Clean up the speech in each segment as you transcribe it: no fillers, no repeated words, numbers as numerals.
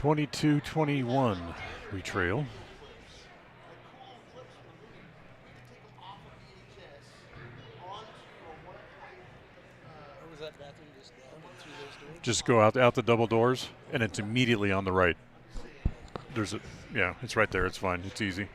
22-21, we trail. Just go out the double doors, and it's immediately on the right. There's yeah, it's right there. It's fine. It's easy.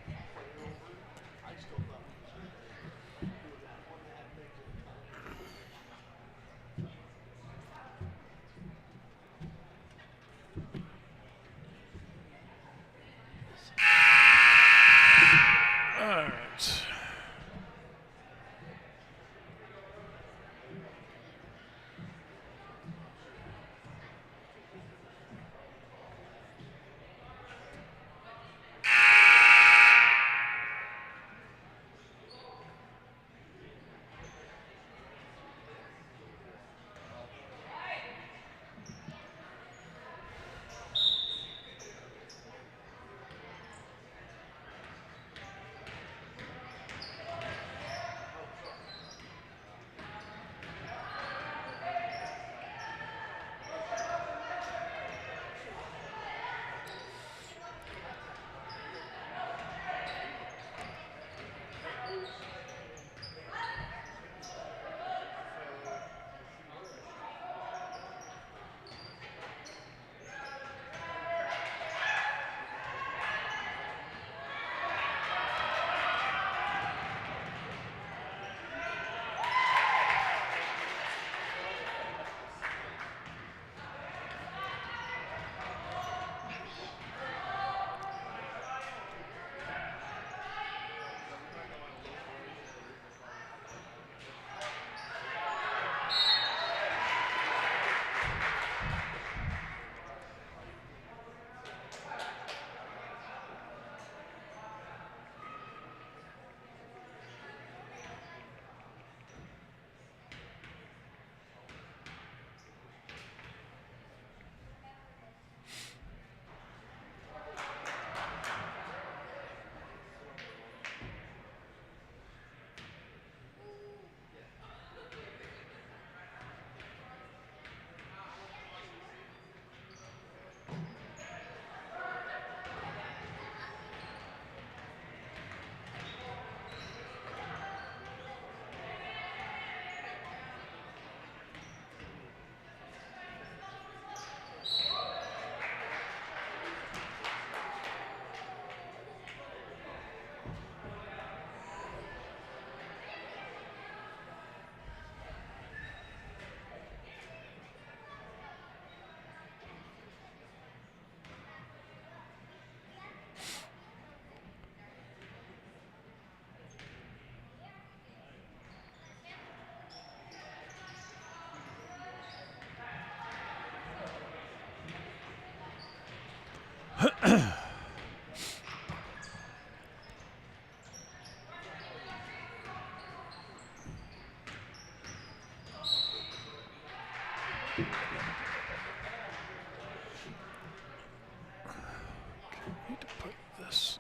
Need to put this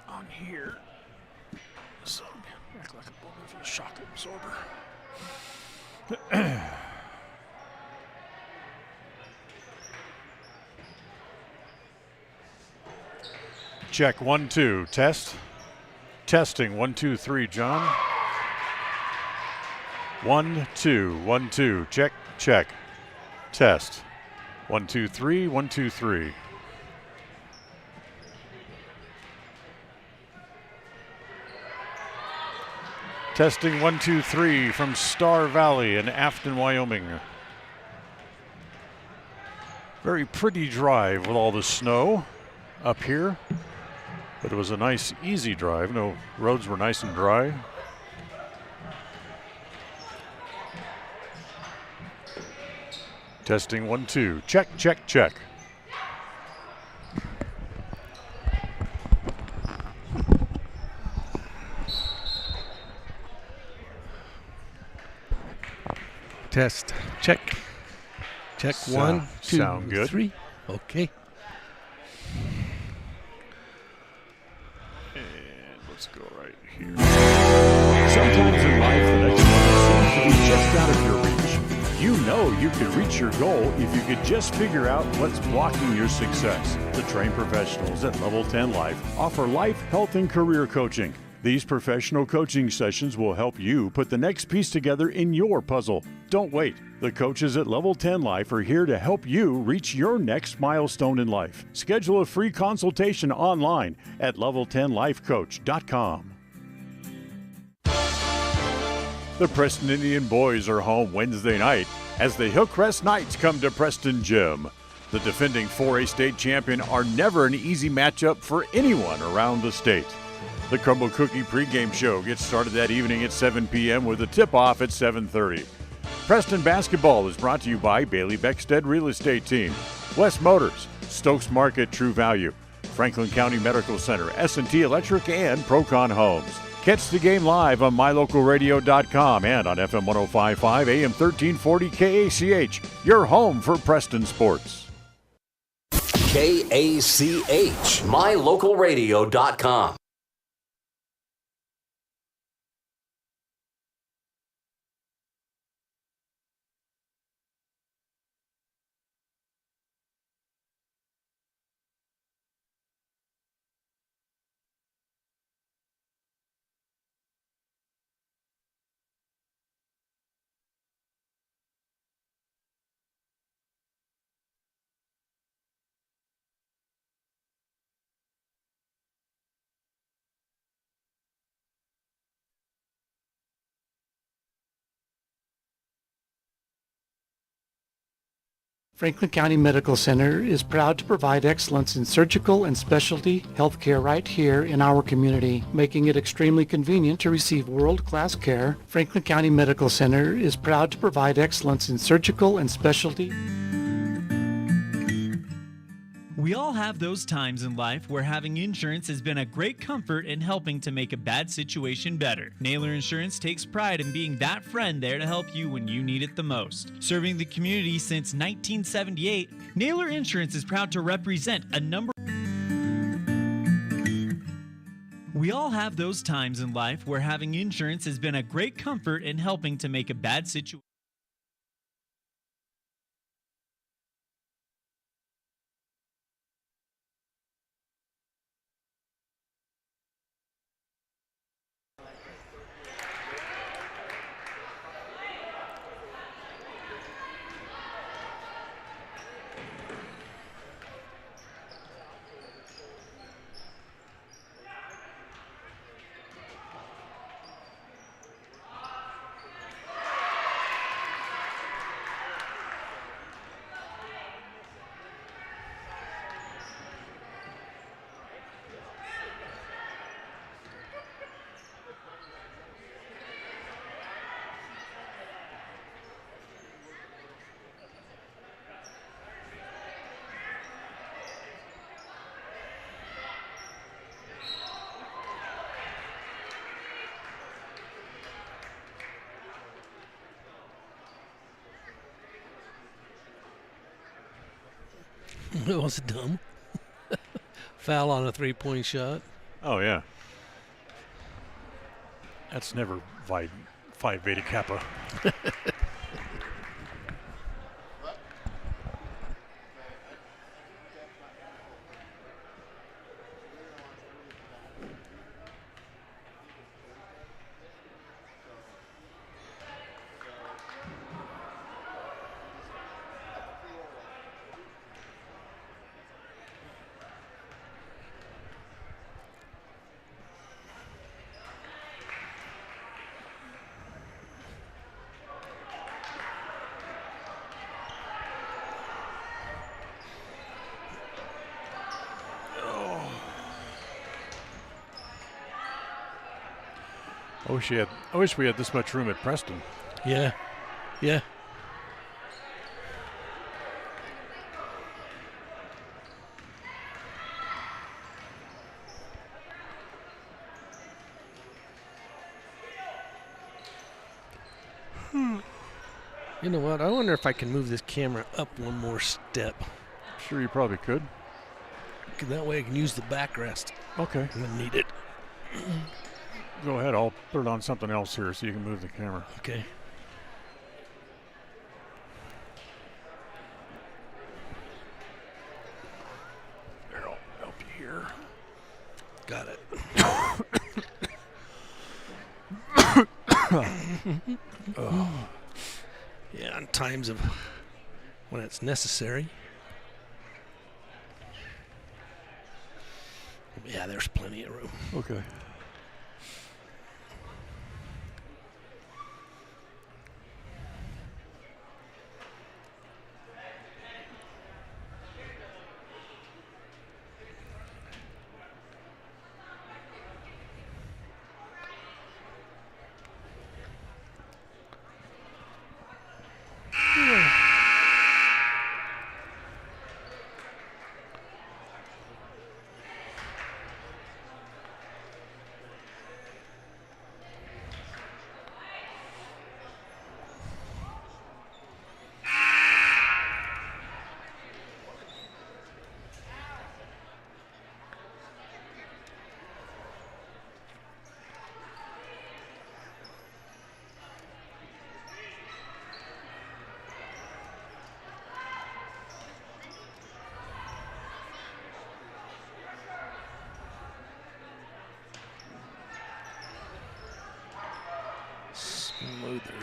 on here so act like a little bit of a shock absorber. Check 1 2 test. Testing 1 2 3 John. 1 2 1 2 check check. Test 1 2 3 1 2 3. Testing 1 2 3 from Star Valley in Afton, Wyoming. Very pretty drive with all the snow up here, but it was a nice, easy drive. No, roads were nice and dry. Testing 1 2. Check, check, check. Test. Check. Check. 1 2 sound good. 3. Okay. And let's go right here. Sometimes in life, the next moment seems to be just out of your reach. You know you could reach your goal if you could just figure out what's blocking your success. The trained professionals at Level 10 Life offer life, health, and career coaching. These professional coaching sessions will help you put the next piece together in your puzzle. Don't wait. The coaches at Level 10 Life are here to help you reach your next milestone in life. Schedule a free consultation online at level10lifecoach.com. The Preston Indian boys are home Wednesday night as the Hillcrest Knights come to Preston Gym. The defending 4A state champion are never an easy matchup for anyone around the state. The Crumble Cookie pregame show gets started that evening at 7 p.m. with a tip-off at 7:30. Preston basketball is brought to you by Bailey Beckstead Real Estate Team, West Motors, Stokes Market True Value, Franklin County Medical Center, S&T Electric, and Procon Homes. Catch the game live on mylocalradio.com and on FM 105.5 AM 1340 KACH, your home for Preston sports. KACH, mylocalradio.com. Franklin County Medical Center is proud to provide excellence in surgical and specialty healthcare right here in our community, making it extremely convenient to receive world-class care. Franklin County Medical Center is proud to provide excellence in surgical and specialty. We all have those times in life where having insurance has been a great comfort in helping to make a bad situation better. Naylor Insurance takes pride in being that friend there to help you when you need it the most. Serving the community since 1978, Naylor Insurance is proud to represent a number. We all have those times in life where having insurance has been a great comfort in helping to make a bad situation. It was dumb. Foul on a three-point shot. Oh, yeah. That's never Phi Beta Kappa. I wish we had this much room at Preston. Yeah. Yeah. You know what? I wonder if I can move this camera up one more step. Sure, you probably could. That way I can use the backrest. Okay. When needed. Go ahead. I'll put it on something else here so you can move the camera. Okay. Yeah, in times of when it's necessary. Yeah, there's plenty of room. Okay. Smoother.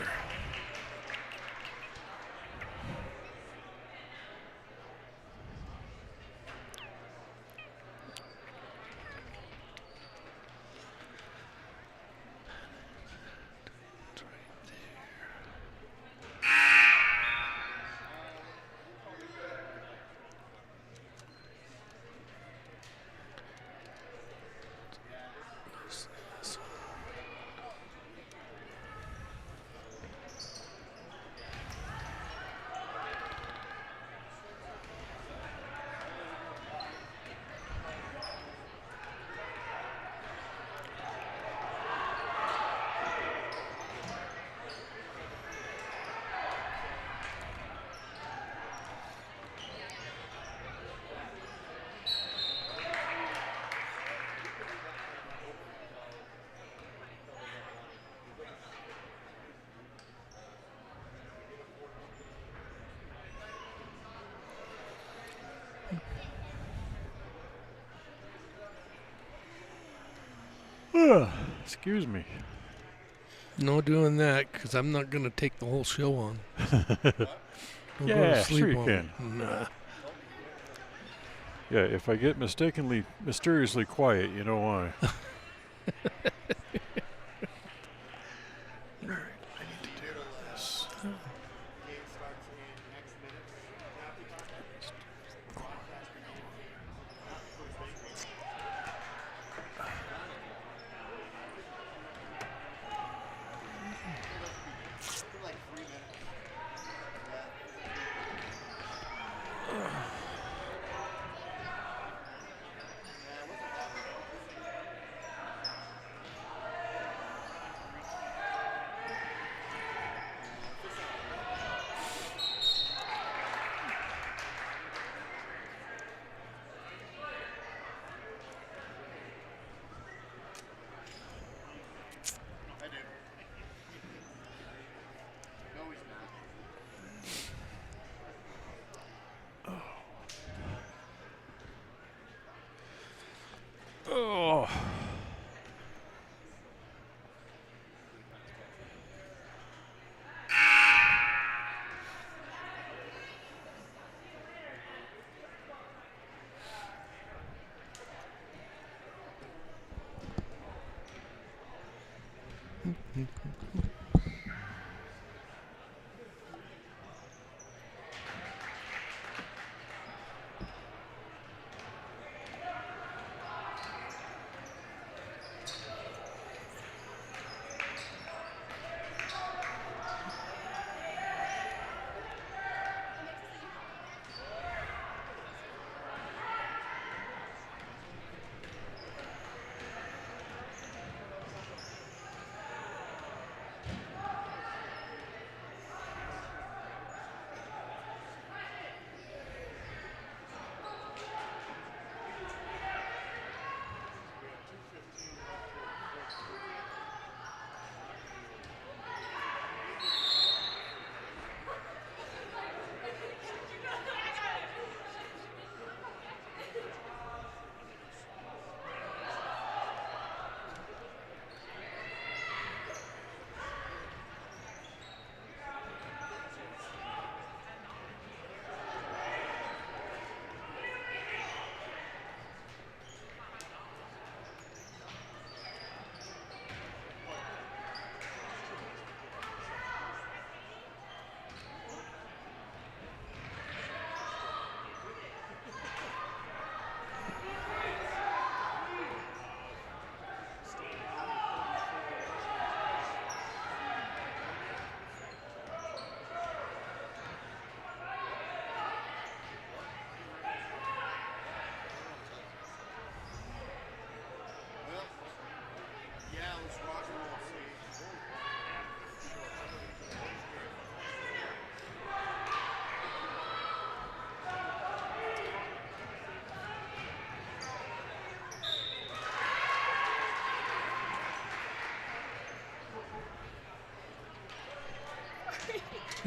Excuse me. No doing that, because I'm not going to take the whole show on. Don't go to Yeah, sleep sure you on can. me. Nah. Yeah, if I get mysteriously quiet, you know why.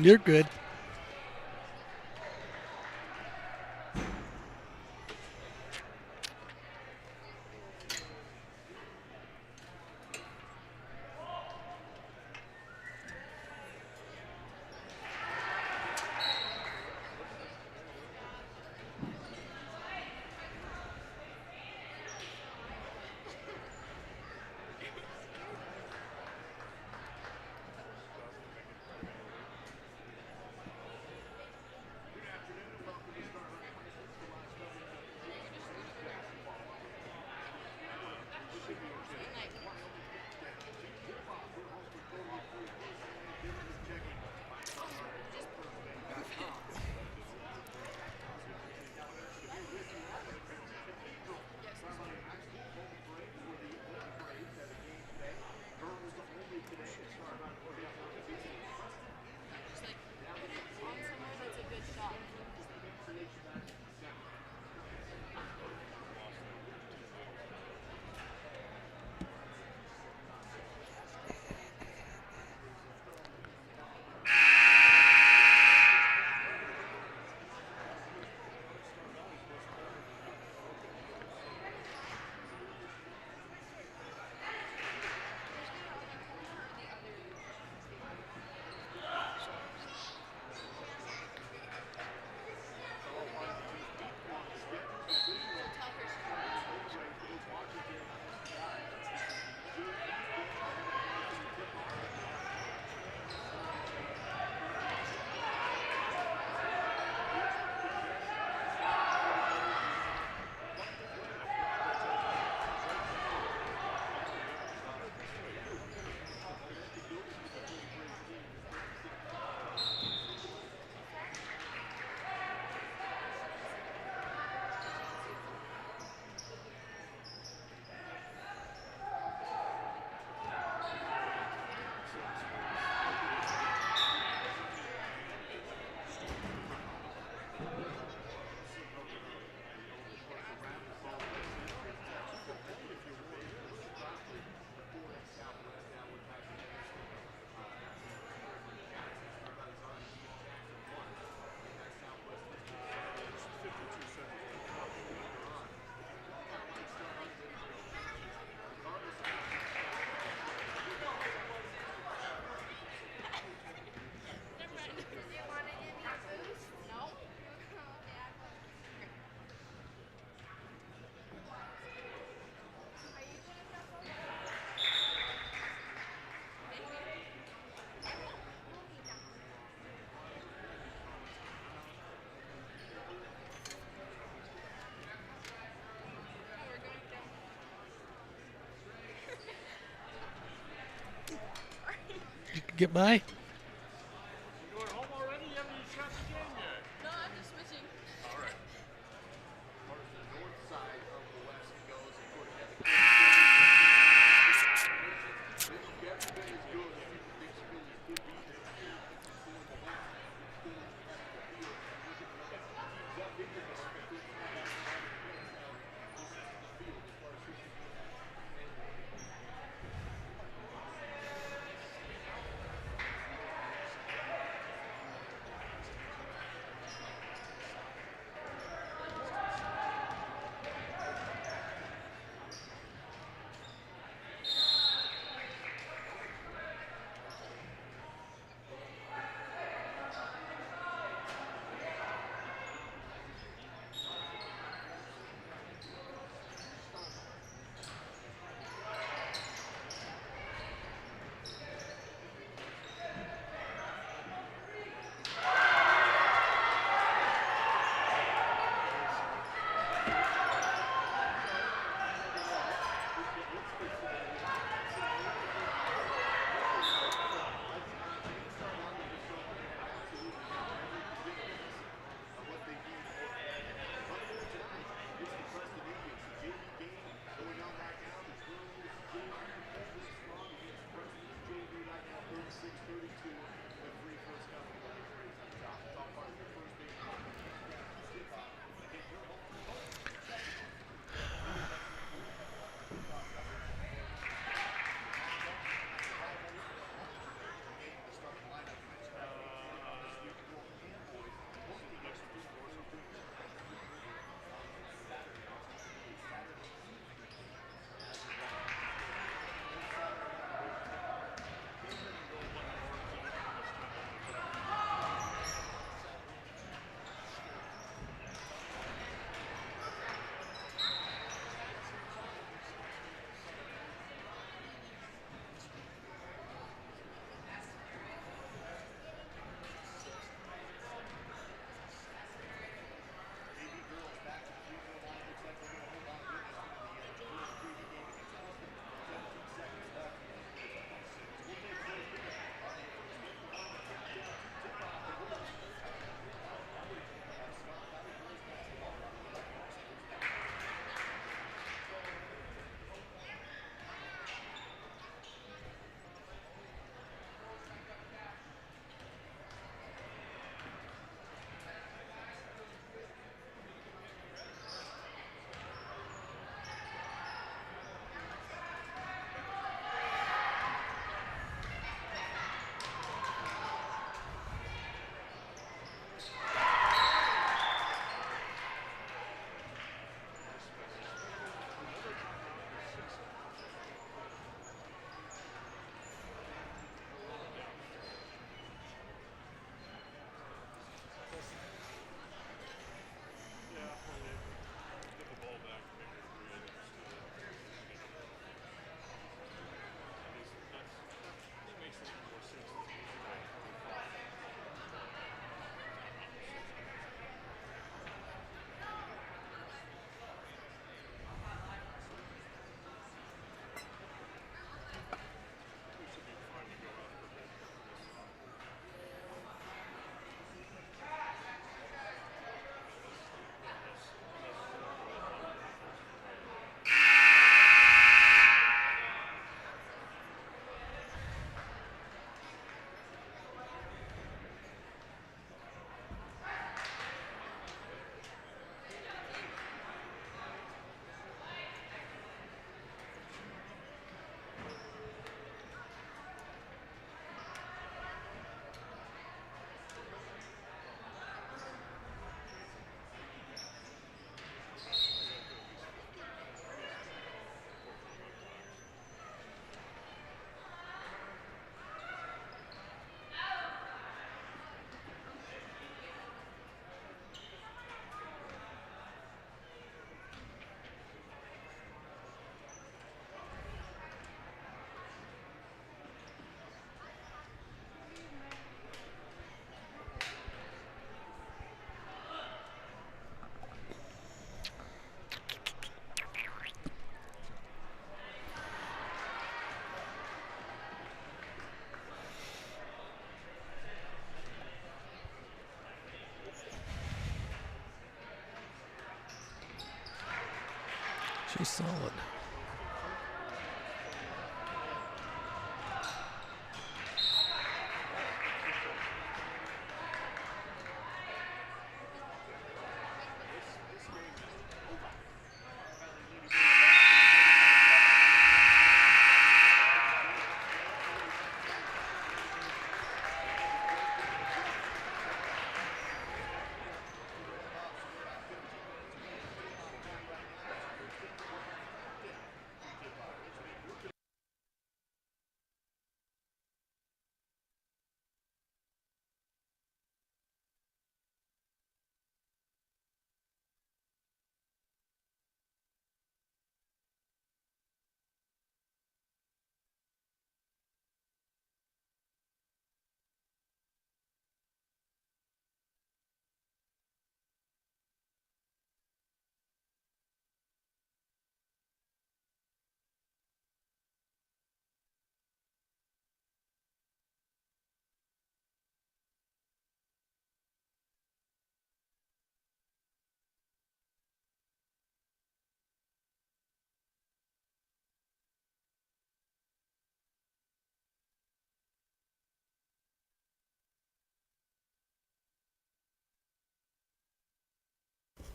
You're good. You can get by? Pretty solid.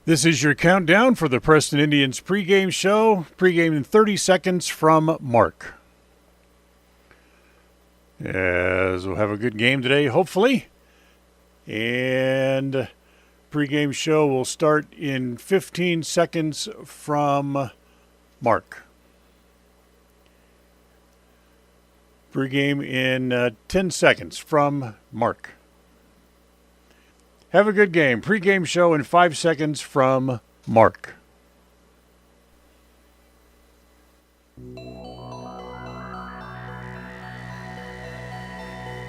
This is your countdown for the Preston Indians pregame show. Pregame in 30 seconds from Mark. As we'll have a good game today, hopefully. And pregame show will start in 15 seconds from Mark. Pregame in 10 seconds from Mark. Have a good game. Pre-game show in 5 seconds from Mark.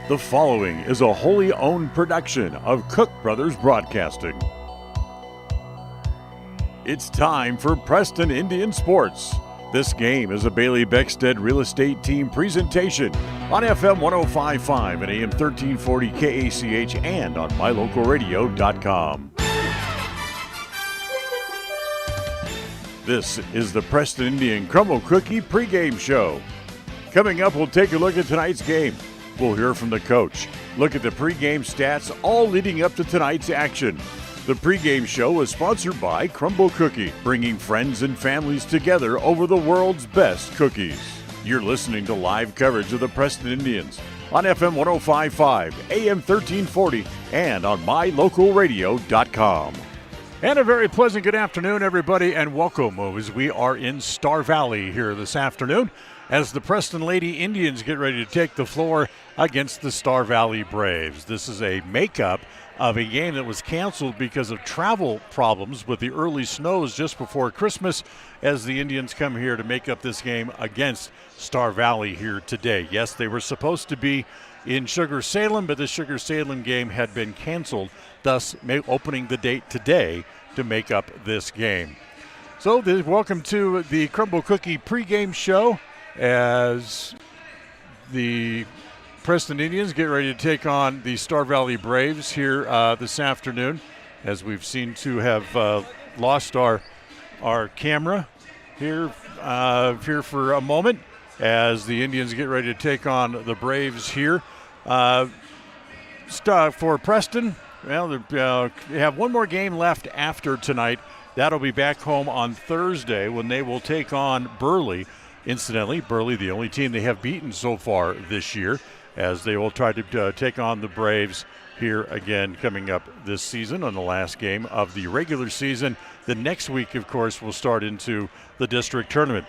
The following is a wholly owned production of Cook Brothers Broadcasting. It's time for Preston Indian Sports. This game is a Bailey Beckstead Real Estate Team presentation on FM 105.5 and AM 1340 KACH and on mylocalradio.com. This is the Preston Indian Crumble Cookie pregame show. Coming up, we'll take a look at tonight's game. We'll hear from the coach, look at the pregame stats, all leading up to tonight's action. The pregame show is sponsored by Crumble Cookie, bringing friends and families together over the world's best cookies. You're listening to live coverage of the Preston Indians on FM 105.5, AM 1340, and on mylocalradio.com. And a very pleasant good afternoon, everybody, and welcome as we are in Star Valley here this afternoon as the Preston Lady Indians get ready to take the floor against the Star Valley Braves. This is a makeup of a game that was canceled because of travel problems with the early snows just before Christmas as the Indians come here to make up this game against Star Valley here today. Yes, they were supposed to be in Sugar Salem, but the Sugar Salem game had been canceled, thus opening the date today to make up this game. So welcome to the Crumble Cookie pregame show as the Preston Indians get ready to take on the Star Valley Braves here this afternoon, as we've seen to have lost our camera here for a moment as the Indians get ready to take on the Braves here. For Preston, well, they have one more game left after tonight. That'll be back home on Thursday when they will take on Burley. Incidentally, Burley, the only team they have beaten so far this year, as they will try to take on the Braves here again coming up this season on the last game of the regular season. The next week, of course, will start into the district tournament.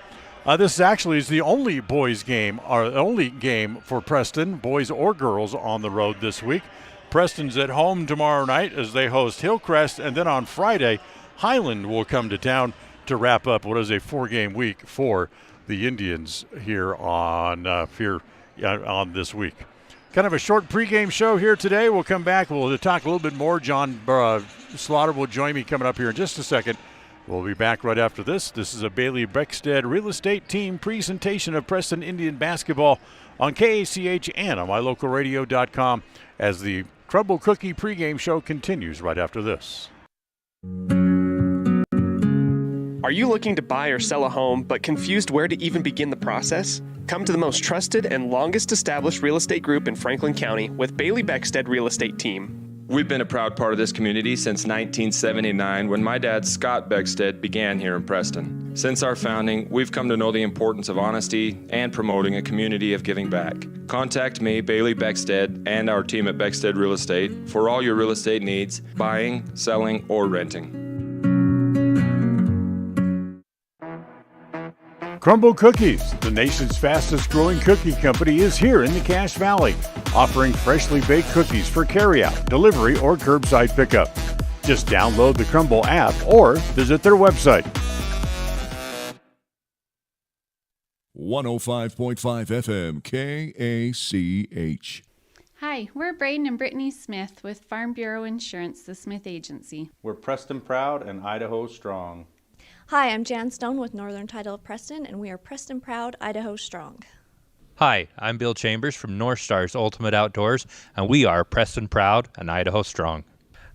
This actually is the only boys game, or the only game for Preston, boys or girls, on the road this week. Preston's at home tomorrow night as they host Hillcrest, and then on Friday, Highland will come to town to wrap up what is a 4-game week for the Indians here on this week. Kind of a short pregame show here today. We'll come back. We'll talk a little bit more. John Slaughter will join me coming up here in just a second. We'll be back right after this. This is a Bailey Beckstead Real Estate Team presentation of Preston Indian basketball on KACH and on mylocalradio.com as the Crumble Cookie pregame show continues right after this. Are you looking to buy or sell a home but confused where to even begin the process? Come to the most trusted and longest established real estate group in Franklin County with Bailey Beckstead Real Estate Team. We've been a proud part of this community since 1979 when my dad, Scott Beckstead, began here in Preston. Since our founding, we've come to know the importance of honesty and promoting a community of giving back. Contact me, Bailey Beckstead, and our team at Beckstead Real Estate for all your real estate needs, buying, selling, or renting. Crumble Cookies, the nation's fastest growing cookie company, is here in the Cache Valley, offering freshly baked cookies for carryout, delivery, or curbside pickup. Just download the Crumble app or visit their website. 105.5 FM KACH. Hi, we're Braden and Brittany Smith with Farm Bureau Insurance, the Smith Agency. We're Preston Proud and Idaho Strong. Hi, I'm Jan Stone with Northern Title of Preston, and we are Preston Proud, Idaho Strong. Hi, I'm Bill Chambers from North Stars Ultimate Outdoors, and we are Preston Proud and Idaho Strong.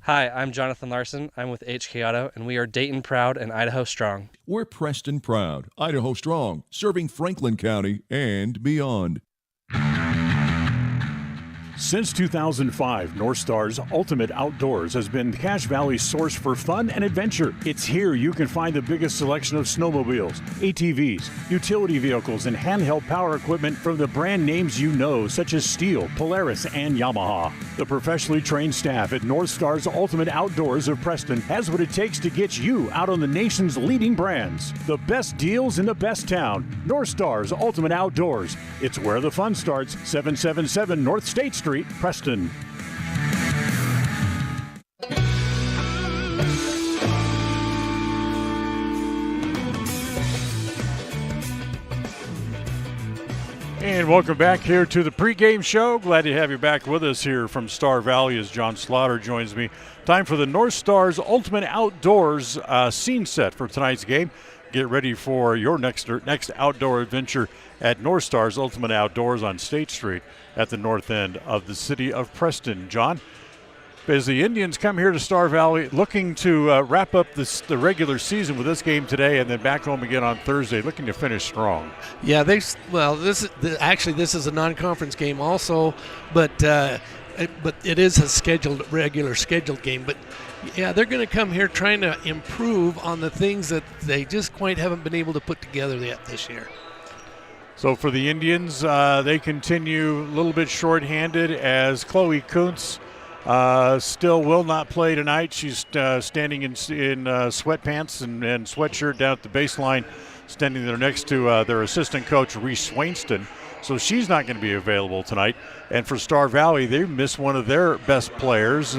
Hi, I'm Jonathan Larson. I'm with HK Auto, and we are Dayton Proud and Idaho Strong. We're Preston Proud, Idaho Strong, serving Franklin County and beyond. Since 2005, North Stars Ultimate Outdoors has been Cache Valley's source for fun and adventure. It's here you can find the biggest selection of snowmobiles, ATVs, utility vehicles, and handheld power equipment from the brand names you know, such as Steel, Polaris, and Yamaha. The professionally trained staff at North Stars Ultimate Outdoors of Preston has what it takes to get you out on the nation's leading brands. The best deals in the best town. North Stars Ultimate Outdoors. It's where the fun starts. 777 North State Street, Preston. And welcome back here to the pregame show. Glad to have you back with us here from Star Valley as John Slaughter joins me. Time for the North Stars Ultimate Outdoors scene set for tonight's game. Get ready for your next outdoor adventure at North Stars Ultimate Outdoors on State Street at the north end of the city of Preston. John, as the Indians come here to Star Valley looking to wrap up the regular season with this game today and then back home again on Thursday, looking to finish strong. Yeah, this is a non-conference game also, but it is a regular scheduled game. But yeah, they're going to come here trying to improve on the things that they just quite haven't been able to put together yet this year. So for the Indians, they continue a little bit shorthanded as Chloe Kuntz still will not play tonight. She's standing in sweatpants and sweatshirt down at the baseline, standing there next to their assistant coach, Reese Swainston. So she's not going to be available tonight. And for Star Valley, they missed one of their best players,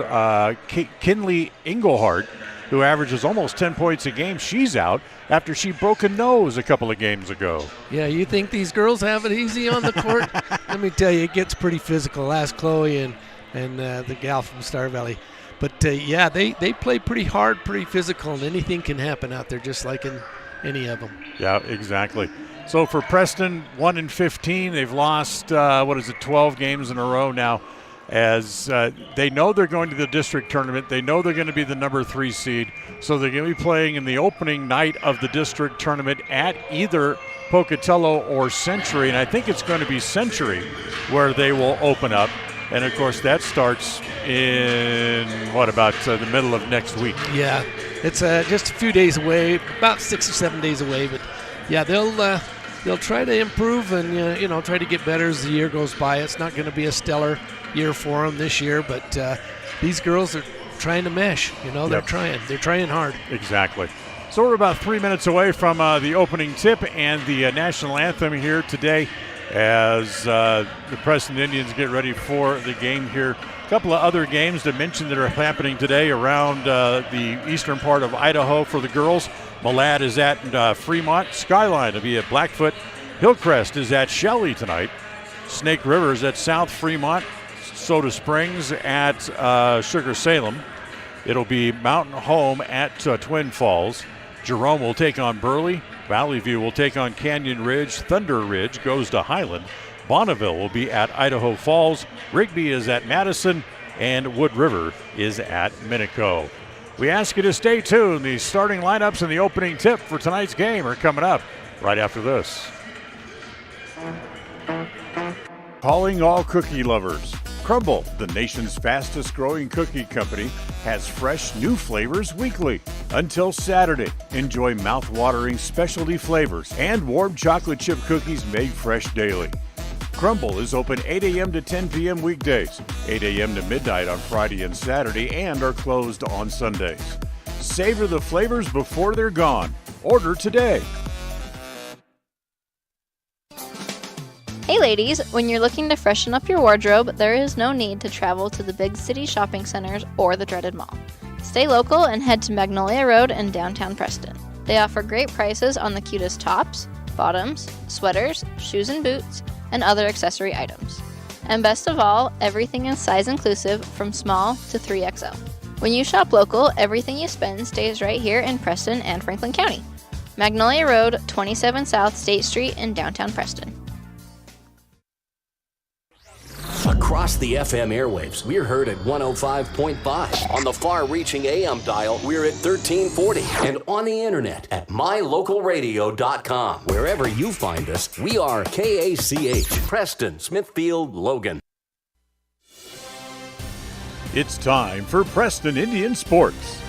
Kinley Engelhardt, who averages almost 10 points a game. She's out after she broke a nose a couple of games ago. Yeah, you think these girls have it easy on the court? Let me tell you, it gets pretty physical. Ask Chloe and the gal from Star Valley. But, yeah, they play pretty hard, pretty physical, and anything can happen out there just like in any of them. Yeah, exactly. So for Preston, 1-15. They've lost, 12 games in a row now, as they know they're going to the district tournament. They know they're going to be the number 3 seed. So they're going to be playing in the opening night of the district tournament at either Pocatello or Century. And I think it's going to be Century where they will open up. And, of course, that starts in, the middle of next week. Yeah, it's just a few days away, about 6 or 7 days away. But, yeah, they'll try to improve and, try to get better as the year goes by. It's not going to be a stellar year for them this year, but these girls are trying to mesh. They're trying. They're trying hard. Exactly. So we're about 3 minutes away from the opening tip and the national anthem here today as the Preston Indians get ready for the game here. A couple of other games to mention that are happening today around the eastern part of Idaho for the girls. Malad is at Fremont. Skyline will be at Blackfoot. Hillcrest is at Shelley tonight. Snake River is at South Fremont. Soda Springs at Sugar Salem. It'll be Mountain Home at Twin Falls. Jerome will take on Burley. Valley View will take on Canyon Ridge. Thunder Ridge goes to Highland. Bonneville will be at Idaho Falls. Rigby is at Madison. And Wood River is at Minico. We ask you to stay tuned. The starting lineups and the opening tip for tonight's game are coming up right after this. Calling all cookie lovers. Crumble, the nation's fastest growing cookie company, has fresh new flavors weekly. Until Saturday, enjoy mouth-watering specialty flavors and warm chocolate chip cookies made fresh daily. Crumble is open 8 a.m. to 10 p.m. weekdays, 8 a.m. to midnight on Friday and Saturday, and are closed on Sundays. Savor the flavors before they're gone. Order today. Hey ladies, when you're looking to freshen up your wardrobe, there is no need to travel to the big city shopping centers or the dreaded mall. Stay local and head to Magnolia Road in downtown Preston. They offer great prices on the cutest tops, bottoms, sweaters, shoes and boots, and other accessory items. And best of all, everything is size inclusive from small to 3XL. When you shop local, everything you spend stays right here in Preston and Franklin County. Magnolia Road, 27 South State Street in downtown Preston. Across the FM airwaves, we're heard at 105.5. On the far-reaching AM dial, we're at 1340. And on the internet at mylocalradio.com. Wherever you find us, we are KACH, Preston, Smithfield, Logan. It's time for Preston Indian Sports.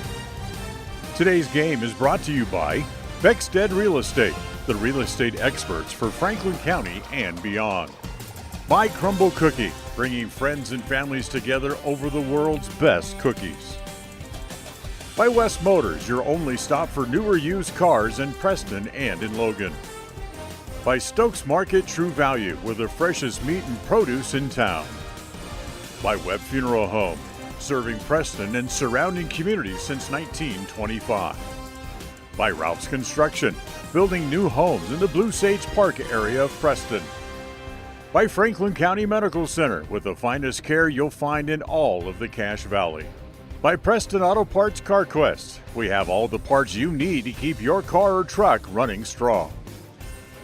Today's game is brought to you by Beckstead Real Estate, the real estate experts for Franklin County and beyond. By Crumble Cookie, bringing friends and families together over the world's best cookies. By West Motors, your only stop for newer used cars in Preston and in Logan. By Stokes Market True Value, with the freshest meat and produce in town. By Webb Funeral Home, serving Preston and surrounding communities since 1925. By Ralph's Construction, building new homes in the Blue Sage Park area of Preston. By Franklin County Medical Center, with the finest care you'll find in all of the Cache Valley. By Preston Auto Parts CarQuest, we have all the parts you need to keep your car or truck running strong.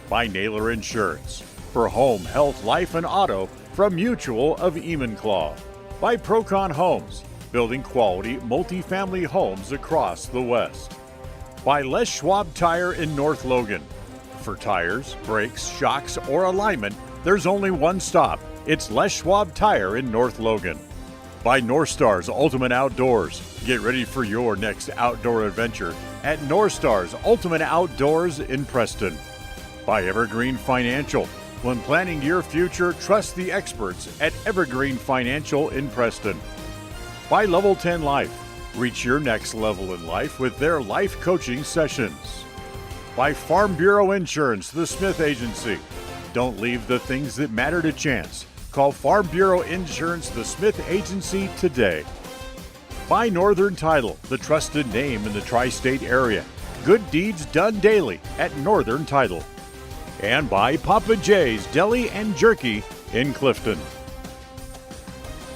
By Naylor Insurance, for home, health, life, and auto from Mutual of Enumclaw. By Procon Homes, building quality multifamily homes across the West. By Les Schwab Tire in North Logan. For tires, brakes, shocks, or alignment, there's only one stop. It's Les Schwab Tire in North Logan. By North Stars Ultimate Outdoors. Get ready for your next outdoor adventure at North Stars Ultimate Outdoors in Preston. By Evergreen Financial. When planning your future, trust the experts at Evergreen Financial in Preston. By Level 10 Life. Reach your next level in life with their life coaching sessions. By Farm Bureau Insurance, the Smith Agency. Don't leave the things that matter to chance. Call Farm Bureau Insurance, the Smith Agency today. By Northern Title, the trusted name in the tri-state area. Good deeds done daily at Northern Title. And by Papa J's Deli and Jerky in Clifton.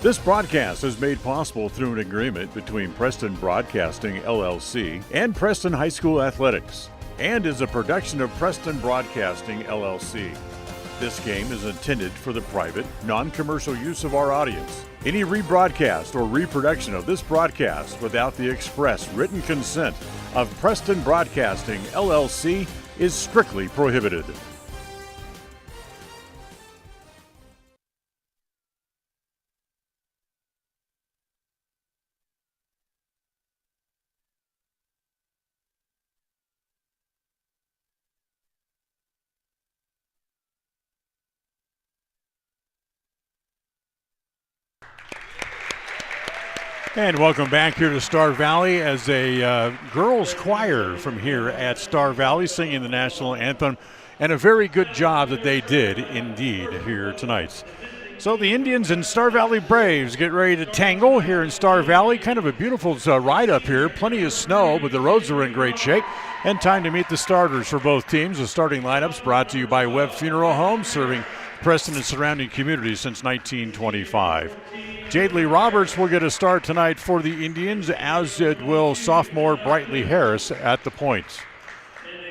This broadcast is made possible through an agreement between Preston Broadcasting, LLC, and Preston High School Athletics, and is a production of Preston Broadcasting, LLC. This game is intended for the private, non-commercial use of our audience. Any rebroadcast or reproduction of this broadcast without the express written consent of Preston Broadcasting, LLC is strictly prohibited. And welcome back here to Star Valley as a girls choir from here at Star Valley singing the national anthem, and a very good job that they did indeed here tonight. So the Indians and Star Valley Braves get ready to tangle here in Star Valley. Kind of a beautiful ride up here. Plenty of snow, but the roads are in great shape. And time to meet the starters for both teams. The starting lineups brought to you by Webb Funeral Home, serving Preston and surrounding communities since 1925. Jadley Roberts will get a start tonight for the Indians, as it will sophomore Brightly Harris at the points.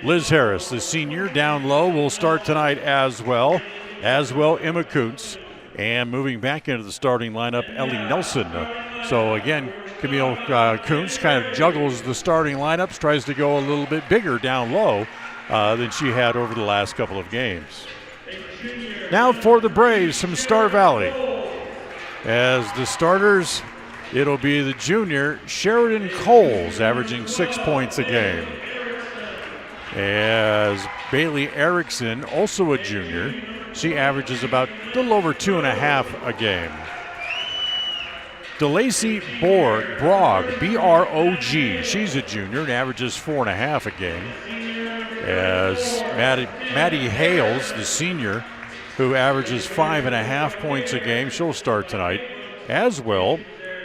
Liz Harris, the senior, down low, will start tonight as well. As will Emma Kuntz. And moving back into the starting lineup, Ellie Nelson. So again, Camille Kuntz kind of juggles the starting lineups, tries to go a little bit bigger down low than she had over the last couple of games. Now for the Braves from Star Valley. As the starters, it'll be the junior Sheridan Coles, averaging 6 points a game. As Bailey Erickson, also a junior, she averages about a little over 2.5 a game. DeLacy Brog, B-R-O-G, she's a junior and averages 4.5 a game. As Maddie Hales, the senior, who averages 5.5 points a game, she'll start tonight. As well,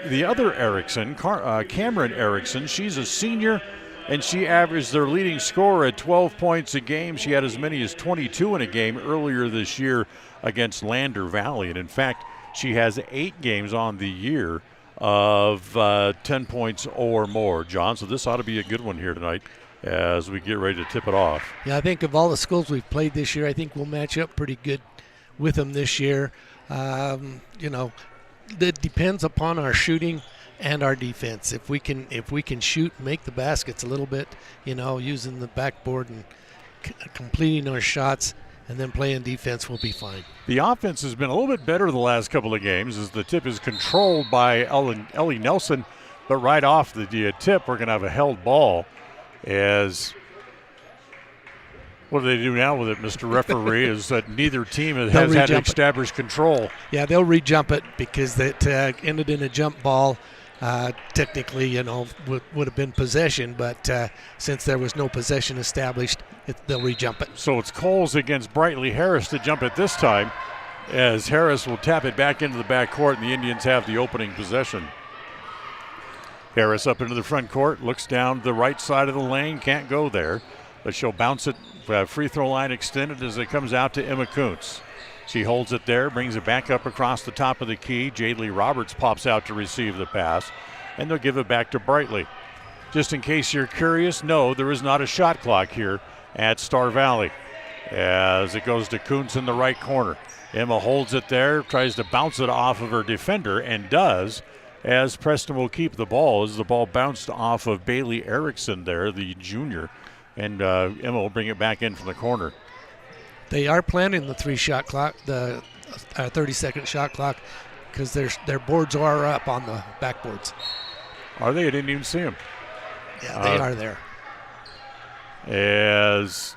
the other Erickson, Cameron Erickson, she's a senior, and she averaged their leading scorer at 12 points a game. She had as many as 22 in a game earlier this year against Lander Valley. And in fact, she has 8 games on the year of 10 points or more, John. So this ought to be a good one here tonight as we get ready to tip it off. Yeah, I think of all the schools we've played this year, I think we'll match up pretty good with them this year. You know, that depends upon our shooting and our defense. If we can shoot and make the baskets a little bit, you know, using the backboard and completing our shots and then playing defense, we'll be fine. The offense has been a little bit better the last couple of games as the tip is controlled by Ellie Nelson, but right off the tip, we're going to have a held ball. As what do they do now with it, Mr. Referee, is that neither team has had to establish control. Yeah, they'll re-jump it because that ended in a jump ball. Technically, you know, would have been possession, but since there was no possession established, they'll re-jump it. So it's Coles against Brightly Harris to jump it this time, as Harris will tap it back into the backcourt, and the Indians have the opening possession. Harris up into the front court, looks down the right side of the lane, can't go there, but she'll bounce it, free throw line extended as it comes out to Emma Kuntz. She holds it there, brings it back up across the top of the key. Jadlee Roberts pops out to receive the pass, and they'll give it back to Brightly. Just in case you're curious, no, there is not a shot clock here at Star Valley as it goes to Kuntz in the right corner. Emma holds it there, tries to bounce it off of her defender, and does, as Preston will keep the ball as the ball bounced off of Bailey Erickson there, the junior, and Emma will bring it back in from the corner. They are planning the 3-shot clock, the 30-second shot clock, because their boards are up on the backboards. Are they? I didn't even see them. Yeah, they are there. As,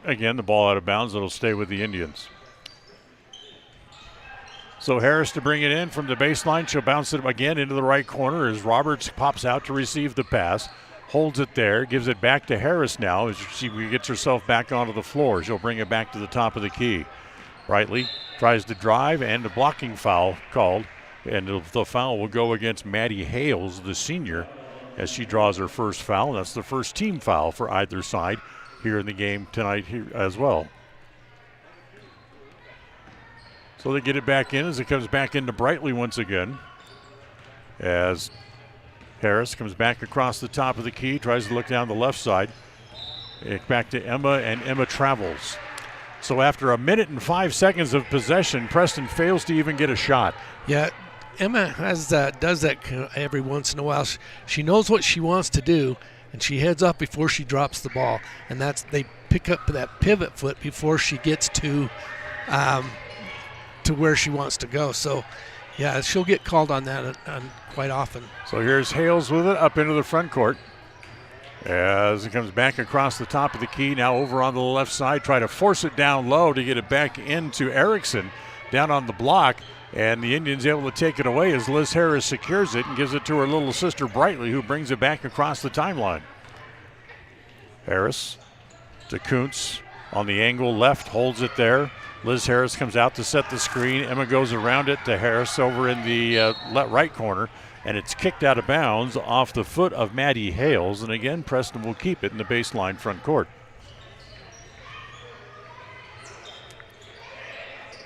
again, the ball out of bounds, it'll stay with the Indians. So Harris to bring it in from the baseline. She'll bounce it again into the right corner as Roberts pops out to receive the pass. Holds it there, gives it back to Harris now as she gets herself back onto the floor. She'll bring it back to the top of the key. Brightly tries to drive, and a blocking foul called. And the foul will go against Maddie Hales, the senior, as she draws her first foul. That's the first team foul for either side here in the game tonight here as well. So they get it back in as it comes back into Brightly once again. As Harris comes back across the top of the key, tries to look down the left side. Back to Emma, and Emma travels. So after a minute and 5 seconds of possession, Preston fails to even get a shot. Yeah, Emma does that every once in a while. She knows what she wants to do, and she heads up before she drops the ball. And they pick up that pivot foot before she gets to where she wants to go. So, yeah, she'll get called on that quite often. So here's Hales with it up into the front court. As it comes back across the top of the key, now over on the left side, try to force it down low to get it back into Erickson down on the block. And the Indians able to take it away as Liz Harris secures it and gives it to her little sister Brightly, who brings it back across the timeline. Harris to Kuntz on the angle left, holds it there. Liz Harris comes out to set the screen. Emma goes around it to Harris over in the right corner, and it's kicked out of bounds off the foot of Maddie Hales. And again, Preston will keep it in the baseline front court.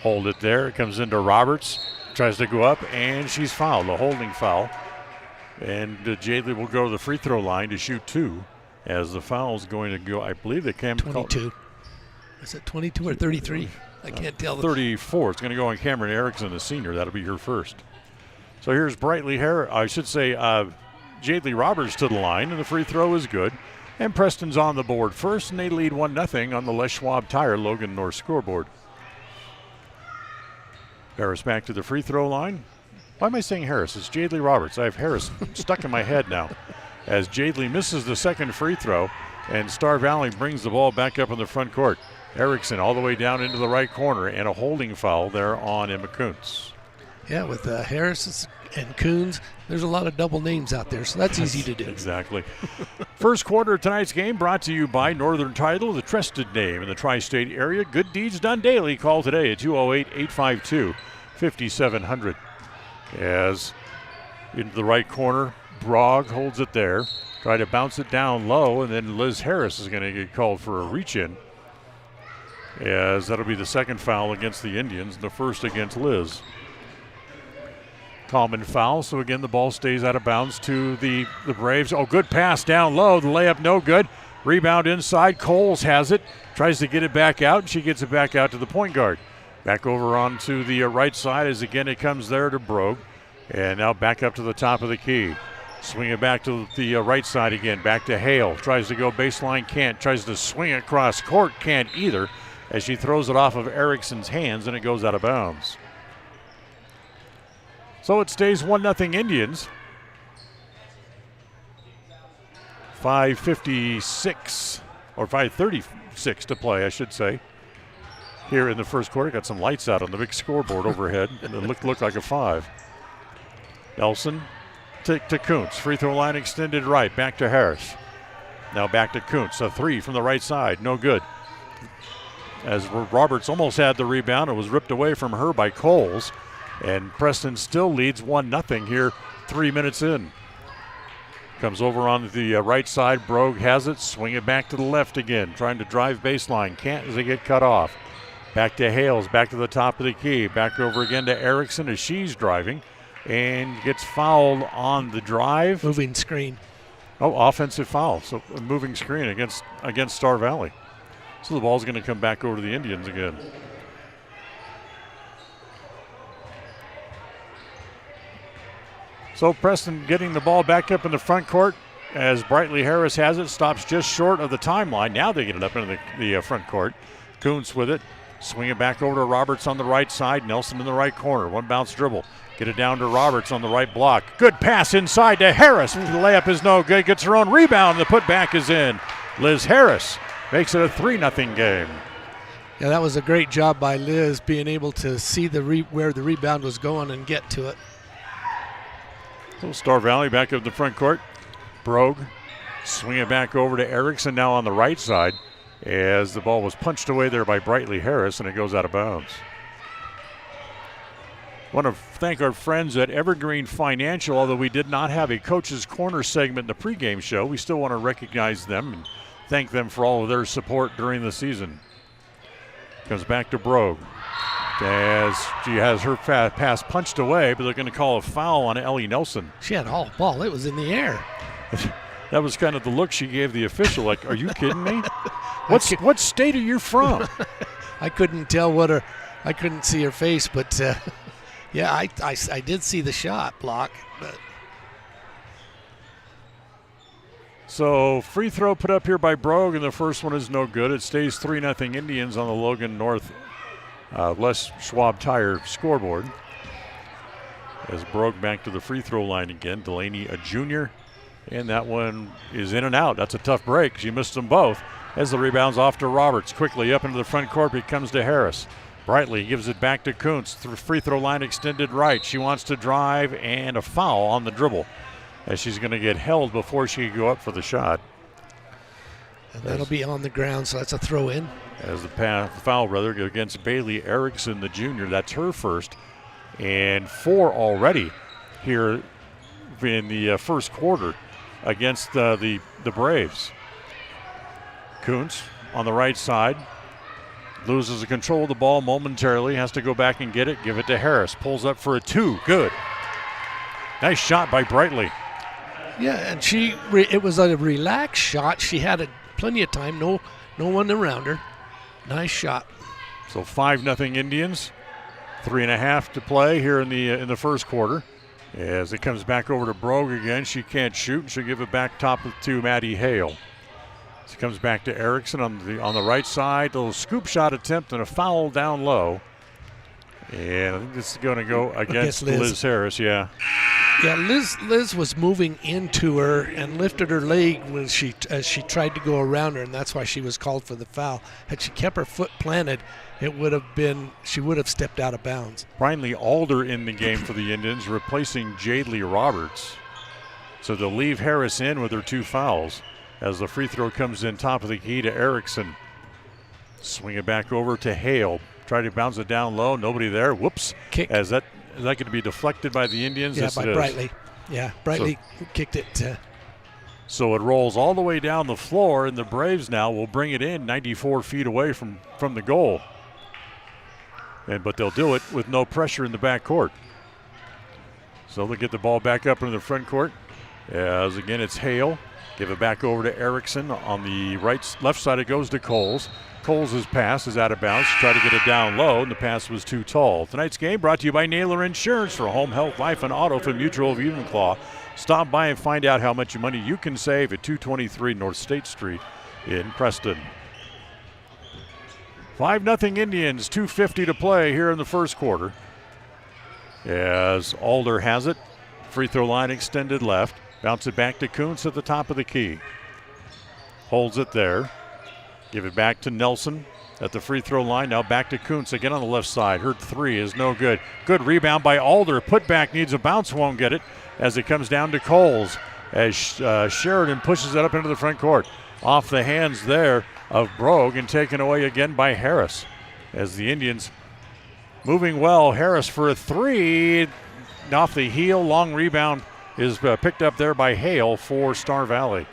Hold it there. It comes into Roberts. Tries to go up, and she's fouled, a holding foul. And Jadlee will go to the free throw line to shoot 2 as the foul is going to go, I believe they came 22. Is it 22 or 33? I can't tell. 34. It's going to go on Cameron Erickson, the senior. That'll be her first. So here's Jadely Roberts to the line, and the free throw is good. And Preston's on the board first, and they lead 1-0 on the Les Schwab Tire Logan North scoreboard. Harris back to the free throw line. Why am I saying Harris? It's Jadely Roberts. I have Harris stuck in my head now. As Jadely misses the second free throw, and Star Valley brings the ball back up in the front court. Erickson all the way down into the right corner, and a holding foul there on Emma Kuntz. Yeah, with Harris and Coons, there's a lot of double names out there, so that's easy to do. Exactly. First quarter of tonight's game brought to you by Northern Title, the trusted name in the tri-state area. Good deeds done daily. Call today at 208-852-5700. As into the right corner, Brogg holds it there. Try to bounce it down low, and then Liz Harris is going to get called for a reach-in. As that'll be the second foul against the Indians, and the first against Liz. Common foul, so again the ball stays out of bounds to the Braves. Oh, good pass down low. The layup no good. Rebound inside. Coles has it. Tries to get it back out, and she gets it back out to the point guard. Back over onto the right side as again it comes there to Brogg. And now back up to the top of the key. Swing it back to the right side again. Back to Hale. Tries to go baseline, can't. Tries to swing across court, can't either. As she throws it off of Erickson's hands and it goes out of bounds. So it stays 1-0 Indians. 5:56 or 5:36 to play, I should say. Here in the first quarter, got some lights out on the big scoreboard overhead, and it looked like a 5. Nelson to Kuntz. Free throw line extended right. Back to Harris. Now back to Kuntz. A 3 from the right side. No good. As Roberts almost had the rebound, it was ripped away from her by Coles. And Preston still leads 1-0 here 3 minutes in. Comes over on the right side. Brogg has it. Swing it back to the left again. Trying to drive baseline. Can't as they get cut off. Back to Hales. Back to the top of the key. Back over again to Erickson as she's driving. And gets fouled on the drive. Moving screen. Oh, offensive foul. So a moving screen against Star Valley. So the ball's going to come back over to the Indians again. So Preston getting the ball back up in the front court as Brightly Harris has it. Stops just short of the timeline. Now they get it up into the front court. Kuntz with it. Swing it back over to Roberts on the right side. Nelson in the right corner. One bounce dribble. Get it down to Roberts on the right block. Good pass inside to Harris. The layup is no good. Gets her own rebound. The putback is in. Liz Harris makes it a 3-0 game. Yeah, that was a great job by Liz, being able to see where the rebound was going and get to it. So Star Valley back up the front court. Brogg swing it back over to Erickson now on the right side as the ball was punched away there by Brightly Harris and it goes out of bounds. Want to thank our friends at Evergreen Financial. Although we did not have a Coach's Corner segment in the pregame show, we still want to recognize them and thank them for all of their support during the season. Comes back to Brogg as she has her pass punched away, but they're going to call a foul on Ellie Nelson. She had all ball. It was in the air. That was kind of the look she gave the official, like, are you kidding me? What state are you from? I couldn't tell I couldn't see her face, but yeah, I did see the shot block. But. So free throw put up here by Brogg, and the first one is no good. It stays 3-0 Indians on the Logan North Les Schwab Tire scoreboard. As Brogg back to the free throw line again. Delaney, a junior, and that one is in and out. That's a tough break. She missed them both. As the rebound's off to Roberts. Quickly up into the front court, it comes to Harris. Brightly gives it back to Kuntz. Free throw line extended right. She wants to drive, and a foul on the dribble as she's going to get held before she can go up for the shot. And that'll be on the ground, so that's a throw in. As the foul against Bailey Erickson, the junior. That's her first. And 4 already here in the first quarter against the Braves. Kuntz on the right side. Loses the control of the ball momentarily. Has to go back and get it. Give it to Harris. Pulls up for a 2. Good. Nice shot by Brightly. Yeah, and it was a relaxed shot. She had plenty of time. No one around her. Nice shot. So 5-0 Indians. 3.5 to play here in the first quarter. As it comes back over to Brogue again, she can't shoot, and she'll give it back top to Maddie Hale. As it comes back to Erickson on the right side, a little scoop shot attempt and a foul down low. And I think this is going to go against Liz Harris, yeah. Yeah, Liz was moving into her and lifted her leg when she tried to go around her, and that's why she was called for the foul. Had she kept her foot planted, she would have stepped out of bounds. Brinley Alder in the game for the Indians, replacing Jadely Roberts. So they'll leave Harris in with her 2 fouls as the free throw comes in top of the key to Erickson. Swing it back over to Hale. Try to bounce it down low. Nobody there. Whoops. Kick. Is that going to be deflected by the Indians? Yeah, yes, by Brightly. Yeah, Brightly kicked it. So it rolls all the way down the floor, and the Braves now will bring it in 94 feet away from the goal. But they'll do it with no pressure in the back court. So they'll get the ball back up into the front court. As again, it's Hale. Give it back over to Erickson. On the left side, it goes to Coles. Coles' pass is out of bounds. Try to get it down low, and the pass was too tall. Tonight's game brought to you by Naylor Insurance for home, health, life, and auto from Mutual of Evenclaw. Stop by and find out how much money you can save at 223 North State Street in Preston. 5-0 Indians, 2:50 to play here in the first quarter. As Alder has it, free throw line extended left. Bounce it back to Kuntz at the top of the key. Holds it there. Give it back to Nelson at the free throw line. Now back to Kuntz again on the left side. Her 3 is no good. Good rebound by Alder. Putback needs a bounce, won't get it as it comes down to Coles. As Sheridan pushes it up into the front court. Off the hands there of Brogue and taken away again by Harris. As the Indians moving well. Harris for a 3. Off the heel. Long rebound is picked up there by Hale for Star Valley.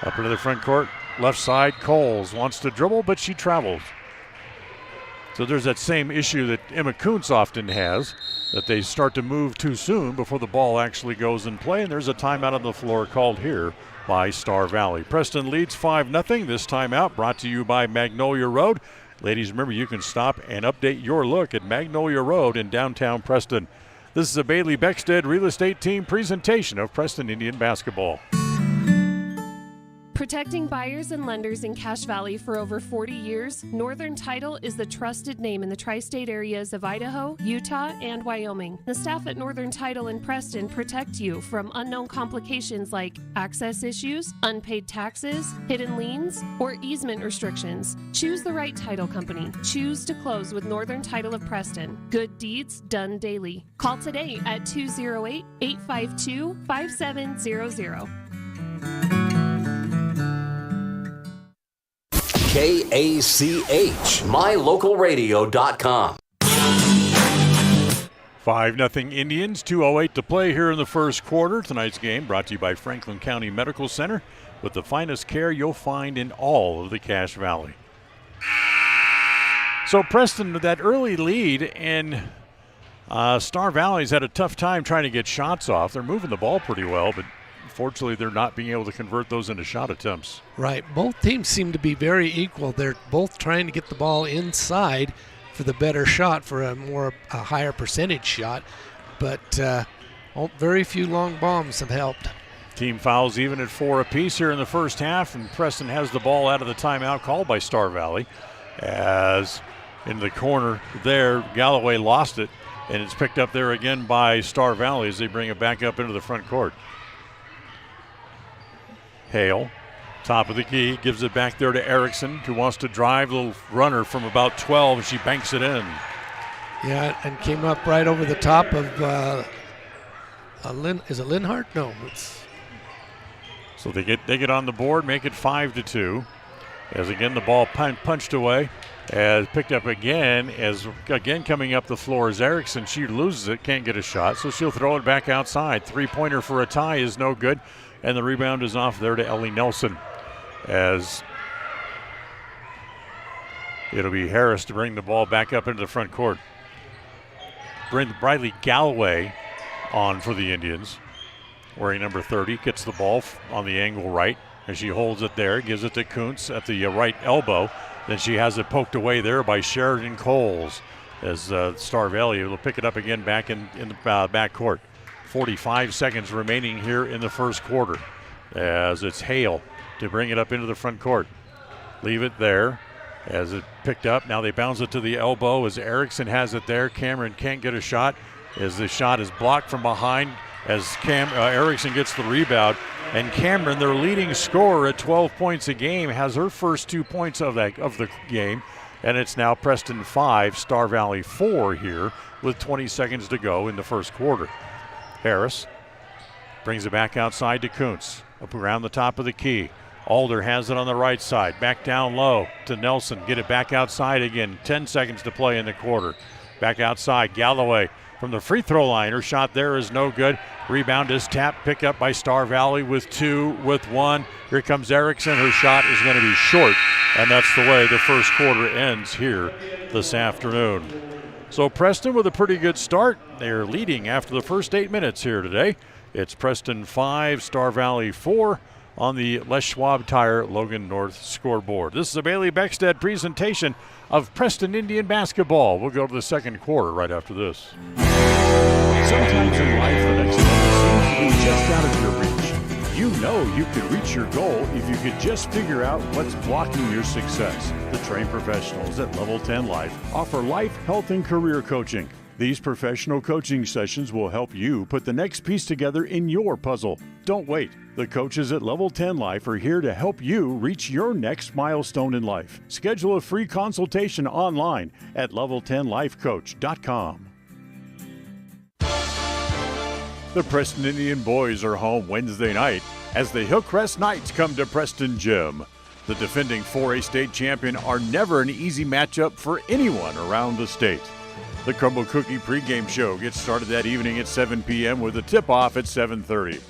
Up into the front court. Left side, Coles wants to dribble, but she travels. So there's that same issue that Emma Kuntz often has, that they start to move too soon before the ball actually goes in play, and there's a timeout on the floor called here by Star Valley. Preston leads 5-0. This timeout brought to you by Magnolia Road. Ladies, remember you can stop and update your look at Magnolia Road in downtown Preston. This is a Bailey Beckstead Real Estate Team presentation of Preston Indian basketball. Protecting buyers and lenders in Cache Valley for over 40 years, Northern Title is the trusted name in the tri-state areas of Idaho, Utah, and Wyoming. The staff at Northern Title in Preston protect you from unknown complications like access issues, unpaid taxes, hidden liens, or easement restrictions. Choose the right title company. Choose to close with Northern Title of Preston. Good deeds done daily. Call today at 208-852-5700. KACH, mylocalradio.com. 5-0 Indians, 2:08 to play here in the first quarter. Tonight's game brought to you by Franklin County Medical Center, with the finest care you'll find in all of the Cache Valley. So Preston with that early lead, and Star Valley's had a tough time trying to get shots off. They're moving the ball pretty well, but unfortunately they're not being able to convert those into shot attempts. Right. Both teams seem to be very equal. They're both trying to get the ball inside for the better shot, for a higher percentage shot, but very few long bombs have helped. Team fouls even at 4 apiece here in the first half, and Preston has the ball out of the timeout called by Star Valley. As in the corner there, Galloway lost it, and it's picked up there again by Star Valley as they bring it back up into the front court. Hale, top of the key, gives it back there to Erickson, who wants to drive. Little runner from about 12, and she banks it in. Yeah, and came up right over the top of, is it Linhart? No. So they get on the board, make it 5-2. As again the ball punched away, as picked up again, coming up the floor is Erickson. She loses it, can't get a shot, so she'll throw it back outside. Three-pointer for a tie is no good. And the rebound is off there to Ellie Nelson, as it'll be Harris to bring the ball back up into the front court. Briley Galloway on for the Indians, wearing number 30, gets the ball on the angle right, as she holds it there, gives it to Kuntz at the right elbow. Then she has it poked away there by Sheridan Coles as Star Valley will pick it up again back in the back court. 45 seconds remaining here in the first quarter as it's Hale to bring it up into the front court. Leave it there as it picked up. Now they bounce it to the elbow as Erickson has it there. Cameron can't get a shot as the shot is blocked from behind as Erickson gets the rebound. And Cameron, their leading scorer at 12 points a game, has her first 2 points of the game. And it's now Preston 5, Star Valley 4 here with 20 seconds to go in the first quarter. Harris brings it back outside to Kuntz. Up around the top of the key. Alder has it on the right side. Back down low to Nelson. Get it back outside again. 10 seconds to play in the quarter. Back outside. Galloway from the free throw line. Her shot there is no good. Rebound is tapped. Pick up by Star Valley with 2, with 1. Here comes Erickson. Her shot is going to be short. And that's the way the first quarter ends here this afternoon. So Preston with a pretty good start. They're leading after the first 8 minutes here today. It's Preston 5, Star Valley 4 on the Les Schwab Tire Logan North scoreboard. This is a Bailey Beckstead presentation of Preston Indian basketball. We'll go to the second quarter right after this. Sometimes in life, the next level seems to be just out of your reach. You know you could reach your goal if you could just figure out what's blocking your success. The trained professionals at Level 10 Life offer life, health, and career coaching. These professional coaching sessions will help you put the next piece together in your puzzle. Don't wait. The coaches at Level 10 Life are here to help you reach your next milestone in life. Schedule a free consultation online at level10lifecoach.com. The Preston Indian boys are home Wednesday night as the Hillcrest Knights come to Preston Gym. The defending 4A state champion are never an easy matchup for anyone around the state. The Crumble Cookie pregame show gets started that evening at 7 p.m. with a tip-off at 7:30.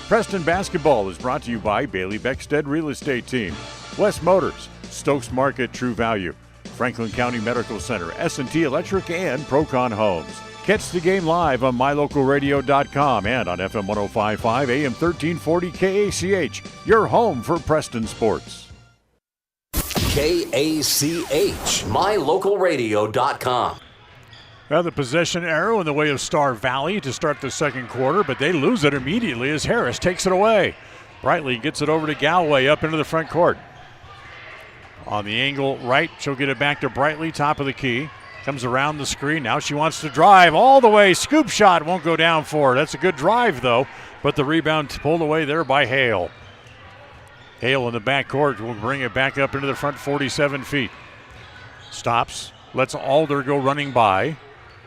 Preston basketball is brought to you by Bailey Beckstead Real Estate Team, West Motors, Stokes Market True Value, Franklin County Medical Center, S&T Electric, and Procon Homes. Catch the game live on mylocalradio.com and on FM 105.5 AM 1340 KACH, your home for Preston sports. KACH, mylocalradio.com. Now the possession arrow in the way of Star Valley to start the second quarter, but they lose it immediately as Harris takes it away. Brightly gets it over to Galloway up into the front court. On the angle right, she'll get it back to Brightly, top of the key. Comes around the screen. Now she wants to drive all the way. Scoop shot won't go down for her. That's a good drive, though, but the rebound pulled away there by Hale. Hale in the backcourt will bring it back up into the front 47 feet. Stops, lets Alder go running by.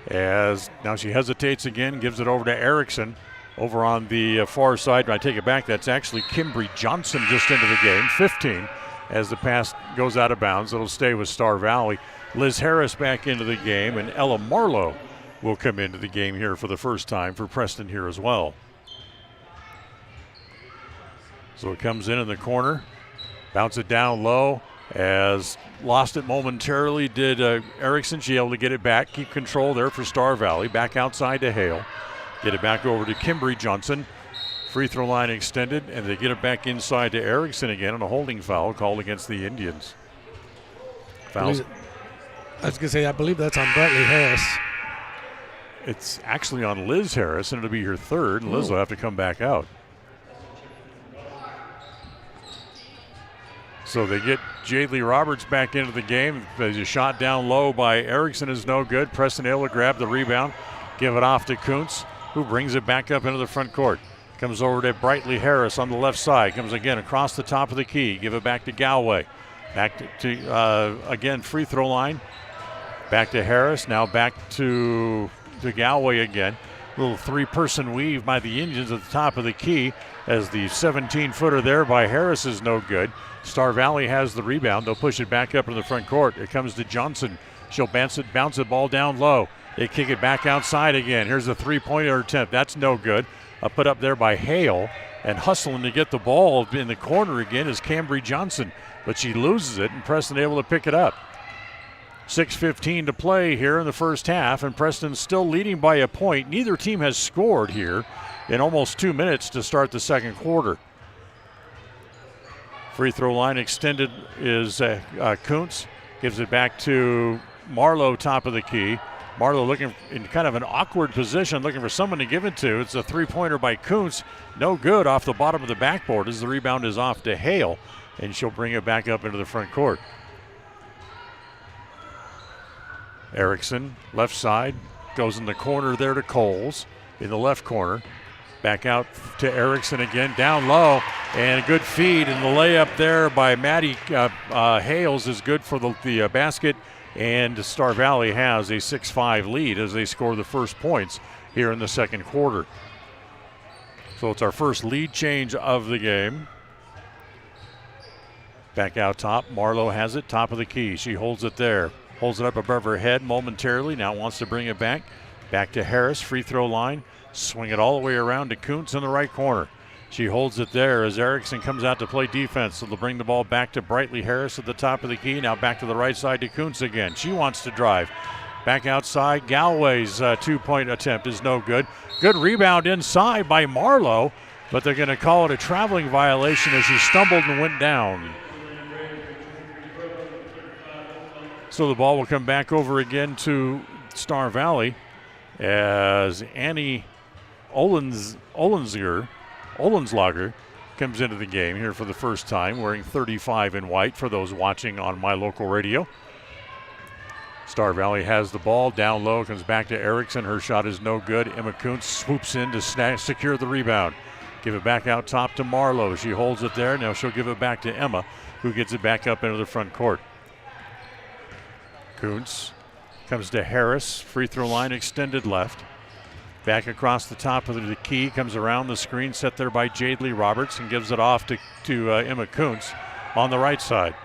As now she hesitates again, gives it over to Erickson over on the far side. I take it back, that's actually Kimbry Johnson just into the game, 15, as the pass goes out of bounds. It'll stay with Star Valley. Liz Harris back into the game, and Ella Marlowe will come into the game here for the first time for Preston here as well. So it comes in the corner, bounce it down low. As lost it momentarily did Erickson. She able to get it back, keep control there for Star Valley. Back outside to Hale. Get it back over to Kimbry Johnson. Free throw line extended, and they get it back inside to Erickson again on a holding foul called against the Indians. Fouls. I was going to say, I believe that's on Brightly Harris. It's actually on Liz Harris, and it'll be her third. Liz will have to come back out. So they get Jaylee Roberts back into the game. There's a shot down low by Erickson is no good. Preston able to grab the rebound, give it off to Kuntz, who brings it back up into the front court. Comes over to Brightly Harris on the left side. Comes again across the top of the key. Give it back to Galway. Back to again, free throw line. Back to Harris. Now back to Galway again. Little three-person weave by the Indians at the top of the key as the 17-footer there by Harris is no good. Star Valley has the rebound. They'll push it back up in the front court. It comes to Johnson. She'll bounce the ball down low. They kick it back outside again. Here's a three-pointer attempt. That's no good. Put up there by Hale. And hustling to get the ball in the corner again is Cambry Johnson. But she loses it, and Preston able to pick it up. 6:15 to play here in the first half, and Preston's still leading by a point. Neither team has scored here in almost 2 minutes to start the second quarter. Free throw line extended is Kuntz. Gives it back to Marlowe, top of the key. Marlowe looking in kind of an awkward position, looking for someone to give it to. It's a three-pointer by Kuntz. No good off the bottom of the backboard as the rebound is off to Hale, and she'll bring it back up into the front court. Erickson, left side, goes in the corner there to Coles in the left corner. Back out to Erickson again, down low, and a good feed, and the layup there by Maddie Hales is good for the basket, and Star Valley has a 6-5 lead as they score the first points here in the second quarter. So it's our first lead change of the game. Back out top, Marlowe has it, top of the key. She holds it there, holds it up above her head momentarily, now wants to bring it back. Back to Harris, free throw line. Swing it all the way around to Kuntz in the right corner. She holds it there as Erickson comes out to play defense. So they'll bring the ball back to Brightly Harris at the top of the key. Now back to the right side to Kuntz again. She wants to drive. Back outside, Galway's two-point attempt is no good. Good rebound inside by Marlowe, but they're going to call it a traveling violation as she stumbled and went down. So the ball will come back over again to Star Valley as Annie Olenslager comes into the game here for the first time, wearing 35 in white for those watching on My Local Radio. Star Valley has the ball down low, comes back to Erickson. Her shot is no good. Emma Kuntz swoops in to secure the rebound. Give it back out top to Marlowe. She holds it there. Now she'll give it back to Emma, who gets it back up into the front court. Kuntz comes to Harris. Free throw line extended left. Back across the top of the key, comes around the screen set there by Jadely Roberts and gives it off to Emma Kuntz on the right side.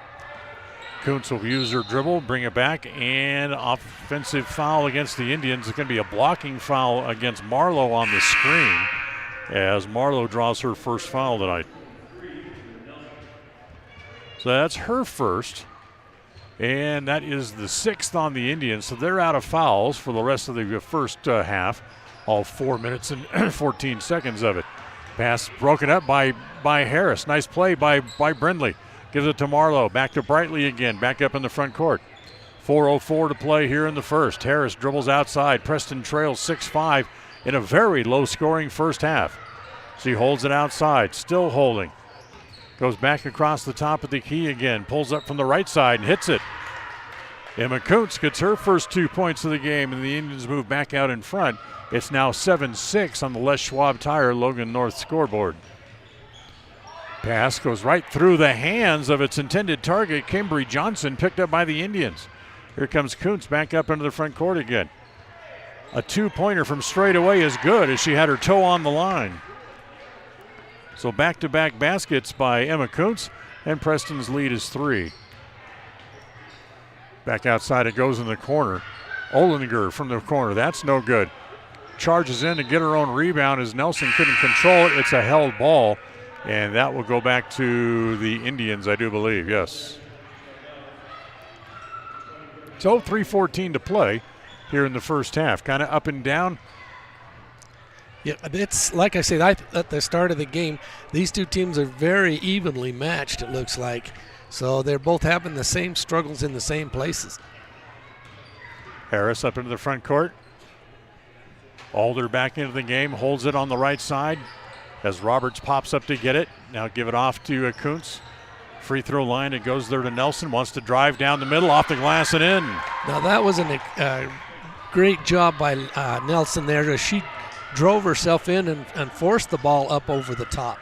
Kuntz will use her dribble, bring it back, and offensive foul against the Indians. It's going to be a blocking foul against Marlowe on the screen as Marlowe draws her first foul tonight. So that's her first, and that is the 6th on the Indians. So they're out of fouls for the rest of the first half. All 4 minutes and 14 seconds of it. Pass broken up by Harris. Nice play by Brindley. Gives it to Marlowe. Back to Brightly again. Back up in the front court. 4:04 to play here in the first. Harris dribbles outside. Preston trails 6-5 in a very low-scoring first half. She holds it outside. Still holding. Goes back across the top of the key again. Pulls up from the right side and hits it. Emma Kuntz gets her first 2 points of the game, and the Indians move back out in front. It's now 7-6 on the Les Schwab Tire Logan North scoreboard. Pass goes right through the hands of its intended target, Kimbry Johnson, picked up by the Indians. Here comes Kuntz back up into the front court again. A two-pointer from straight away is good as she had her toe on the line. So back-to-back baskets by Emma Kuntz, and Preston's lead is 3. Back outside it goes in the corner. Olinger from the corner, that's no good. Charges in to get her own rebound as Nelson couldn't control it. It's a held ball, and that will go back to the Indians, I do believe, yes. So 3:14 to play here in the first half. Kind of up and down. Yeah, it's like I said at the start of the game, these two teams are very evenly matched, it looks like. So they're both having the same struggles in the same places. Harris up into the front court. Alder back into the game, holds it on the right side as Roberts pops up to get it. Now give it off to Kuntz. Free throw line, it goes there to Nelson. Wants to drive down the middle, off the glass and in. Now that was a great job by Nelson there. She drove herself in and forced the ball up over the top.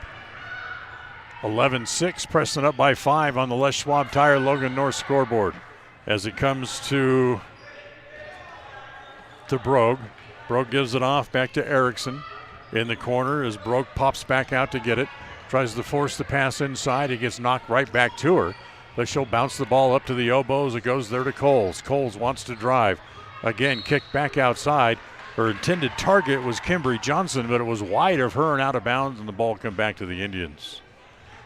11-6, Preston up by 5 on the Les Schwab Tire Logan North scoreboard. As it comes to Brogue. Brogue gives it off back to Erickson in the corner as Brogue pops back out to get it. Tries to force the pass inside. He gets knocked right back to her. But she'll bounce the ball up to the elbows. It goes there to Coles. Coles wants to drive. Again, kicked back outside. Her intended target was Kimbry Johnson, but it was wide of her and out of bounds, and the ball come back to the Indians.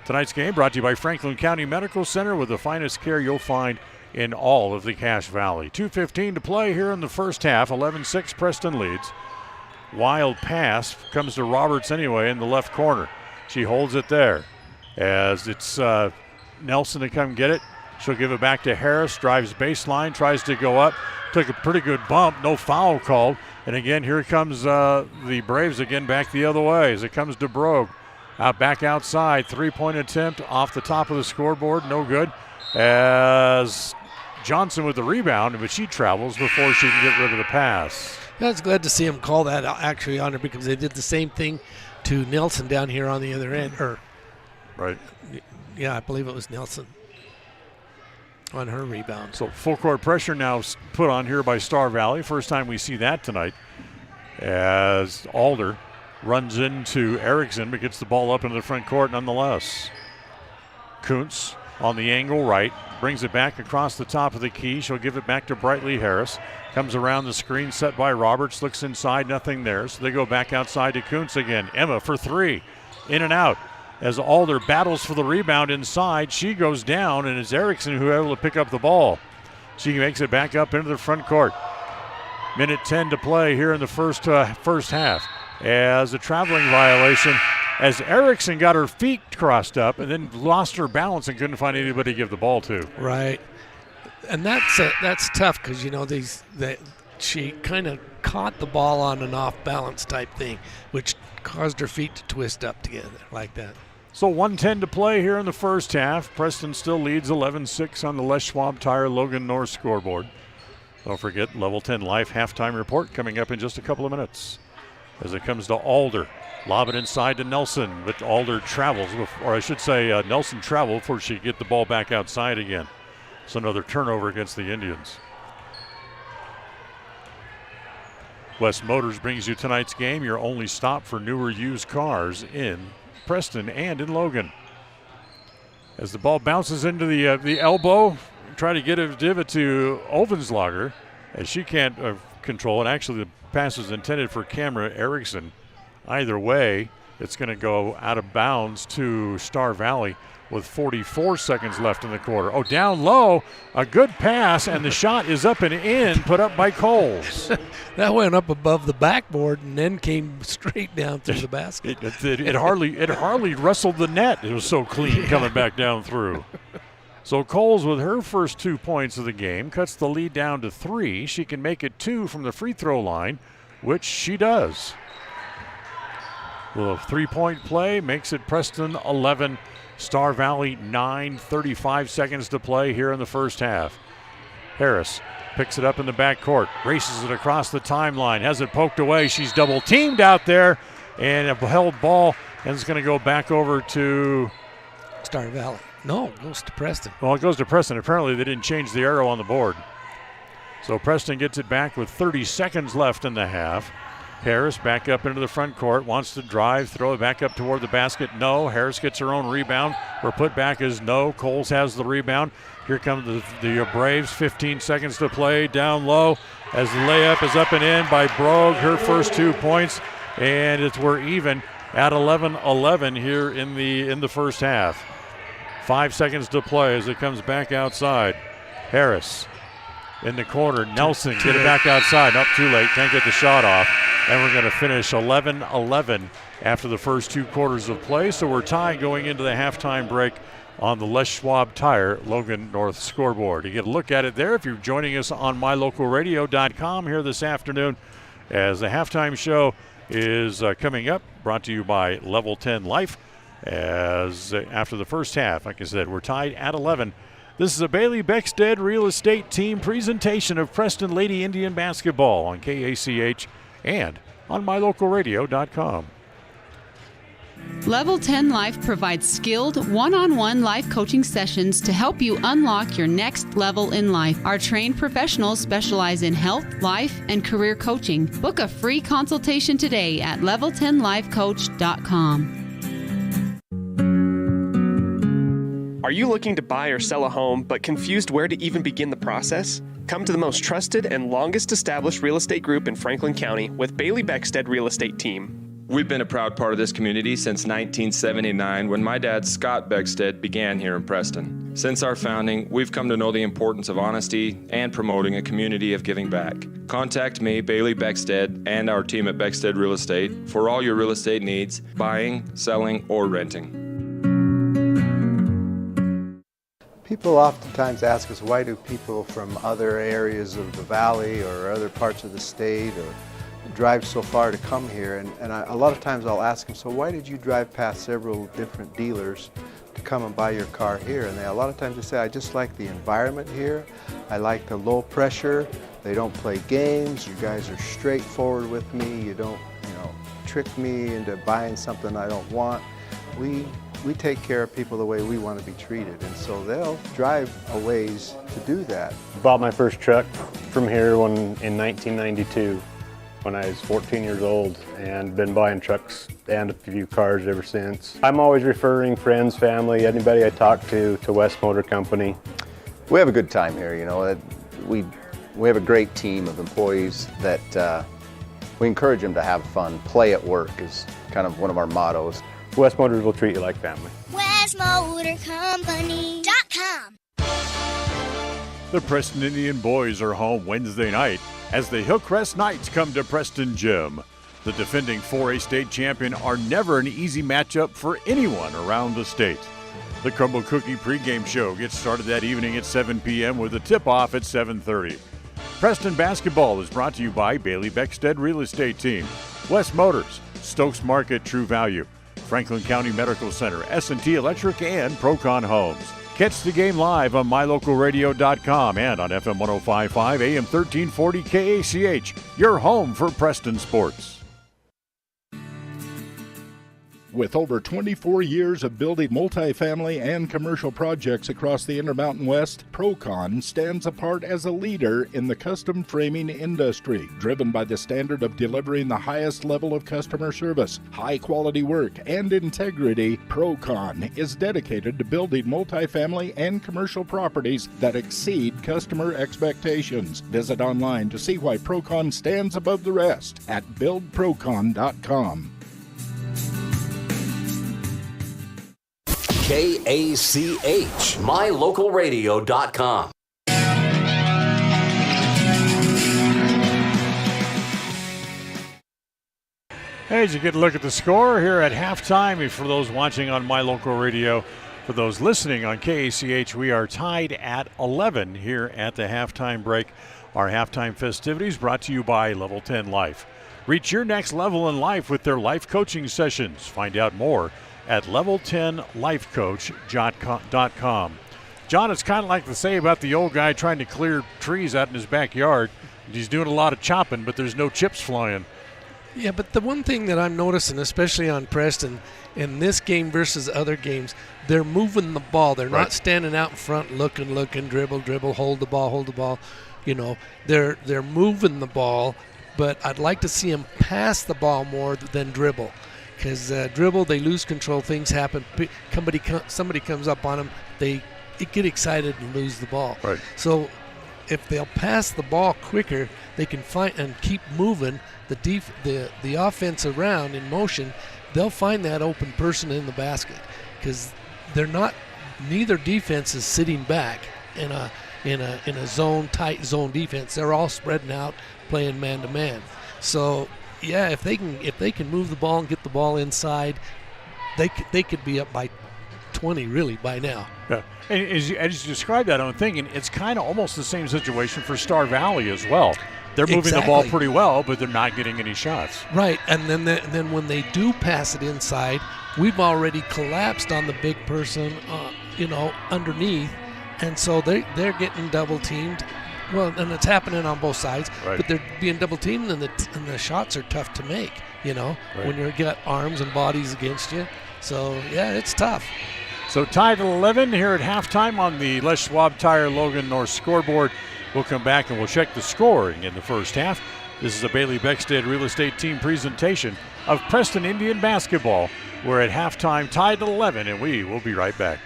Tonight's game brought to you by Franklin County Medical Center, with the finest care you'll find in all of the Cache Valley. 2:15 to play here in the first half. 11-6, Preston leads. Wild pass comes to Roberts anyway in the left corner. She holds it there as it's Nelson to come get it. She'll give it back to Harris, drives baseline, tries to go up, took a pretty good bump, no foul called. And again, here comes the Braves again back the other way as it comes to Brogue. Back outside, three-point attempt off the top of the scoreboard, no good. As Johnson with the rebound, but she travels before she can get rid of the pass. I was glad to see him call that actually on her because they did the same thing to Nelson down here on the other end. Right. Yeah, I believe it was Nelson on her rebound. So full court pressure now put on here by Star Valley. First time we see that tonight as Alder runs into Erickson but gets the ball up into the front court nonetheless. Kuntz on the angle right, brings it back across the top of the key. She'll give it back to Brightly Harris. Comes around the screen set by Roberts, looks inside, nothing there. So they go back outside to Kuntz again. Emma for three, in and out. As Alder battles for the rebound inside, she goes down, and it's Erickson who is able to pick up the ball. She makes it back up into the front court. Minute 10 to play here in the first half. As a traveling violation, as Erickson got her feet crossed up and then lost her balance and couldn't find anybody to give the ball to. Right. And that's tough because, you know, she kind of caught the ball on an off-balance type thing, which caused her feet to twist up together like that. So 1:10 to play here in the first half. Preston still leads 11-6 on the Les Schwab Tire Logan North scoreboard. Don't forget, Level 10 Life halftime report coming up in just a couple of minutes. As it comes to Alder. Lob it inside to Nelson, but Alder travels, or I should say Nelson traveled before she could get the ball back outside again. So another turnover against the Indians. West Motors brings you tonight's game, your only stop for newer used cars in Preston and in Logan. As the ball bounces into the elbow, try to give it to Ovenslager, as she can't control it. Actually, the pass is intended for Camera Erickson. Either way, it's going to go out of bounds to Star Valley with 44 seconds left in the quarter. Oh, down low, a good pass, and the shot is up and in, put up by Coles. That went up above the backboard and then came straight down through the basket. It hardly wrestled the net. It was so clean coming back down through. So Coles, with her first 2 points of the game, cuts the lead down to 3. She can make it 2 from the free throw line, which she does. The three-point play makes it Preston 11, Star Valley 9, 35 seconds to play here in the first half. Harris picks it up in the backcourt, races it across the timeline, has it poked away. She's double-teamed out there, and a held ball, and it's going to go back over to Star Valley. No, it goes to Preston. Well, it goes to Preston. Apparently they didn't change the arrow on the board. So Preston gets it back with 30 seconds left in the half. Harris back up into the front court, wants to drive, throw it back up toward the basket. No. Harris gets her own rebound. Her putback is no. Coles has the rebound. Here come the Braves, 15 seconds to play, down low as the layup is up and in by Brogue, her first 2 points, and we're even at 11-11 here in the first half. 5 seconds to play as it comes back outside. Harris in the corner. Nelson get it back outside. Nope, too late. Can't get the shot off. And we're going to finish 11-11 after the first 2 quarters of play. So we're tied going into the halftime break on the Les Schwab Tire Logan North scoreboard. You get a look at it there if you're joining us on mylocalradio.com here this afternoon as the halftime show is coming up, brought to you by Level 10 Life. As after the first half, like I said, we're tied at 11. This is a Bailey Beckstead Real Estate Team presentation of Preston Lady Indian basketball on KACH and on mylocalradio.com. Level 10 Life provides skilled one-on-one life coaching sessions to help you unlock your next level in life. Our trained professionals specialize in health, life, and career coaching. Book a free consultation today at level10lifecoach.com. Are you looking to buy or sell a home but confused where to even begin the process? Come to the most trusted and longest established real estate group in Franklin County with Bailey Beckstead Real Estate Team. We've been a proud part of this community since 1979 when my dad, Scott Beckstead, began here in Preston. Since our founding, we've come to know the importance of honesty and promoting a community of giving back. Contact me, Bailey Beckstead, and our team at Beckstead Real Estate for all your real estate needs, buying, selling, or renting. People oftentimes ask us, why do people from other areas of the valley or other parts of the state or drive so far to come here? And a lot of times I'll ask them, so why did you drive past several different dealers to come and buy your car here? And a lot of times they say, I just like the environment here. I like the low pressure. They don't play games. You guys are straightforward with me. You don't, trick me into buying something I don't want. We take care of people the way we want to be treated, and so they'll drive a ways to do that. Bought my first truck from here in 1992 when I was 14 years old, and been buying trucks and a few cars ever since. I'm always referring friends, family, anybody I talk to West Motor Company. We have a good time here, We have a great team of employees that we encourage them to have fun. Play at work is kind of one of our mottos. West Motors will treat you like family. WestMotorCompany.com. The Preston Indian boys are home Wednesday night as the Hillcrest Knights come to Preston Gym. The defending 4A state champion are never an easy matchup for anyone around the state. The Crumble Cookie pregame show gets started that evening at 7 p.m. with a tip-off at 7:30. Preston basketball is brought to you by Bailey Beckstead Real Estate Team, West Motors, Stokes Market True Value, Franklin County Medical Center, S&T Electric, and Procon Homes. Catch the game live on mylocalradio.com and on FM 105.5 AM 1340 KACH, your home for Preston sports. With over 24 years of building multifamily and commercial projects across the Intermountain West, Procon stands apart as a leader in the custom framing industry, driven by the standard of delivering the highest level of customer service, high-quality work, and integrity. Procon is dedicated to building multifamily and commercial properties that exceed customer expectations. Visit online to see why Procon stands above the rest at buildprocon.com. KACH, mylocalradio.com. Hey, as you get a look at the score here at halftime, for those watching on My Local Radio, for those listening on KACH, we are tied at 11 here at the halftime break. Our halftime festivities brought to you by Level 10 Life. Reach your next level in life with their life coaching sessions. Find out more at level10lifecoach.com. John, it's kind of like they say about the old guy trying to clear trees out in his backyard. He's doing a lot of chopping, but there's no chips flying. Yeah, but the one thing that I'm noticing, especially on Preston, in this game versus other games, they're moving the ball. They're not standing out in front looking, dribble, hold the ball. They're moving the ball, but I'd like to see them pass the ball more than dribble. Because dribble, they lose control, things happen. Somebody comes up on them, they get excited and lose the ball. Right. So if they'll pass the ball quicker, they can find and keep moving the offense around in motion. They'll find that open person in the basket because neither defense is sitting back in a tight zone defense. They're all spreading out, playing man to man. So yeah, if they can move the ball and get the ball inside, they could be up by 20 really by now. Yeah. And as you described that, I'm thinking it's kind of almost the same situation for Star Valley as well. They're moving the ball pretty well, but they're not getting any shots. Right, and then when they do pass it inside, we've already collapsed on the big person, underneath, and so they're getting double teamed. Well, and it's happening on both sides, but they're being double teamed, and the shots are tough to make. When you've got arms and bodies against you. So yeah, it's tough. So tied at 11 here at halftime on the Les Schwab Tire Logan North scoreboard. We'll come back and we'll check the scoring in the first half. This is a Bailey Beckstead Real Estate Team presentation of Preston Indian basketball. We're at halftime tied at 11, and we will be right back.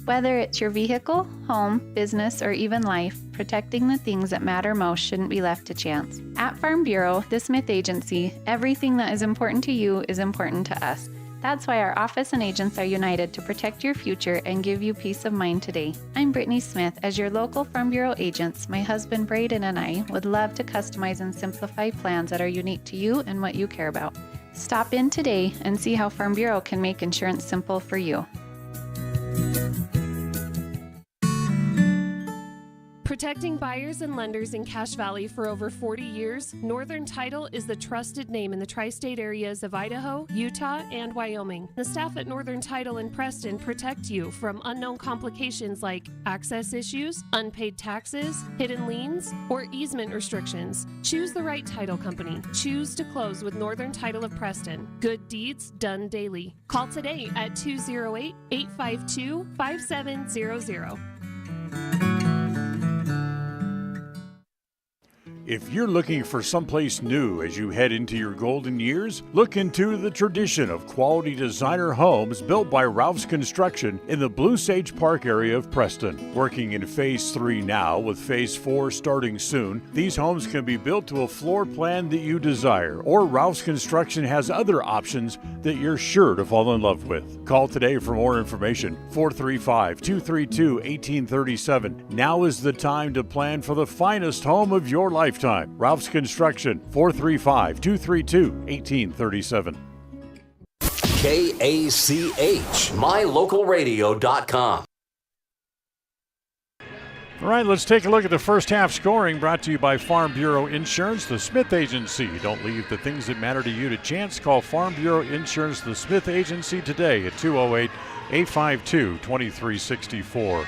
Whether it's your vehicle, home, business, or even life, protecting the things that matter most shouldn't be left to chance. At Farm Bureau, the Smith Agency, everything that is important to you is important to us. That's why our office and agents are united to protect your future and give you peace of mind today. I'm Brittany Smith. As your local Farm Bureau agents, my husband Braden and I would love to customize and simplify plans that are unique to you and what you care about. Stop in today and see how Farm Bureau can make insurance simple for you. Protecting buyers and lenders in Cache Valley for over 40 years, Northern Title is the trusted name in the tri-state areas of Idaho, Utah, and Wyoming. The staff at Northern Title in Preston protect you from unknown complications like access issues, unpaid taxes, hidden liens, or easement restrictions. Choose the right title company. Choose to close with Northern Title of Preston. Good deeds done daily. Call today at 208-852-5700. If you're looking for someplace new as you head into your golden years, look into the tradition of quality designer homes built by Ralph's Construction in the Blue Sage Park area of Preston. Working in Phase 3 now, with Phase 4 starting soon, these homes can be built to a floor plan that you desire, or Ralph's Construction has other options that you're sure to fall in love with. Call today for more information, 435-232-1837. Now is the time to plan for the finest home of your lifetime. Ralph's Construction, 435-232-1837. KACH, mylocalradio.com. All right, let's take a look at the first half scoring, brought to you by Farm Bureau Insurance, the Smith Agency. Don't leave the things that matter to you to chance. Call Farm Bureau Insurance, the Smith Agency today at 208-852-2364.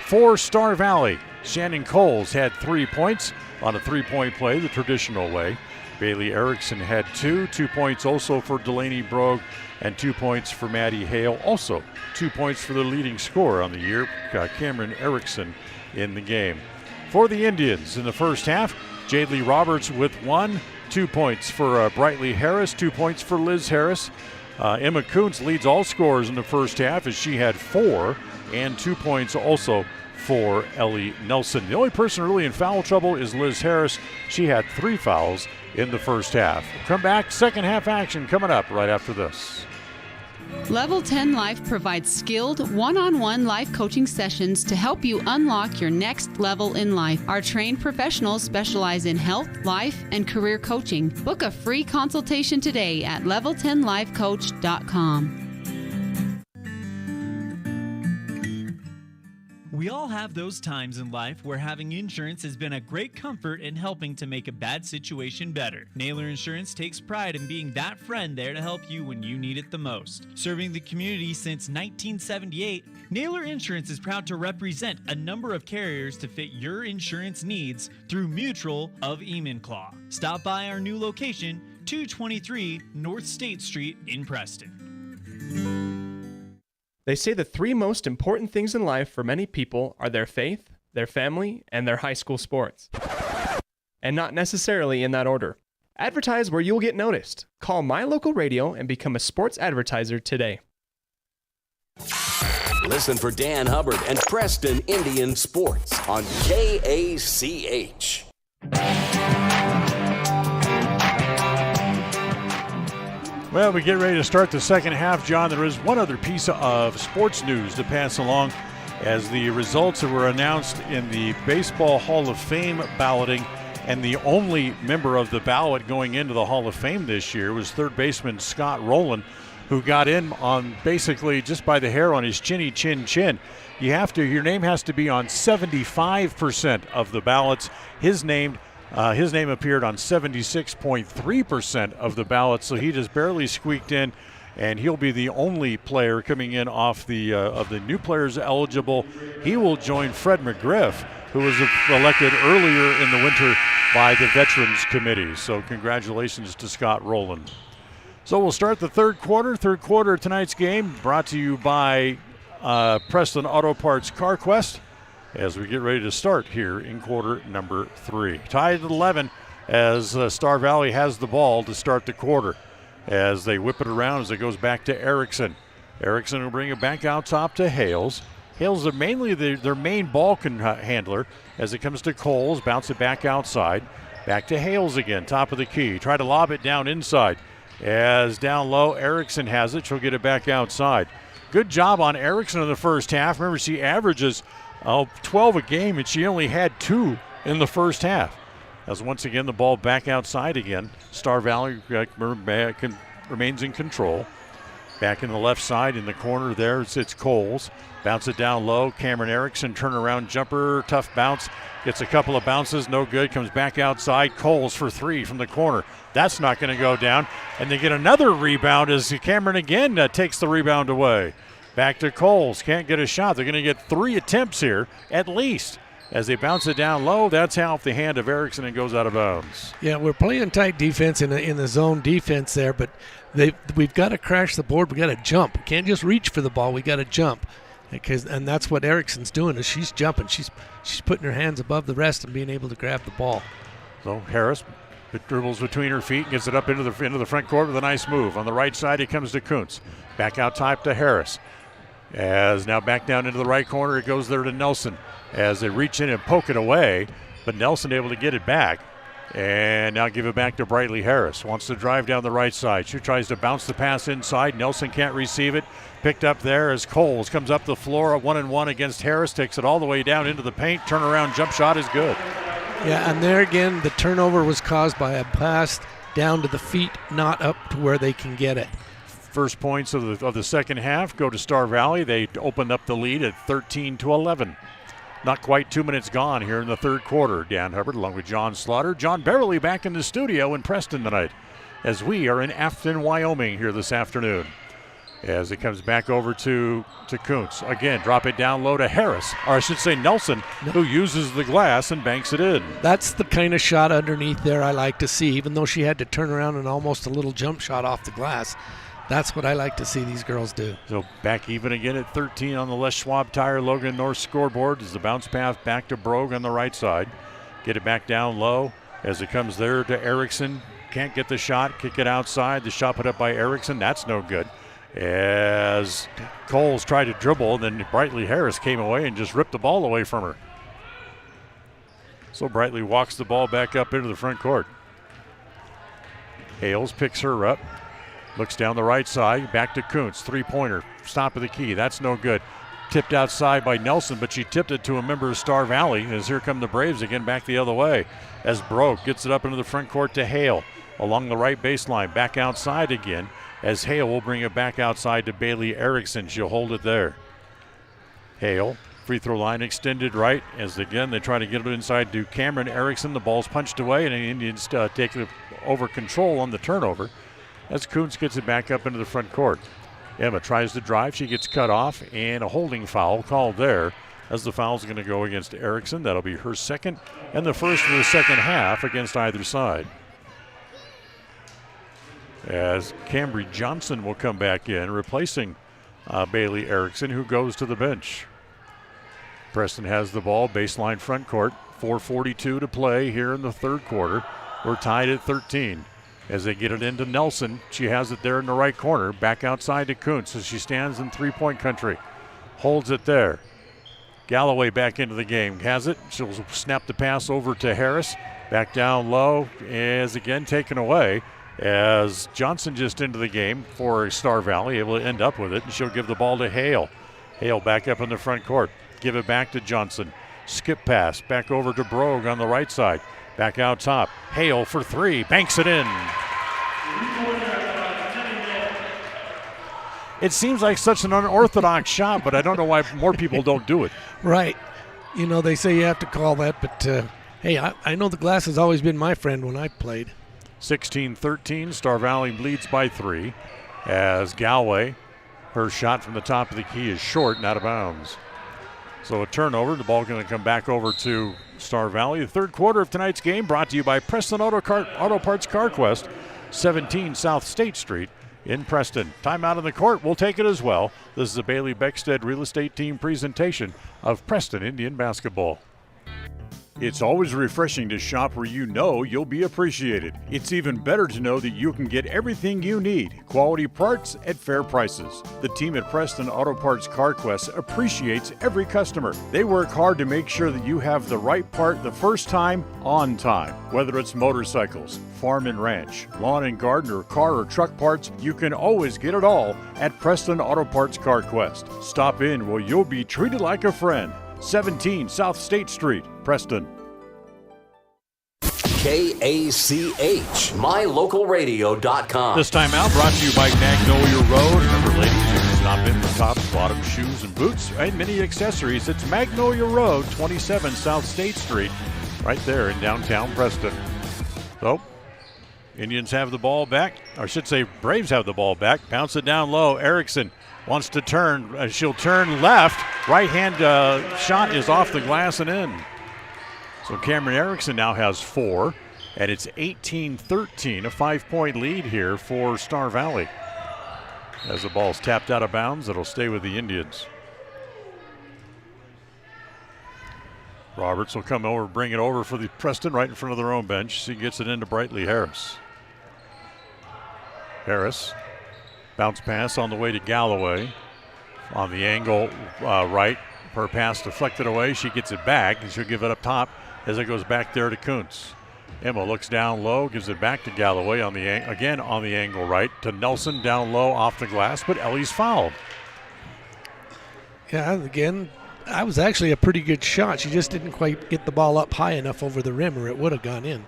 For Star Valley, Shannon Coles had 3 points on a three-point play the traditional way. Bailey Erickson had 2 points also for Delaney Brogue, and 2 points for Maddie Hale. Also 2 points for the leading scorer on the year, Cameron Erickson, in the game. For the Indians in the first half, Jadley Roberts with 1, 2 points for Brightly Harris, 2 points for Liz Harris. Emma Kuntz leads all scorers in the first half as she had 4, and 2 points also for Ellie Nelson. The only person really in foul trouble is Liz Harris. She had 3 fouls in the first half. We'll come back, second half action coming up right after this. Level 10 Life provides skilled one-on-one life coaching sessions to help you unlock your next level in life. Our trained professionals specialize in health, life, and career coaching. Book a free consultation today at level10lifecoach.com. We all have those times in life where having insurance has been a great comfort in helping to make a bad situation better. Naylor Insurance takes pride in being that friend there to help you when you need it the most. Serving the community since 1978, Naylor Insurance is proud to represent a number of carriers to fit your insurance needs through Mutual of Enumclaw. Stop by our new location, 223 North State Street in Preston. They say the 3 most important things in life for many people are their faith, their family, and their high school sports. And not necessarily in that order. Advertise where you'll get noticed. Call My Local Radio and become a sports advertiser today. Listen for Dan Hubbard and Preston Indian Sports on KACH. Well, we get ready to start the second half, John. There is one other piece of sports news to pass along as the results that were announced in the Baseball Hall of Fame balloting, and the only member of the ballot going into the Hall of Fame this year was third baseman Scott Rowland, who got in on basically just by the hair on his chinny chin. Your name has to be on 75% of the ballots. His name appeared on 76.3% of the ballots, so he just barely squeaked in, and he'll be the only player coming in off the of the new players eligible. He will join Fred McGriff, who was elected earlier in the winter by the Veterans Committee. So congratulations to Scott Rowland. So we'll start the third quarter. Third quarter of tonight's game brought to you by Preston Auto Parts CarQuest, as we get ready to start here in quarter number 3. Tied at 11 as Star Valley has the ball to start the quarter. As they whip it around as it goes back to Erickson. Erickson will bring it back out top to Hales. Hales are mainly their main ball handler as it comes to Coles. Bounce it back outside. Back to Hales again, top of the key. Try to lob it down inside. As down low, Erickson has it. She'll get it back outside. Good job on Erickson in the first half. Remember, she averages 12 a game, and she only had 2 in the first half. As once again, the ball back outside again. Star Valley remains in control. Back in the left side in the corner there, it's Coles. Bounce it down low. Cameron Erickson, turnaround jumper, tough bounce. Gets a couple of bounces, no good. Comes back outside. Coles for 3 from the corner. That's not going to go down. And they get another rebound as Cameron again takes the rebound away. Back to Coles. Can't get a shot. They're going to get 3 attempts here at least. As they bounce it down low, that's off the hand of Erickson and goes out of bounds. Yeah, we're playing tight defense in the zone defense there, but we've got to crash the board. We've got to jump. We can't just reach for the ball. We got to jump. And that's what Erickson's doing is she's jumping. She's putting her hands above the rest and being able to grab the ball. So Harris dribbles between her feet, gets it up into the front court with a nice move. On the right side, it comes to Kuntz. Back out top to Harris. As now back down into the right corner, it goes there to Nelson. As they reach in and poke it away, but Nelson able to get it back. And now give it back to Brightly Harris. Wants to drive down the right side. She tries to bounce the pass inside. Nelson can't receive it. Picked up there as Coles comes up the floor, a 1-on-1 against Harris. Takes it all the way down into the paint. Turnaround jump shot is good. Yeah, and there again, the turnover was caused by a pass down to the feet, not up to where they can get it. First points of the second half go to Star Valley. They opened up the lead at 13-11. Not quite 2 minutes gone here in the third quarter. Dan Hubbard along with John Slaughter. John Beverly back in the studio in Preston tonight as we are in Afton, Wyoming here this afternoon. As it comes back over to Kuntz. Again, drop it down low to Harris, or I should say Nelson, who uses the glass and banks it in. That's the kind of shot underneath there I like to see, even though she had to turn around and almost a little jump shot off the glass. That's what I like to see these girls do. So back even again at 13 on the Les Schwab Tire Logan North scoreboard as the bounce pass back to Brogue on the right side. Get it back down low as it comes there to Erickson. Can't get the shot, kick it outside. The shot put up by Erickson, that's no good. As Coles tried to dribble, then Brightly Harris came away and just ripped the ball away from her. So Brightly walks the ball back up into the front court. Hales picks her up. Looks down the right side, back to Kuntz, three-pointer, stop of the key, that's no good. Tipped outside by Nelson, but she tipped it to a member of Star Valley as here come the Braves again back the other way. As Brogue gets it up into the front court to Hale along the right baseline, back outside again as Hale will bring it back outside to Bailey Erickson. She'll hold it there. Hale, free throw line extended right as again they try to get it inside to Cameron Erickson. The ball's punched away and the Indians take over control on the turnover. As Kuntz gets it back up into the front court. Emma tries to drive. She gets cut off, and a holding foul called there as the foul's going to go against Erickson. That'll be her second and the first of the second half against either side. As Cambry Johnson will come back in, replacing Bailey Erickson, who goes to the bench. Preston has the ball, baseline front court. 4:42 to play here in the third quarter. We're tied at 13. As they get it into Nelson, she has it there in the right corner. Back outside to Kuntz as she stands in three-point country. Holds it there. Galloway back into the game. Has it. She'll snap the pass over to Harris. Back down low is again taken away as Johnson just into the game for Star Valley, able to end up with it, and she'll give the ball to Hale. Hale back up in the front court. Give it back to Johnson. Skip pass back over to Brogue on the right side. Back out top. Hale for 3. Banks it in. It seems like such an unorthodox shot, but I don't know why more people don't do it. Right. You know, they say you have to call that, but hey, I know the glass has always been my friend when I played. 16-13. Star Valley leads by 3 as Galway, her shot from the top of the key is short and out of bounds. So a turnover. The ball going to come back over to Star Valley. The third quarter of tonight's game brought to you by Preston Auto Parts CarQuest, 17 South State Street in Preston. Timeout on the court. We'll take it as well. This is a Bailey Beckstead Real Estate Team presentation of Preston Indian Basketball. It's always refreshing to shop where you know you'll be appreciated. It's even better to know that you can get everything you need, quality parts at fair prices. The team at Preston Auto Parts CarQuest appreciates every customer. They work hard to make sure that you have the right part the first time, on time. Whether it's motorcycles, farm and ranch, lawn and garden, or car or truck parts, you can always get it all at Preston Auto Parts CarQuest. Stop in where you'll be treated like a friend. 17 South State Street, Preston. KACH, mylocalradio.com. This time out brought to you by Magnolia Road. Remember, ladies, you can stop in for tops, bottoms, shoes, and boots, and many accessories. It's Magnolia Road, 27 South State Street, right there in downtown Preston. So, Indians have the ball back, or I should say Braves have the ball back. Bounce it down low. Erickson wants to turn. She'll turn left. Right hand shot is off the glass and in. So Cameron Erickson now has 4, and it's 18-13, a 5-point lead here for Star Valley. As the ball's tapped out of bounds, it'll stay with the Indians. Roberts will come over, bring it over for the Preston right in front of their own bench. She gets it into Brightly Harris. Harris, bounce pass on the way to Galloway. On the angle right, her pass deflected away. She gets it back, and she'll give it up top as it goes back there to Kuntz. Emma looks down low, gives it back to Galloway again on the angle right to Nelson down low off the glass, but Ellie's fouled. Yeah, again, that was actually a pretty good shot. She just didn't quite get the ball up high enough over the rim, or it would have gone in.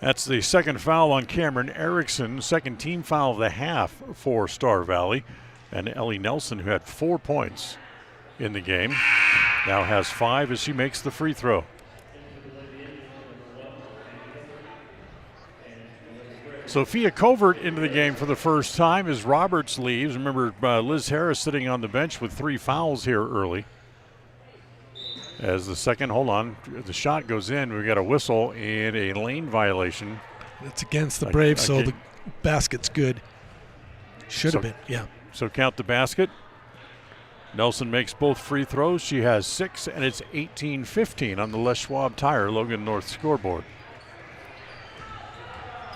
That's the second foul on Cameron Erickson, second team foul of the half for Star Valley. And Ellie Nelson, who had 4 points in the game, now has 5 as she makes the free throw. Sophia Covert into the game for the first time as Roberts leaves. Remember, Liz Harris sitting on the bench with 3 fouls here early. As the second, the shot goes in. We got a whistle and a lane violation. It's against the Braves, so the basket's good. Should have been, yeah. So count the basket. Nelson makes both free throws. She has 6, and it's 18-15 on the Les Schwab Tire Logan North scoreboard.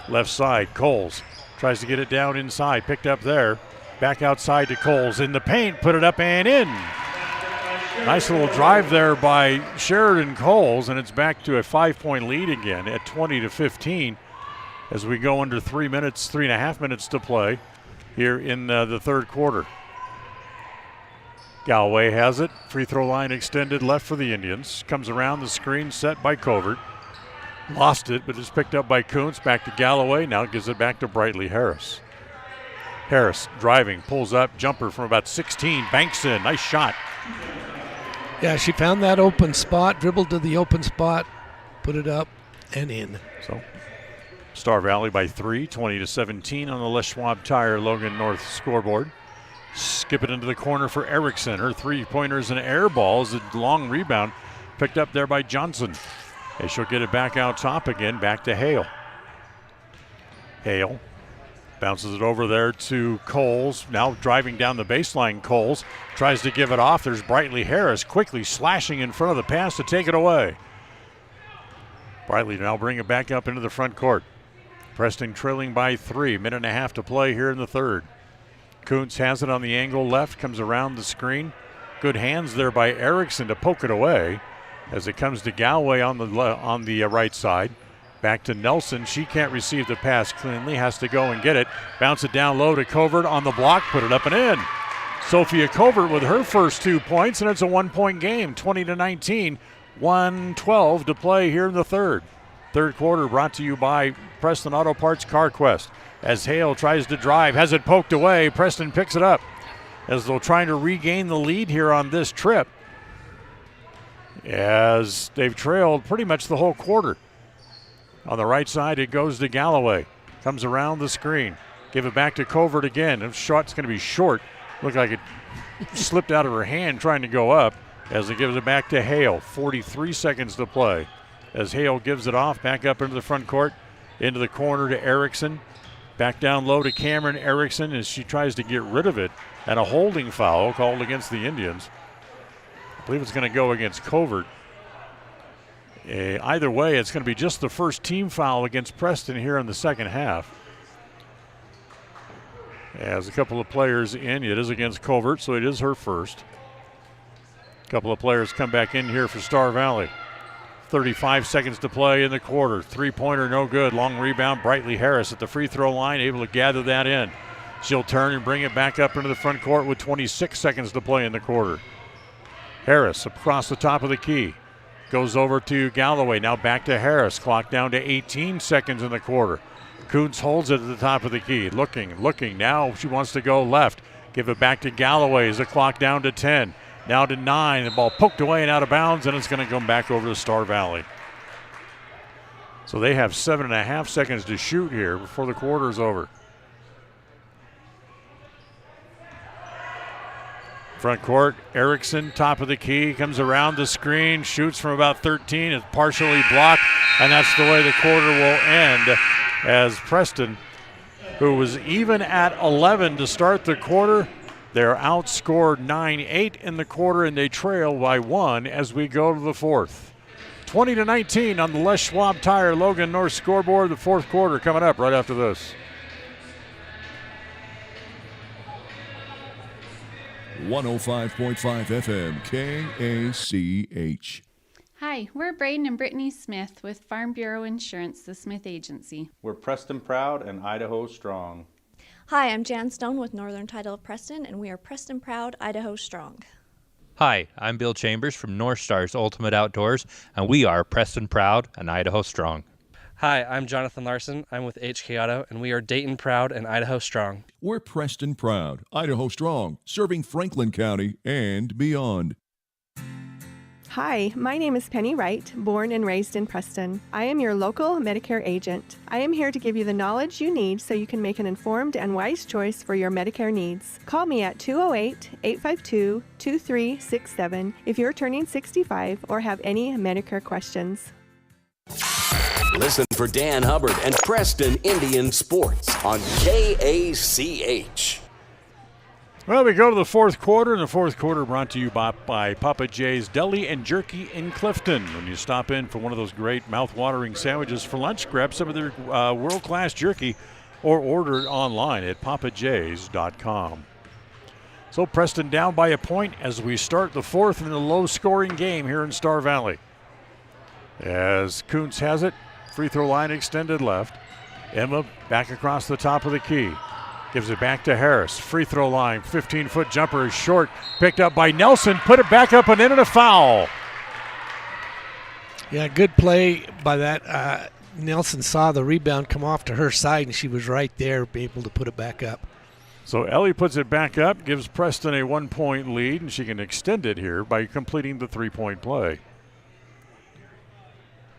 Left side, Coles tries to get it down inside, picked up there. Back outside to Coles in the paint, put it up and in. Nice little drive there by Sheridan Coles, and it's back to a 5-point lead again at 20-15 as we go under 3.5 minutes to play here in the third quarter. Galloway has it. Free throw line extended left for the Indians. Comes around the screen set by Covert. Lost it, but it's picked up by Kuntz. Back to Galloway. Now gives it back to Brightly Harris. Harris driving, pulls up, jumper from about 16, banks in. Nice shot. Yeah, she found that open spot, dribbled to the open spot, put it up and in. So Star Valley by 3, 20-17 on the Les Schwab Tire Logan North scoreboard. Skip it into the corner for Erickson. Her 3-pointer's an air ball. Is a long rebound picked up there by Johnson. And she'll get it back out top again, back to Hale. Hale bounces it over there to Coles. Now driving down the baseline, Coles tries to give it off. There's Brightly Harris quickly slashing in front of the pass to take it away. Brightly now bring it back up into the front court. Preston trailing by 3, 1.5 minutes to play here in the third. Kuntz has it on the angle left, comes around the screen. Good hands there by Erickson to poke it away as it comes to Galloway on the right side. Back to Nelson. She can't receive the pass cleanly, has to go and get it. Bounce it down low to Covert on the block, put it up and in. Sophia Covert with her first 2 points, and it's a 1-point game, 20-19. 1:12 to play here in the third. Third quarter brought to you by Preston Auto Parts CarQuest. As Hale tries to drive, has it poked away. Preston picks it up as they're trying to regain the lead here on this trip, as they've trailed pretty much the whole quarter. On the right side, it goes to Galloway. Comes around the screen. Give it back to Covert again. The shot's going to be short. Looked like it slipped out of her hand trying to go up as it gives it back to Hale. 43 seconds to play. As Hale gives it off, back up into the front court, into the corner to Erickson. Back down low to Cameron Erickson as she tries to get rid of it. And a holding foul called against the Indians. I believe it's going to go against Covert. Either way, it's going to be just the first team foul against Preston here in the second half. As a couple of players in, it is against Covert, so it is her first. A couple of players come back in here for Star Valley. 35 seconds to play in the quarter. Three-pointer, no good. Long rebound, Brightly Harris at the free throw line, able to gather that in. She'll turn and bring it back up into the front court with 26 seconds to play in the quarter. Harris across the top of the key. Goes over to Galloway, now back to Harris. Clock down to 18 seconds in the quarter. Kuntz holds it at the top of the key. Looking. Now she wants to go left. Give it back to Galloway as the clock down to 10. Now to 9. The ball poked away and out of bounds, and it's going to come back over to Star Valley. So they have 7.5 seconds to shoot here before the quarter's over. Front court, Erickson, top of the key, comes around the screen, shoots from about 13, is partially blocked, and that's the way the quarter will end as Preston, who was even at 11 to start the quarter, they're outscored 9-8 in the quarter, and they trail by 1 as we go to the fourth. 20-19 on the Les Schwab Tire Logan North scoreboard. The fourth quarter coming up right after this. 105.5 FM KACH. Hi, we're Braden and Brittany Smith with Farm Bureau Insurance, the Smith Agency. We're Preston proud and Idaho strong. Hi, I'm Jan Stone with Northern Title of Preston, and we are Preston proud, Idaho strong. Hi, I'm Bill Chambers from North Stars Ultimate Outdoors, and we are Preston proud and Idaho strong. Hi, I'm Jonathan Larson. I'm with HK Auto, and we are Dayton proud and Idaho strong. We're Preston proud, Idaho strong, serving Franklin County and beyond. Hi, my name is Penny Wright, born and raised in Preston. I am your local Medicare agent. I am here to give you the knowledge you need so you can make an informed and wise choice for your Medicare needs. Call me at 208-852-2367 if you're turning 65 or have any Medicare questions. Listen for Dan Hubbard and Preston Indian Sports on KACH. Well, we go to the fourth quarter, and the fourth quarter brought to you by Papa J's Deli and Jerky in Clifton. When you stop in for one of those great mouth-watering sandwiches for lunch, grab some of their world-class jerky or order it online at papajs.com. So Preston down by a point as we start the fourth in a low-scoring game here in Star Valley. As Kuntz has it, free throw line extended left. Emma back across the top of the key. Gives it back to Harris. Free throw line, 15-foot jumper is short. Picked up by Nelson, put it back up and in, and a foul. Yeah, good play by that. Nelson saw the rebound come off to her side, and she was right there, able to put it back up. So Ellie puts it back up, gives Preston a 1-point lead, and she can extend it here by completing the three-point play.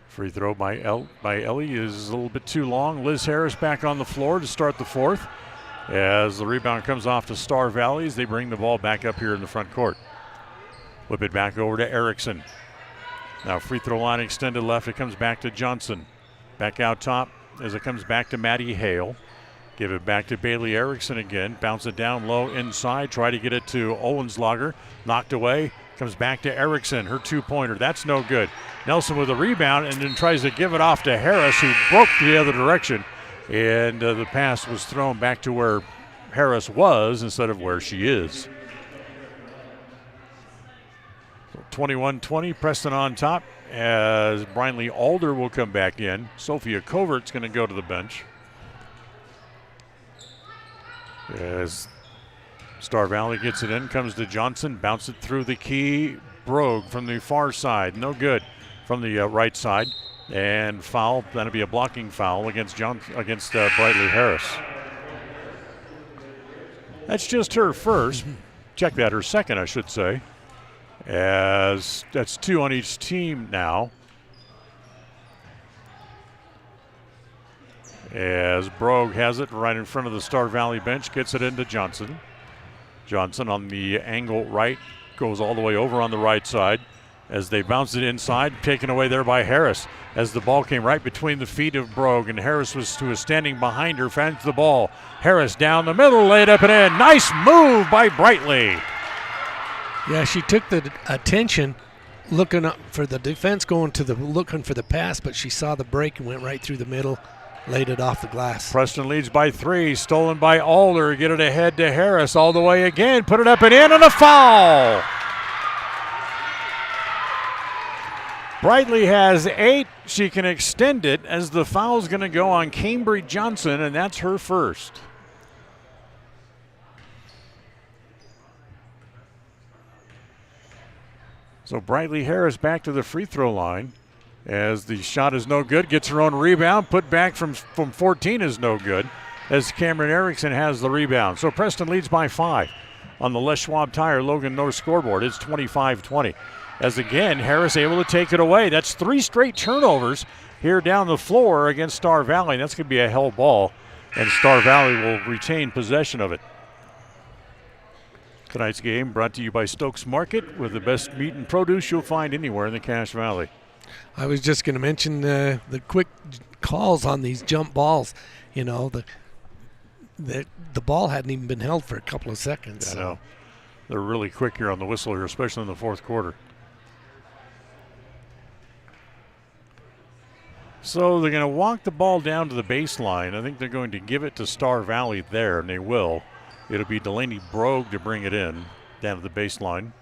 Free throw by Ellie is a little bit too long. Liz Harris back on the floor to start the fourth. As the rebound comes off to Star Valley, as they bring the ball back up here in the front court. Whip it back over to Erickson. Now free throw line extended left. It comes back to Johnson. Back out top as it comes back to Maddie Hale. Give it back to Bailey Erickson again. Bounce it down low inside. Try to get it to Owenslager. Knocked away. Comes back to Erickson. Her two-pointer. That's no good. Nelson with a rebound and then tries to give it off to Harris, who broke the other direction. And the pass was thrown back to where Harris was instead of where she is. So 21-20, Preston on top as Brinley Alder will come back in. Sophia Covert's going to go to the bench. As Star Valley gets it in, comes to Johnson, bounce it through the key. Brogue from the far side, no good from the right side. And foul, that'll be a blocking foul against Brightly Harris. That's just her first. Check that, her second, I should say. As that's two on each team now. As Brogue has it right in front of the Star Valley bench, gets it into Johnson. Johnson on the angle right, goes all the way over on the right side. As they bounce it inside, taken away there by Harris. As the ball came right between the feet of Brogue, and Harris was standing behind her, finds the ball. Harris down the middle, laid up and in. Nice move by Brightly. Yeah, she took the attention looking up for the defense, looking for the pass, but she saw the break and went right through the middle, laid it off the glass. Preston leads by 3, stolen by Alder. Get it ahead to Harris all the way again. Put it up and in, and a foul. Brightly has 8. She can extend it as the foul's going to go on Cambry Johnson, and that's her first. So Brightly Harris back to the free throw line as the shot is no good. Gets her own rebound. Put back from 14 is no good as Cameron Erickson has the rebound. So Preston leads by 5 on the Les Schwab Tire Logan North scoreboard. It's 25-20. As again, Harris able to take it away. That's 3 straight turnovers here down the floor against Star Valley. That's going to be a held ball, and Star Valley will retain possession of it. Tonight's game brought to you by Stokes Market, with the best meat and produce you'll find anywhere in the Cache Valley. I was just going to mention the quick calls on these jump balls. You know, the ball hadn't even been held for a couple of seconds. I know. They're really quick here on the whistle here, especially in the fourth quarter. So they're going to walk the ball down to the baseline. I think they're going to give it to Star Valley there, and they will. It'll be Delaney Brogue to bring it in down to the baseline.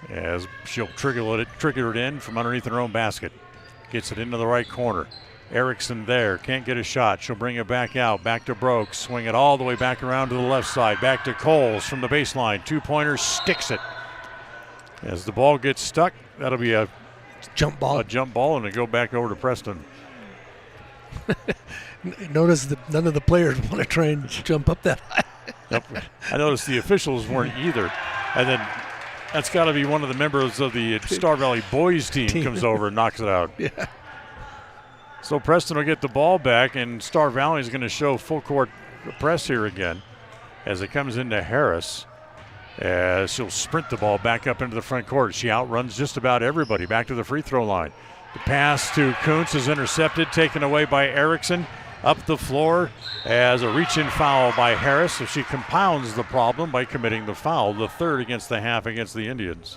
As she'll trigger it in from underneath her own basket. Gets it into the right corner. Erickson there, can't get a shot. She'll bring it back out, back to Brogue. Swing it all the way back around to the left side. Back to Coles from the baseline. 2-pointer, sticks it. As the ball gets stuck, that'll be a jump ball. A jump ball, and it go back over to Preston. Notice that none of the players want to try and jump up that high. Yep. I noticed the officials weren't either. And then that's got to be one of the members of the Star Valley boys team comes over and knocks it out. Yeah. So Preston will get the ball back, and Star Valley is going to show full court press here again as it comes into Harris. As she'll sprint the ball back up into the front court. She outruns just about everybody back to the free throw line. The pass to Kuntz is intercepted, taken away by Erickson. Up the floor as a reach-in foul by Harris. So she compounds the problem by committing the foul, the third against the half against the Indians.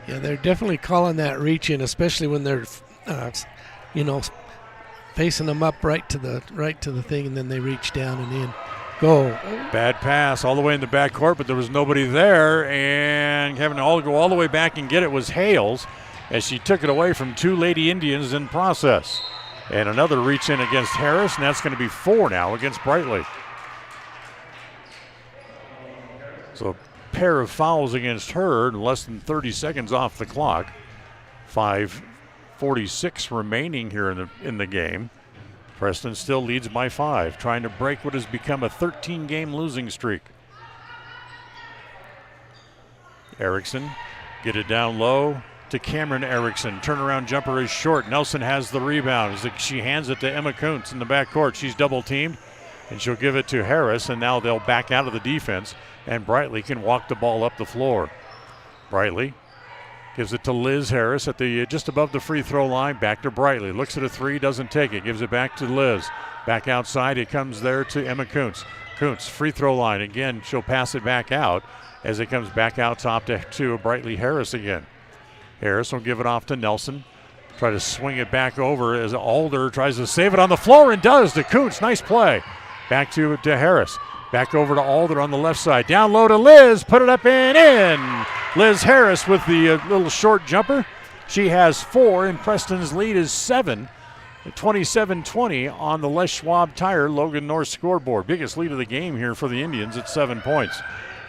Yeah, they're definitely calling that reach-in, especially when they're, facing them up right to the thing, and then they reach down and in. Go. Bad pass all the way in the backcourt, but there was nobody there, and having to go all the way back and get it was Hales as she took it away from 2 Lady Indians in process. And another reach in against Harris, and that's going to be 4 now against Brightly. So a pair of fouls against her, less than 30 seconds off the clock. 5:46 remaining here in the game. Preston still leads by 5, trying to break what has become a 13-game losing streak. Erickson, get it down low to Cameron Erickson. Turnaround jumper is short. Nelson has the rebound. She hands it to Emma Kuntz in the backcourt. She's double-teamed, and she'll give it to Harris, and now they'll back out of the defense, and Brightly can walk the ball up the floor. Brightly gives it to Liz Harris at the just above the free throw line. Back to Brightly. Looks at a 3, doesn't take it. Gives it back to Liz. Back outside, it comes there to Emma Kuntz. Kuntz, free throw line. Again, she'll pass it back out as it comes back out top to Brightly Harris again. Harris will give it off to Nelson. Try to swing it back over as Alder tries to save it on the floor and does to Kuntz. Nice play. Back to Harris. Back over to Alder on the left side. Down low to Liz. Put it up and in. Liz Harris with the little short jumper. She has 4, and Preston's lead is 7. 27-20 on the Les Schwab Tire Logan North scoreboard. Biggest lead of the game here for the Indians at 7 points.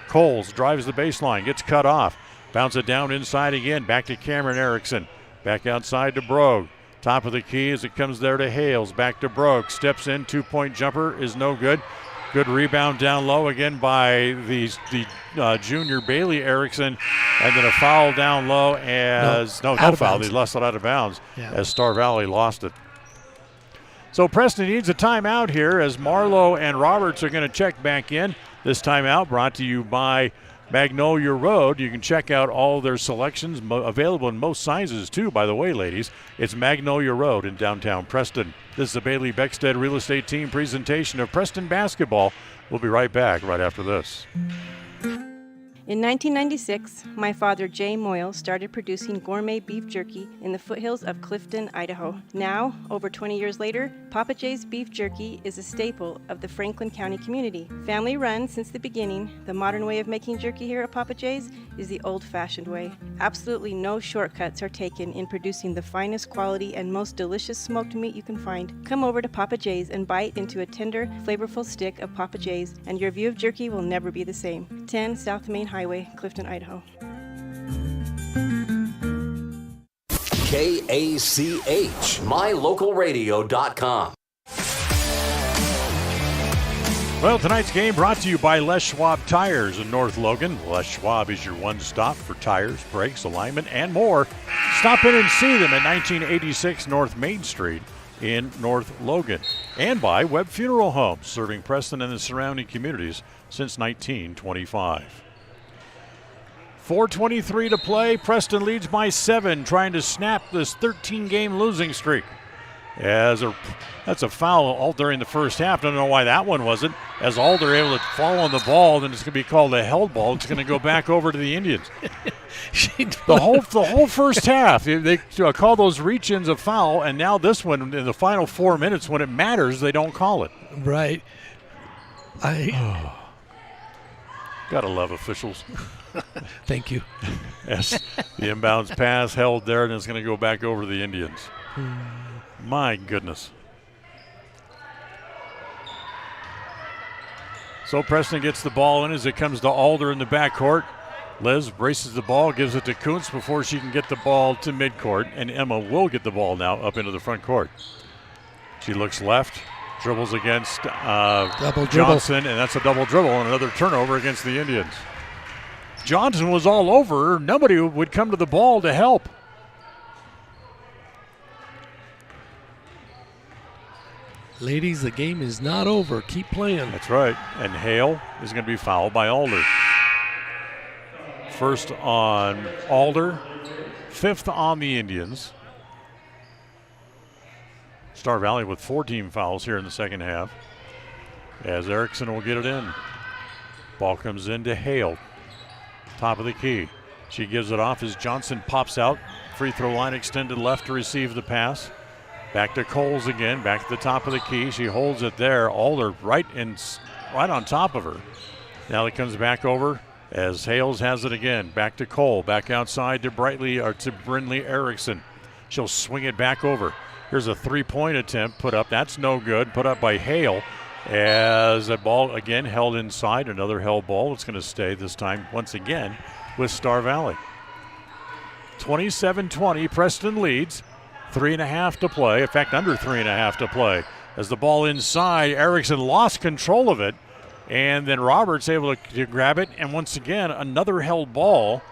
Coles drives the baseline, gets cut off. Bounce it down inside again. Back to Cameron Erickson. Back outside to Brogue. Top of the key as it comes there to Hales. Back to Brogue. Steps in. 2-point jumper is no good. Good rebound down low again by the junior Bailey Erickson. And then a foul down low as no foul. They lost it out of bounds as Star Valley lost it. So Preston needs a timeout here as Marlowe and Roberts are going to check back in. This timeout brought to you by Magnolia Road. You can check out all their selections, available in most sizes too, by the way, ladies. It's Magnolia Road in downtown Preston. This is the Bailey Beckstead Real Estate Team presentation of Preston basketball. We'll be right back right after this. In 1996, my father, Jay Moyle, started producing gourmet beef jerky in the foothills of Clifton, Idaho. Now, over 20 years later, Papa Jay's beef jerky is a staple of the Franklin County community. Family run since the beginning, the modern way of making jerky here at Papa Jay's is the old-fashioned way. Absolutely no shortcuts are taken in producing the finest quality and most delicious smoked meat you can find. Come over to Papa Jay's and bite into a tender, flavorful stick of Papa Jay's, and your view of jerky will never be the same. 10 South Main Highway, Clifton, Idaho. KACH, mylocalradio.com. Well, tonight's game brought to you by Les Schwab Tires in North Logan. Les Schwab is your one stop for tires, brakes, alignment, and more. Stop in and see them at 1986 North Main Street in North Logan. And by Webb Funeral Homes, serving Preston and the surrounding communities since 1925. 4:23 to play. Preston leads by 7, trying to snap this 13-game losing streak. That's a foul all during the first half. Don't know why that one wasn't. As Alder able to fall on the ball, then it's going to be called a held ball. It's going to go back over to the Indians. the whole first half, they call those reach-ins a foul, and now this one in the final 4 minutes, when it matters, they don't call it. Right. Gotta love officials. Thank you. Yes, the inbounds pass held there, and it's going to go back over to the Indians. My goodness. So Preston gets the ball in as it comes to Alder in the backcourt. Liz braces the ball, gives it to Kuntz before she can get the ball to midcourt, and Emma will get the ball now up into the front court. She looks left, dribbles against Johnson, and that's a double dribble and another turnover against the Indians. Johnson was all over her. Nobody would come to the ball to help. Ladies, the game is not over. Keep playing. That's right. And Hale is going to be fouled by Alder. First on Alder, 5th on the Indians. Star Valley with 14 fouls here in the second half. As Erickson will get it in. Ball comes in to Hale. Top of the key. She gives it off as Johnson pops out. Free throw line extended left to receive the pass. Back to Coles again, back at the top of the key. She holds it there. Alder right on top of her. Now it comes back over as Hales has it again. Back to Cole, back outside to Brindley Erickson. She'll swing it back over. Here's a three-point attempt put up. That's no good. Put up by Hale as a ball again held inside. Another held ball. It's going to stay this time once again with Star Valley. 27-20, Preston leads. 3.5 to play. In fact, under 3.5 to play. As the ball inside, Erickson lost control of it. And then Roberts able to grab it. And once again, another held ball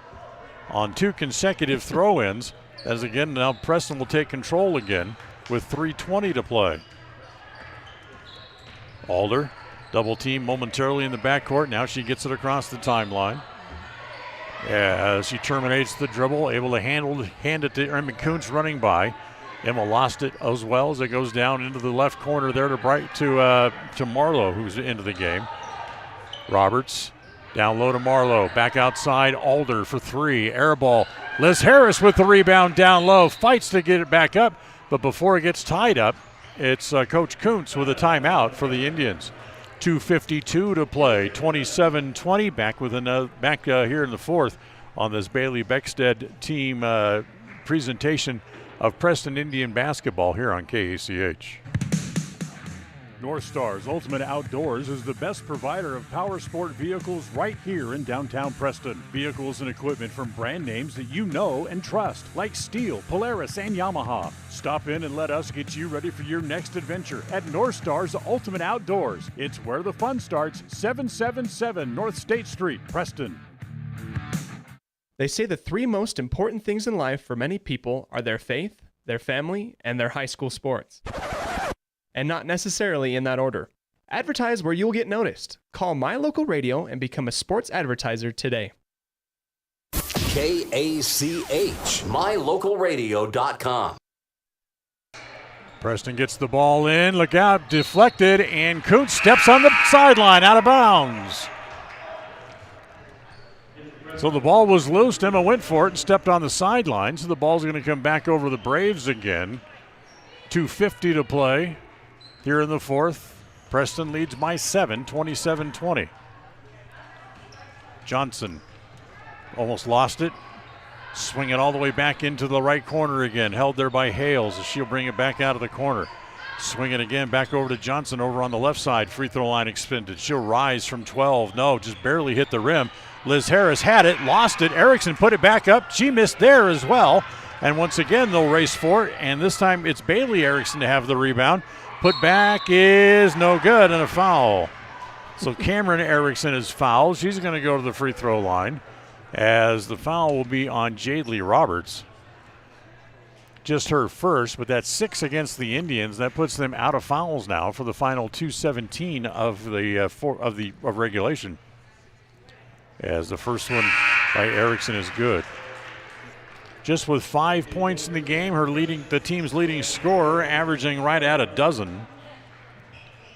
on 2 consecutive throw-ins. As again, now Preston will take control again with 3:20 to play. Alder, double team momentarily in the backcourt. Now she gets it across the timeline. As she terminates the dribble, able to hand it to Emma Kuntz running by. Emma lost it as well as it goes down into the left corner there to Marlowe, who's into the game. Roberts down low to Marlowe. Back outside, Alder for 3. Air ball. Liz Harris with the rebound down low. Fights to get it back up, but before it gets tied up, it's Coach Kuntz with a timeout for the Indians. 2:52 to play. 27-20. Back here in the fourth on this Bailey Beckstead team presentation of Preston Indian basketball here on KACH. North Star's Ultimate Outdoors is the best provider of power sport vehicles right here in downtown Preston. Vehicles and equipment from brand names that you know and trust, like Steel, Polaris, and Yamaha. Stop in and let us get you ready for your next adventure at North Star's Ultimate Outdoors. It's where the fun starts, 777 North State Street, Preston. They say the 3 most important things in life for many people are their faith, their family, and their high school sports. And not necessarily in that order. Advertise where you'll get noticed. Call My Local Radio and become a sports advertiser today. KACH, mylocalradio.com. Preston gets the ball in. Look out, deflected, and Kuntz steps on the sideline out of bounds. So the ball was loose. Emma went for it and stepped on the sideline. So the ball's going to come back over the Braves again. 2:50 to play here in the fourth. Preston leads by 7, 27-20. Johnson almost lost it. Swing it all the way back into the right corner again. Held there by Hales as she'll bring it back out of the corner. Swing it again back over to Johnson over on the left side. Free throw line expended. She'll rise from 12. No, just barely hit the rim. Liz Harris had it, lost it. Erickson put it back up. She missed there as well. And once again, they'll race for it. And this time it's Bailey Erickson to have the rebound. Put back is no good and a foul. So Cameron Erickson is fouled. She's going to go to the free throw line as the foul will be on Jadely Roberts. Just her first, but that's 6 against the Indians. That puts them out of fouls now for the final 2:17 of regulation. As the first one by Erickson is good. Just with 5 points in the game, the team's leading scorer, averaging right at a dozen.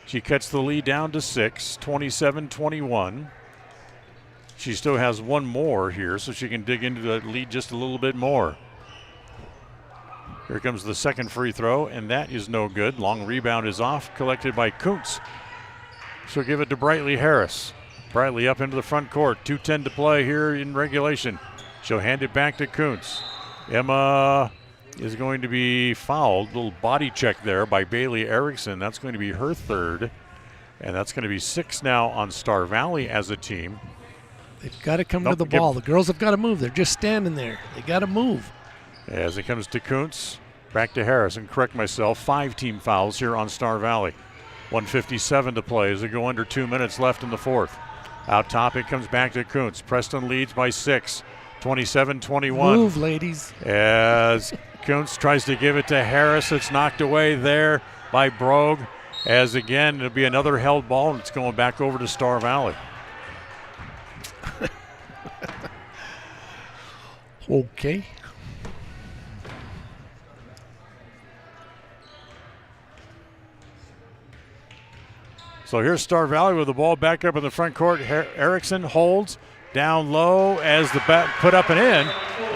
She cuts the lead down to 6, 27-21. She still has one more here, so she can dig into the lead just a little bit more. Here comes the second free throw, and that is no good. Long rebound is off, collected by Kuntz. She'll give it to Brightly Harris. Brightly up into the front court. 2:10 to play here in regulation. She'll hand it back to Kuntz. Emma is going to be fouled. Little body check there by Bailey Erickson. That's going to be her third. And that's going to be 6 now on Star Valley as a team. They've got to come to the ball. The girls have got to move. They're just standing there. They got to move. As it comes to Kuntz, back to Harris, and correct myself, 5 team fouls here on Star Valley. 1:57 to play as they go under 2 minutes left in the fourth. Out top, it comes back to Kuntz. Preston leads by 6, 27-21. Move, ladies. As Kuntz tries to give it to Harris, it's knocked away there by Brogue. As again, it'll be another held ball, and it's going back over to Star Valley. Okay. So here's Star Valley with the ball back up in the front court. Erickson holds down low as the bat put up and in,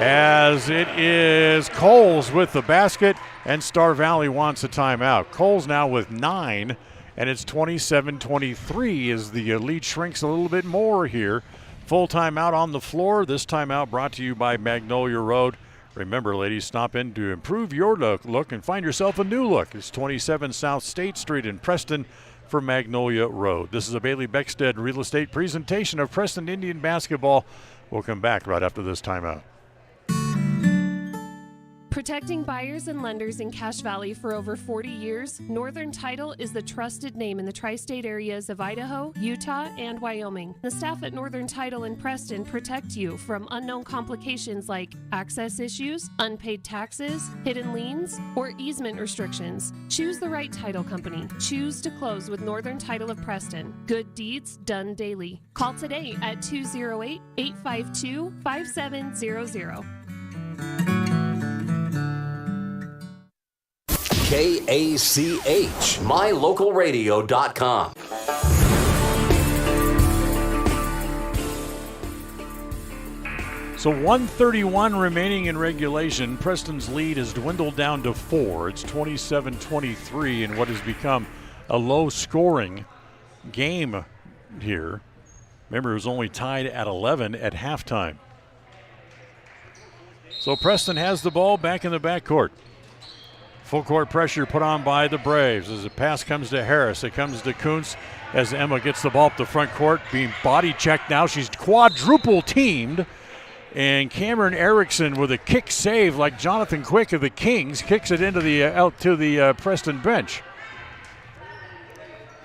as it is Coles with the basket, and Star Valley wants a timeout. Coles now with 9, and it's 27-23 as the lead shrinks a little bit more here. Full timeout on the floor. This timeout brought to you by Magnolia Road. Remember, ladies, stop in to improve your look and find yourself a new look. It's 27 South State Street in Preston for Magnolia Road. This is a Bailey Beckstead real estate presentation of Preston Indian basketball. We'll come back right after this timeout. Protecting buyers and lenders in Cache Valley for over 40 years, Northern Title is the trusted name in the tri-state areas of Idaho, Utah, and Wyoming. The staff at Northern Title in Preston protect you from unknown complications like access issues, unpaid taxes, hidden liens, or easement restrictions. Choose the right title company. Choose to close with Northern Title of Preston. Good deeds done daily. Call today at 208-852-5700. KACH, mylocalradio.com. So 1:31 remaining in regulation. Preston's lead has dwindled down to 4. It's 27-23 in what has become a low-scoring game here. Remember, it was only tied at 11 at halftime. So Preston has the ball back in the backcourt. Full court pressure put on by the Braves as the pass comes to Harris. It comes to Kuntz as Emma gets the ball up the front court, being body checked now. She's quadruple teamed. And Cameron Erickson with a kick save like Jonathan Quick of the Kings kicks it into the out to the Preston bench.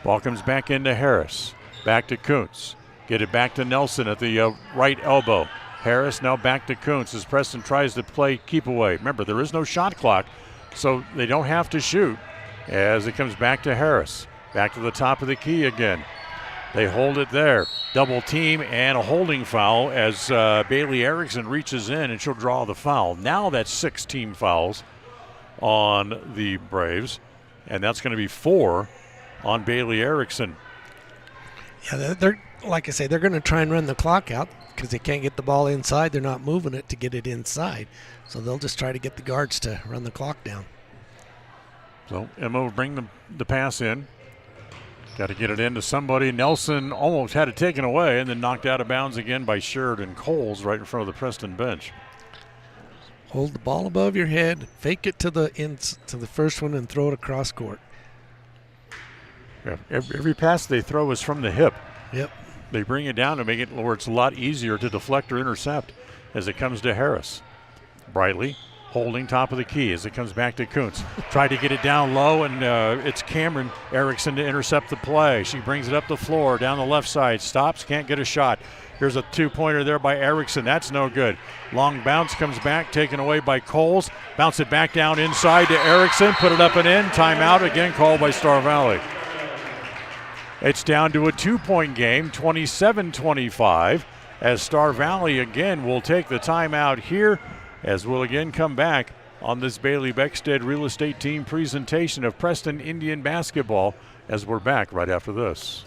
Ball comes back into Harris. Back to Kuntz. Get it back to Nelson at the right elbow. Harris now back to Kuntz as Preston tries to play keep away. Remember, there is no shot clock, so they don't have to shoot as it comes back to Harris. Back to the top of the key again. They hold it there. Double team and a holding foul as Bailey Erickson reaches in and she'll draw the foul. Now that's 6 team fouls on the Braves, and that's going to be 4 on Bailey Erickson. Yeah, they're like I say, they're going to try and run the clock out because they can't get the ball inside. They're not moving it to get it inside. So they'll just try to get the guards to run the clock down. So Emma will bring the pass in. Got to get it into somebody. Nelson almost had it taken away and then knocked out of bounds again by Sheridan Coles right in front of the Preston bench. Hold the ball above your head, fake it to the first one, and throw it across court. Yeah, every pass they throw is from the hip. Yep. They bring it down to make it where it's a lot easier to deflect or intercept as it comes to Harris. Brightly holding top of the key as it comes back to Kuntz. Tried to get it down low, and it's Cameron Erickson to intercept the play. She brings it up the floor, down the left side, stops, can't get a shot. Here's a two-pointer there by Erickson. That's no good. Long bounce comes back, taken away by Coles. Bounce it back down inside to Erickson. Put it up and in. Timeout again called by Star Valley. It's down to a 2-point game, 27-25, as Star Valley again will take the timeout here, as we'll again come back on this Bailey Beckstead Real Estate Team presentation of Preston Indian basketball, as we're back right after this.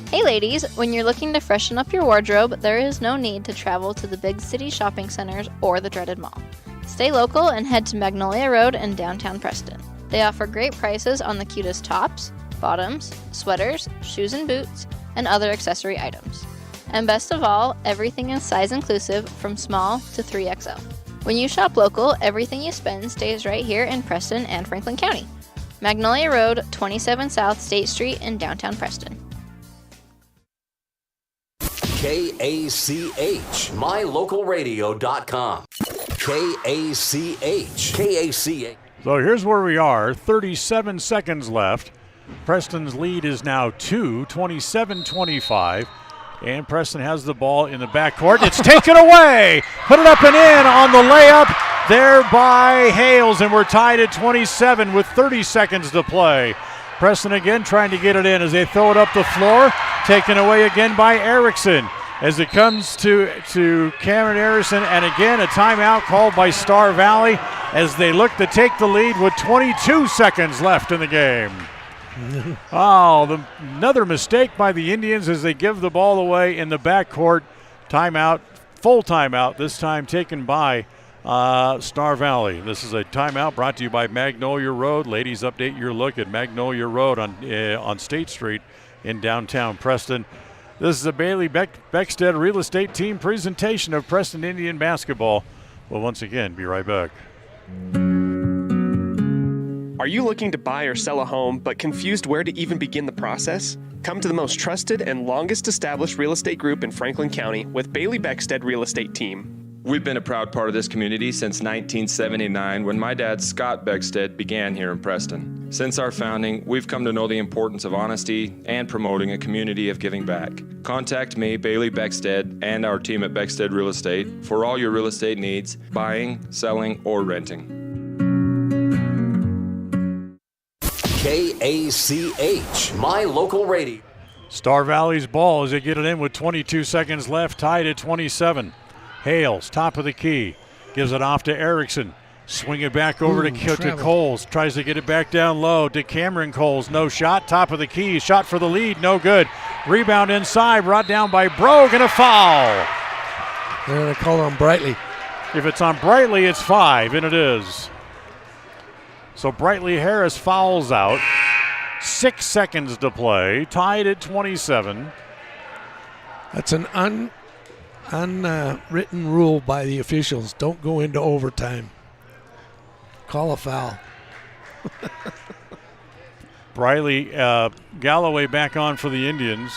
Hey ladies, when you're looking to freshen up your wardrobe, there is no need to travel to the big city shopping centers or the dreaded mall. Stay local and head to Magnolia Road in downtown Preston. They offer great prices on the cutest tops, bottoms, sweaters, shoes and boots, and other accessory items. And best of all, everything is size inclusive from small to 3XL. When you shop local, everything you spend stays right here in Preston and Franklin County. Magnolia Road, 27 South State Street in downtown Preston. KACH, mylocalradio.com. KACH. So here's where we are, 37 seconds left. Preston's lead is now 27-25. And Preston has the ball in the backcourt. It's taken away. Put it up and in on the layup there by Hales. And we're tied at 27 with 30 seconds to play. Preston again trying to get it in as they throw it up the floor. Taken away again by Erickson. As it comes to Cameron Erickson. And again a timeout called by Star Valley as they look to take the lead with 22 seconds left in the game. Another mistake by the Indians as they give the ball away in the backcourt. Timeout, full timeout, this time taken by Star Valley. This is a timeout brought to you by Magnolia Road. Ladies, update your look at Magnolia Road on State Street in downtown Preston. This is a Bailey Beckstead Real Estate Team presentation of Preston Indian basketball. We'll once again be right back. Are you looking to buy or sell a home but confused where to even begin the process? Come to the most trusted and longest established real estate group in Franklin County with Bailey Beckstead Real Estate Team. We've been a proud part of this community since 1979 when my dad, Scott Beckstead, began here in Preston. Since our founding, we've come to know the importance of honesty and promoting a community of giving back. Contact me, Bailey Beckstead, and our team at Beckstead Real Estate for all your real estate needs, buying, selling, or renting. KACH, my local radio. Star Valley's ball as they get it in with 22 seconds left, tied at 27. Hales, top of the key, gives it off to Erickson. Swing it back over to Coles. Tries to get it back down low to Cameron Coles. No shot, top of the key. Shot for the lead, no good. Rebound inside, brought down by Brogue, and a foul. They're going to call on Brightly. If it's on Brightly, it's 5, and it is. So Brightly Harris fouls out. 6 seconds to play, tied at 27. That's an unwritten rule by the officials. Don't go into overtime. Call a foul. Brightly, Galloway back on for the Indians.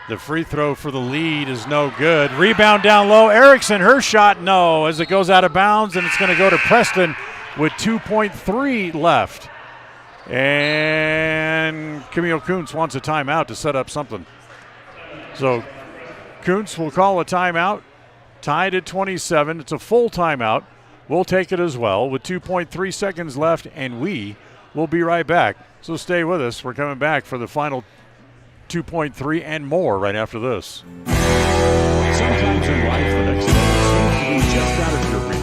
The free throw for the lead is no good. Rebound down low. Erickson, her shot, no, as it goes out of bounds, and it's going to go to Preston with 2.3 left. And Camille Kuntz wants a timeout to set up something. So Kuntz will call a timeout. Tied at 27. It's a full timeout. We'll take it as well with 2.3 seconds left, and we will be right back. So stay with us. We're coming back for the final 2.3 and more right after this. Sometimes in life, the next step seems to be just out of your reach.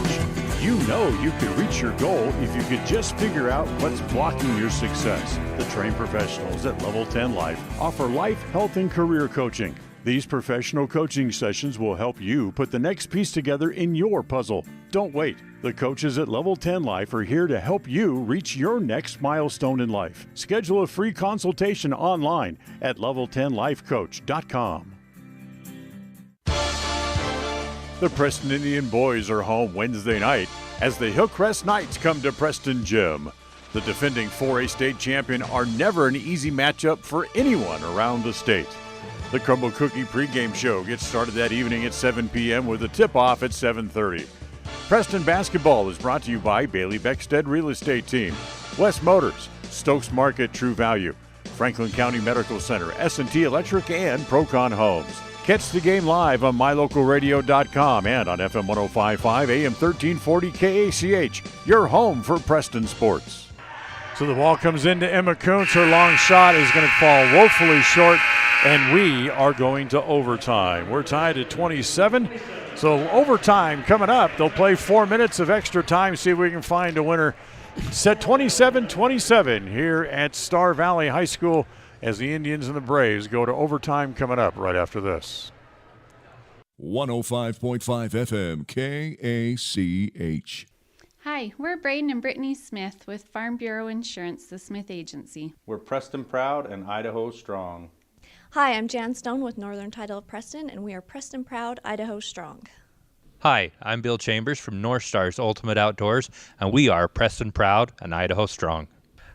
You know you could reach your goal if you could just figure out what's blocking your success. The trained professionals at Level 10 Life offer life, health, and career coaching. These professional coaching sessions will help you put the next piece together in your puzzle. Don't wait. The coaches at Level 10 Life are here to help you reach your next milestone in life. Schedule a free consultation online at level10lifecoach.com. The Preston Indian boys are home Wednesday night as the Hillcrest Knights come to Preston Gym. The defending 4A state champion are never an easy matchup for anyone around the state. The Crumble Cookie pregame show gets started that evening at 7 p.m. with a tip-off at 7:30. Preston basketball is brought to you by Bailey Beckstead Real Estate Team, West Motors, Stokes Market True Value, Franklin County Medical Center, S&T Electric, and Procon Homes. Catch the game live on mylocalradio.com and on FM 105.5 AM 1340 KACH, your home for Preston sports. So the ball comes into Emma Kuntz. Her long shot is going to fall woefully short, and we are going to overtime. We're tied at 27. So overtime coming up. They'll play 4 minutes of extra time, see if we can find a winner. Set 27-27 here at Star Valley High School as the Indians and the Braves go to overtime coming up right after this. 105.5 FM KACH. Hi, we're Braden and Brittany Smith with Farm Bureau Insurance, the Smith Agency. We're Preston proud and Idaho strong. Hi, I'm Jan Stone with Northern Title of Preston, and we are Preston proud, Idaho strong. Hi, I'm Bill Chambers from North Stars Ultimate Outdoors, and we are Preston proud and Idaho strong.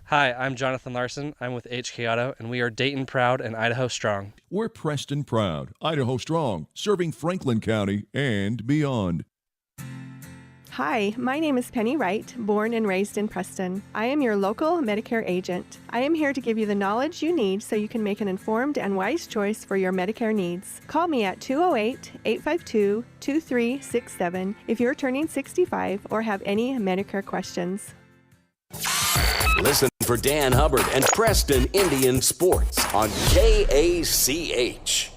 Hi, I'm Jonathan Larson. I'm with HK Auto, and we are Dayton proud and Idaho strong. We're Preston proud, Idaho strong, serving Franklin County and beyond. Hi, my name is Penny Wright, born and raised in Preston. I am your local Medicare agent. I am here to give you the knowledge you need so you can make an informed and wise choice for your Medicare needs. Call me at 208-852-2367 if you're turning 65 or have any Medicare questions. Listen for Dan Hubbard and Preston Indian Sports on KACH.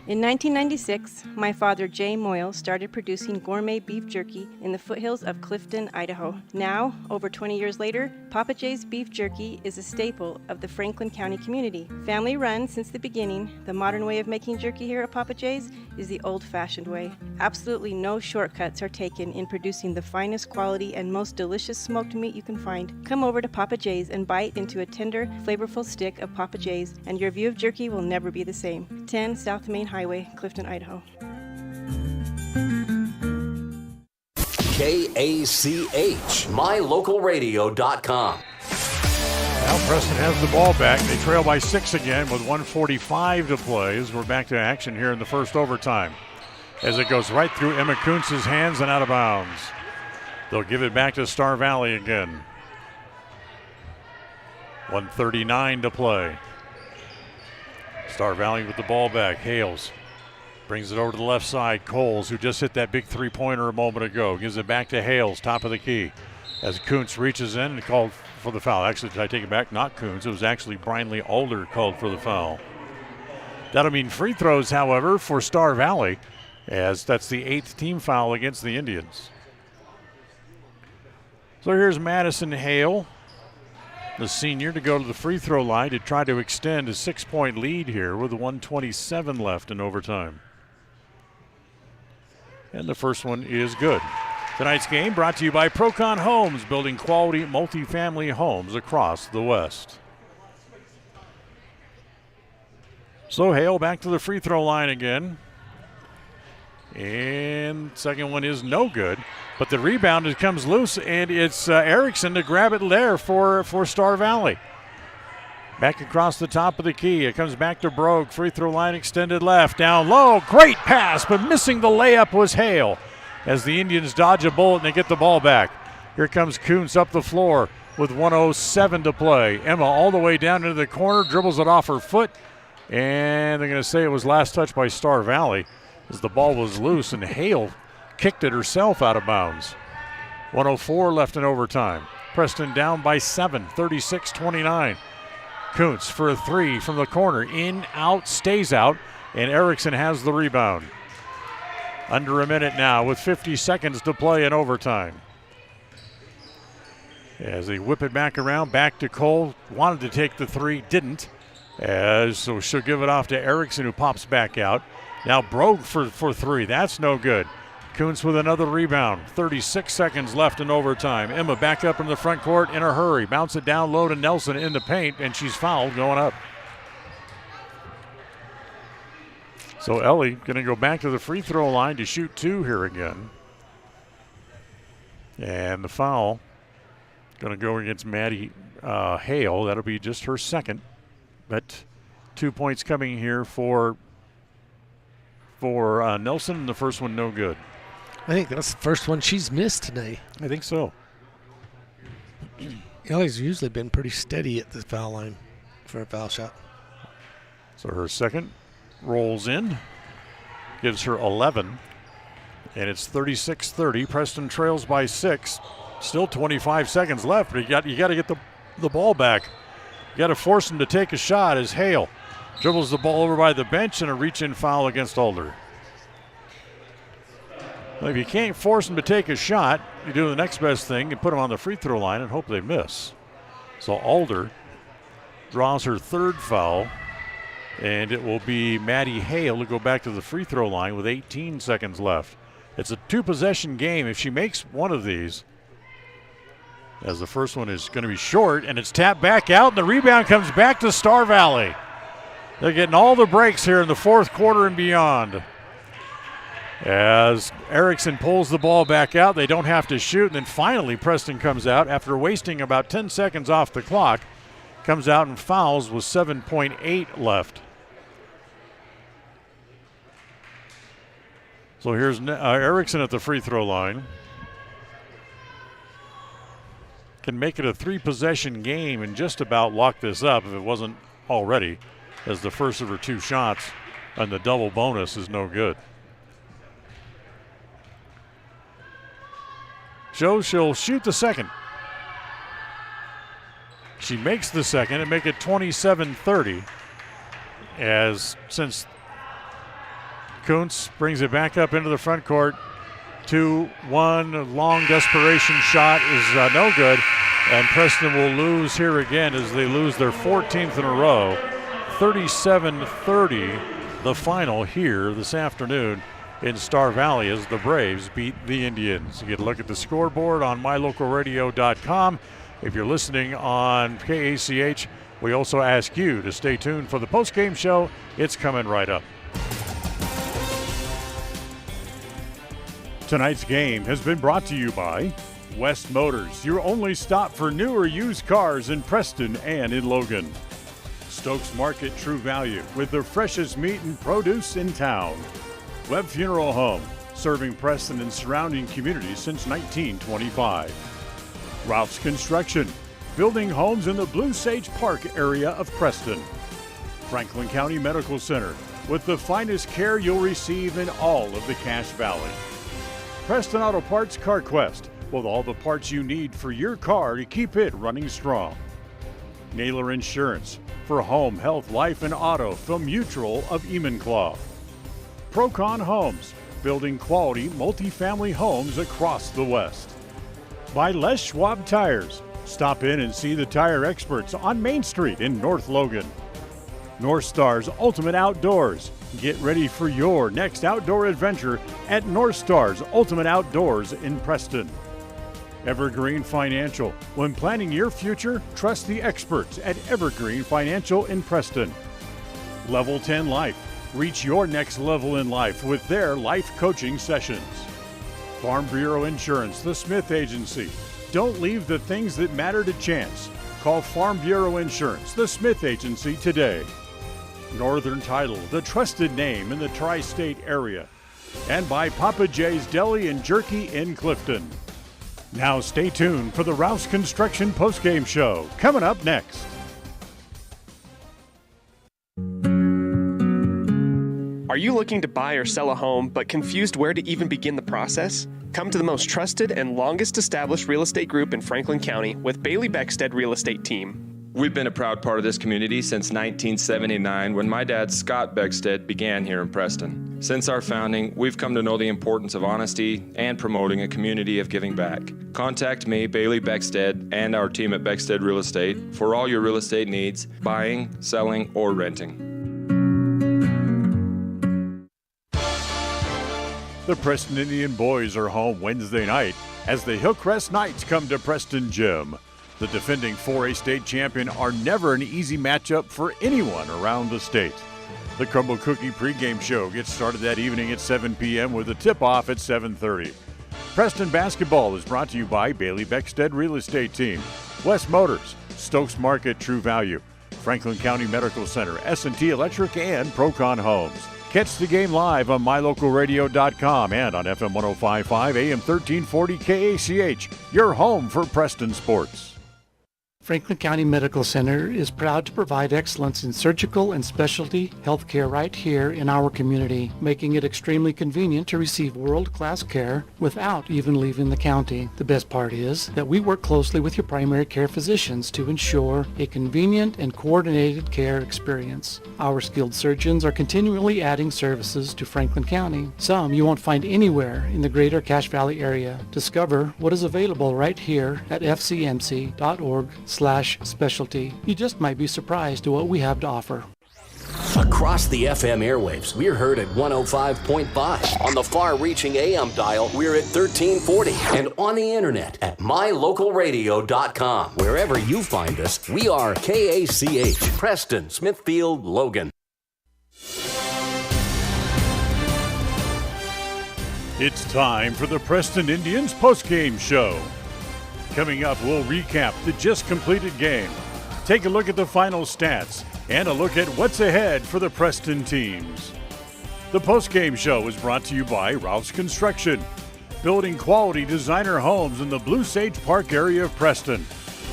In 1996, my father, Jay Moyle, started producing gourmet beef jerky in the foothills of Clifton, Idaho. Now, over 20 years later, Papa Jay's beef jerky is a staple of the Franklin County community. Family run since the beginning, the modern way of making jerky here at Papa Jay's is the old-fashioned way. Absolutely no shortcuts are taken in producing the finest quality and most delicious smoked meat you can find. Come over to Papa Jay's and bite into a tender, flavorful stick of Papa Jay's, and your view of jerky will never be the same. 10 South Main Highway, Clifton, Idaho. KACH, mylocalradio.com. Now Preston has the ball back. They trail by 6 again with 1:45 to play as we're back to action here in the first overtime. As it goes right through Emma Kuntz's hands and out of bounds. They'll give it back to Star Valley again. 1:39 to play. Star Valley with the ball back. Hales brings it over to the left side. Coles, who just hit that big three-pointer a moment ago, gives it back to Hales, top of the key. As Kuntz reaches in and called for the foul. Actually, did I take it back? Not Kuntz. It was actually Brinley Alder called for the foul. That'll mean free throws, however, for Star Valley, as that's the 8th team foul against the Indians. So here's Madison Hale, the senior, to go to the free throw line to try to extend a 6-point lead here with 1:27 left in overtime. And the first one is good. Tonight's game brought to you by Procon Homes, building quality multifamily homes across the West. So Hale back to the free throw line again. And second one is no good. But the rebound, it comes loose, and it's Erickson to grab it there for Star Valley. Back across the top of the key. It comes back to Brogue. Free throw line extended left. Down low. Great pass, but missing the layup was Hale. As the Indians dodge a bullet and they get the ball back. Here comes Kuntz up the floor with 1:07 to play. Emma all the way down into the corner, dribbles it off her foot, and they're going to say it was last touched by Star Valley as the ball was loose, and Hale kicked it herself out of bounds. 1:04 left in overtime. Preston down by 7, 36-29. Kuntz for a three from the corner. In, out, stays out, and Erickson has the rebound. Under a minute now with 50 seconds to play in overtime. As they whip it back around, back to Cole. Wanted to take the three, didn't. So she'll give it off to Erickson, who pops back out. Now Brogue for three. That's no good. Kuntz with another rebound. 36 seconds left in overtime. Emma back up in the front court in a hurry. Bounce it down low to Nelson in the paint, and she's fouled going up. So Ellie going to go back to the free throw line to shoot 2 here again. And the foul going to go against Maddie Hale. That'll be just her second. But 2 points coming here for Nelson, and the first one no good. I think that's the first one she's missed today. I think so. Ellie's usually been pretty steady at the foul line for a foul shot. So her second rolls in, gives her 11, and it's 36-30. Preston trails by 6. Still 25 seconds left, but you got to get the ball back. You got to force him to take a shot as Hale dribbles the ball over by the bench, and a reach-in foul against Alder. Well, if you can't force them to take a shot, you do the next best thing and put them on the free throw line and hope they miss. So Alder draws her third foul, and it will be Maddie Hale to go back to the free throw line with 18 seconds left. It's a 2-possession game. If she makes one of these, as the first one is going to be short, and it's tapped back out, and the rebound comes back to Star Valley. They're getting all the breaks here in the fourth quarter and beyond. As Erickson pulls the ball back out, they don't have to shoot, and then finally Preston comes out after wasting about 10 seconds off the clock, comes out and fouls with 7.8 left. So here's Erickson at the free throw line. Can make it a 3-possession game and just about lock this up if it wasn't already, as the first of her 2 shots and the double bonus is no good. She'll shoot the second. She makes the second and make it 27-30. As since Kuntz brings it back up into the front court. 2-1 long desperation shot is no good. And Preston will lose here again as they lose their 14th in a row. 37-30 the final here this afternoon in Star Valley as the Braves beat the Indians. You get a look at the scoreboard on mylocalradio.com. If you're listening on KACH, we also ask you to stay tuned for the post-game show. It's coming right up. Tonight's game has been brought to you by West Motors, your only stop for new or used cars in Preston and in Logan. Stokes Market True Value with the freshest meat and produce in town. Webb Funeral Home, serving Preston and surrounding communities since 1925. Ralph's Construction, building homes in the Blue Sage Park area of Preston. Franklin County Medical Center, with the finest care you'll receive in all of the Cache Valley. Preston Auto Parts CarQuest, with all the parts you need for your car to keep it running strong. Naylor Insurance, for home, health, life, and auto from Mutual of Enumclaw. Procon Homes, building quality multifamily homes across the West. By Les Schwab Tires, stop in and see the tire experts on Main Street in North Logan. North Star's Ultimate Outdoors, get ready for your next outdoor adventure at North Star's Ultimate Outdoors in Preston. Evergreen Financial. When planning your future, trust the experts at Evergreen Financial in Preston. Level 10 Life. Reach your next level in life with their life coaching sessions. Farm Bureau Insurance, the Smith Agency. Don't leave the things that matter to chance. Call Farm Bureau Insurance, the Smith Agency today. Northern Title, the trusted name in the tri-state area. And by Papa J's Deli and Jerky in Clifton. Now stay tuned for the Rouse Construction postgame show, coming up next. Are you looking to buy or sell a home but confused where to even begin the process? Come to the most trusted and longest established real estate group in Franklin County with Bailey Beckstead Real Estate Team. We've been a proud part of this community since 1979 when my dad, Scott Beckstead, began here in Preston. Since our founding, we've come to know the importance of honesty and promoting a community of giving back. Contact me, Bailey Beckstead, and our team at Beckstead Real Estate for all your real estate needs, buying, selling, or renting. The Preston Indian boys are home Wednesday night as the Hillcrest Knights come to Preston Gym. The defending 4A state champion are never an easy matchup for anyone around the state. The Crumble Cookie pregame show gets started that evening at 7 p.m. with a tip-off at 7:30. Preston basketball is brought to you by Bailey Beckstead Real Estate Team, West Motors, Stokes Market True Value, Franklin County Medical Center, S&T Electric, and Procon Homes. Catch the game live on mylocalradio.com and on FM 105.5 AM 1340 KACH, your home for Preston sports. Franklin County Medical Center is proud to provide excellence in surgical and specialty health care right here in our community, making it extremely convenient to receive world-class care without even leaving the county. The best part is that we work closely with your primary care physicians to ensure a convenient and coordinated care experience. Our skilled surgeons are continually adding services to Franklin County, some you won't find anywhere in the greater Cache Valley area. Discover what is available right here at fcmc.org/specialty. You just might be surprised at what we have to offer. Across the FM airwaves, we're heard at 105.5. On the far-reaching AM dial, we're at 1340. And on the internet at mylocalradio.com. Wherever you find us, we are KACH, Preston, Smithfield, Logan. It's time for the Preston Indians postgame show. Coming up, we'll recap the just completed game, take a look at the final stats, and a look at what's ahead for the Preston teams. The postgame show is brought to you by Ralph's Construction, building quality designer homes in the Blue Sage Park area of Preston.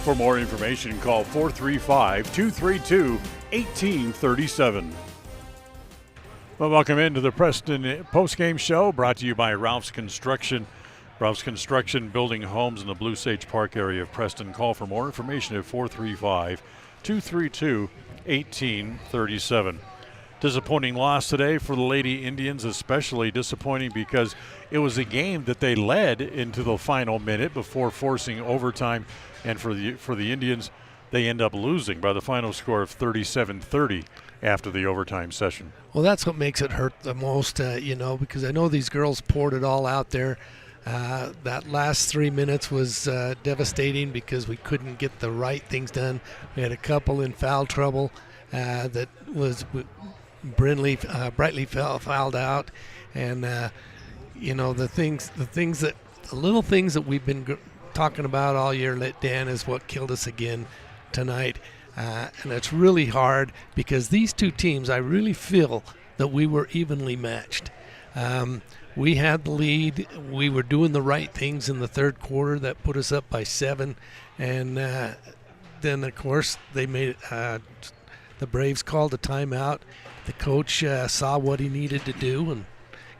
For more information, call 435-232-1837. Well, welcome into the Preston postgame show, brought to you by Ralph's Construction. Ralph's Construction, building homes in the Blue Sage Park area of Preston. Call for more information at 435-232-1837. Disappointing loss today for the Lady Indians, especially disappointing because it was a game that they led into the final minute before forcing overtime. And for the Indians, they end up losing by the final score of 37-30 after the overtime session. Well, that's what makes it hurt the most, because I know these girls poured it all out there. That last 3 minutes was devastating because we couldn't get the right things done. We had a couple in foul trouble that was brightly fouled out, and the little things that we've been talking about all year, Dan, is what killed us again tonight. And it's really hard because these two teams, I really feel that we were evenly matched. We had the lead. We were doing the right things in the third quarter that put us up by 7. And then, of course, they made the Braves called a timeout. The coach saw what he needed to do and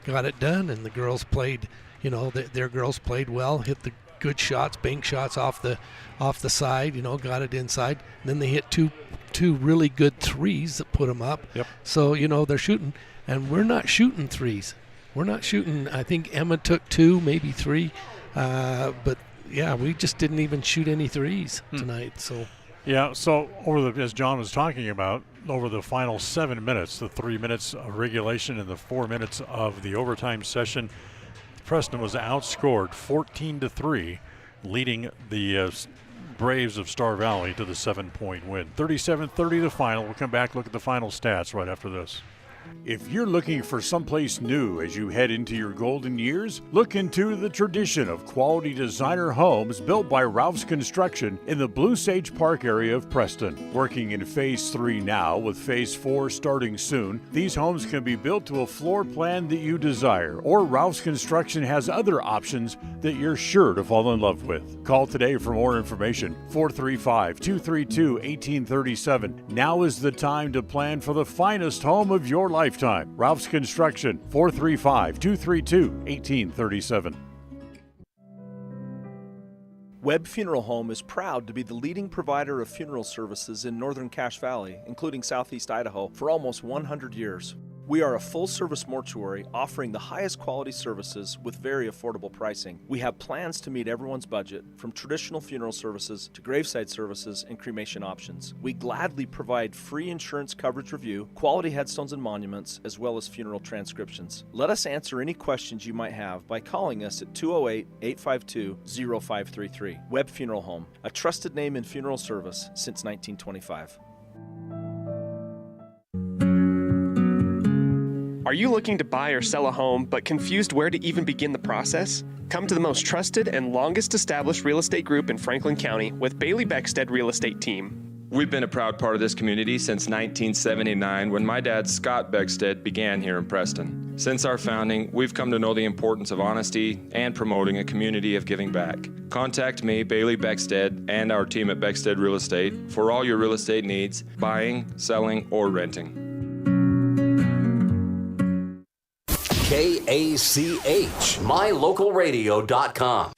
got it done. And the girls played, their girls played well, hit the good shots, bank shots off the side, got it inside. And then they hit two really good threes that put them up. Yep. So, they're shooting. And we're not shooting threes. We're not shooting. I think Emma took 2, maybe 3. But, yeah, we just didn't even shoot any threes tonight. So. Yeah, so as John was talking about, over the final 7 minutes, the 3 minutes of regulation and the 4 minutes of the overtime session, Preston was outscored 14-3, leading the Braves of Star Valley to the 7-point win. 37-30 the final. We'll come back, look at the final stats right after this. If you're looking for someplace new as you head into your golden years, look into the tradition of quality designer homes built by Ralph's Construction in the Blue Sage Park area of Preston. Working in Phase 3 now, with Phase 4 starting soon, these homes can be built to a floor plan that you desire, or Ralph's Construction has other options that you're sure to fall in love with. Call today for more information, 435-232-1837. Now is the time to plan for the finest home of your lifetime. Ralph's Construction, 435-232-1837. Webb Funeral Home is proud to be the leading provider of funeral services in northern Cache Valley, including southeast Idaho, for almost 100 years. We are a full-service mortuary offering the highest quality services with very affordable pricing. We have plans to meet everyone's budget, from traditional funeral services to graveside services and cremation options. We gladly provide free insurance coverage review, quality headstones and monuments, as well as funeral transcriptions. Let us answer any questions you might have by calling us at 208-852-0533. Webb Funeral Home, a trusted name in funeral service since 1925. Are you looking to buy or sell a home but confused where to even begin the process? Come to the most trusted and longest established real estate group in Franklin County with Bailey Beckstead Real Estate Team. We've been a proud part of this community since 1979 when my dad, Scott Beckstead, began here in Preston. Since our founding, we've come to know the importance of honesty and promoting a community of giving back. Contact me, Bailey Beckstead, and our team at Beckstead Real Estate for all your real estate needs, buying, selling, or renting. KACH, mylocalradio.com.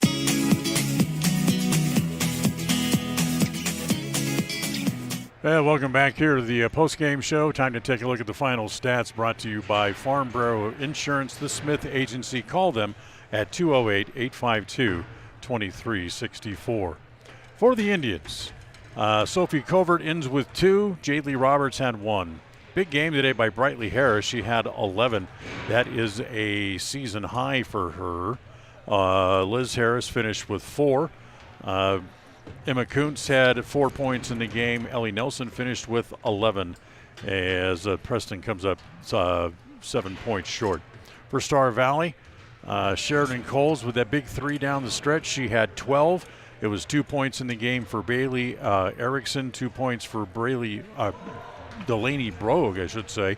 Welcome back here to the post-game show. Time to take a look at the final stats brought to you by Farm Bureau Insurance, the Smith Agency. Call them at 208-852-2364. For the Indians, Sophie Covert ends with 2. Jadlee Roberts had 1. Big game today by Brightly Harris. She had 11. That is a season high for her. Liz Harris finished with 4. Emma Kuntz had 4 points in the game. Ellie Nelson finished with 11 as Preston comes up 7 points short. For Star Valley, Sheridan Coles with that big 3 down the stretch. She had 12. It was 2 points in the game for Bailey Erickson, 2 points for Delaney Brogue, I should say.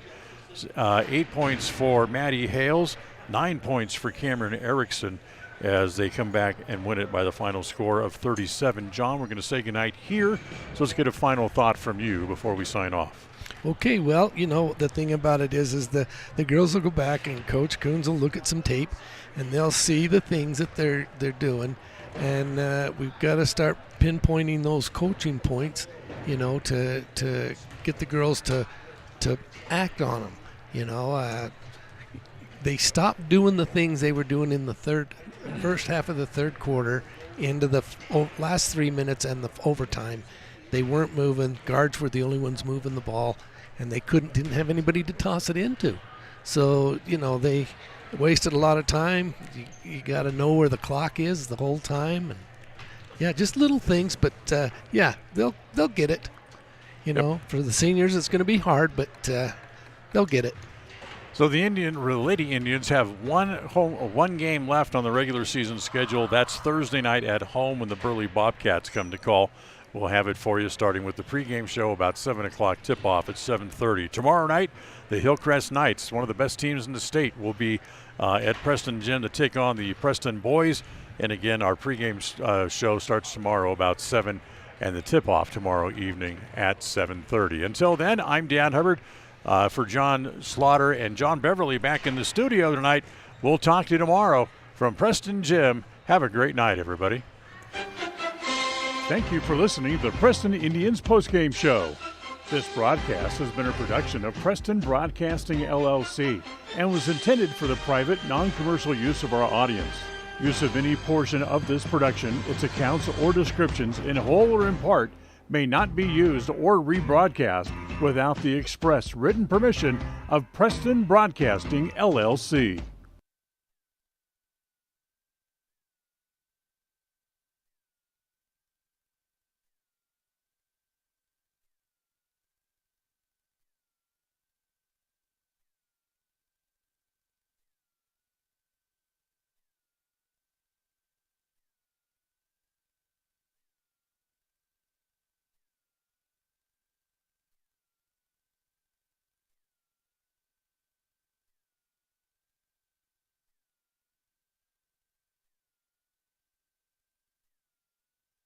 8 points for Maddie Hales, 9 points for Cameron Erickson as they come back and win it by the final score of 37. John, we're going to say goodnight here, so let's get a final thought from you before we sign off. Okay, well, the thing about it is the girls will go back and Coach Coons will look at some tape and they'll see the things that they're doing, and we've got to start pinpointing those coaching points, to get the girls to act on them. They stopped doing the things they were doing in the first half of the third quarter into the last 3 minutes and the overtime. They weren't moving. Guards were the only ones moving the ball, and they didn't have anybody to toss it into. So, they wasted a lot of time. You got to know where the clock is the whole time. And yeah, just little things, but they'll get it. For the seniors, it's going to be hard, but they'll get it. So the Lady Indians have one game left on the regular season schedule. That's Thursday night at home when the Burley Bobcats come to call. We'll have it for you starting with the pregame show about 7 o'clock, tip-off at 7:30. Tomorrow night, the Hillcrest Knights, one of the best teams in the state, will be at Preston Gym to take on the Preston Boys. And again, our pregame show starts tomorrow about 7, and the tip-off tomorrow evening at 7:30. Until then, I'm Dan Hubbard. For John Slaughter and John Beverly back in the studio tonight. We'll talk to you tomorrow from Preston Gym. Have a great night, everybody. Thank you for listening to the Preston Indians postgame show. This broadcast has been a production of Preston Broadcasting, LLC, and was intended for the private, non-commercial use of our audience. Use of any portion of this production, its accounts or descriptions, in whole or in part, may not be used or rebroadcast without the express written permission of Preston Broadcasting, LLC.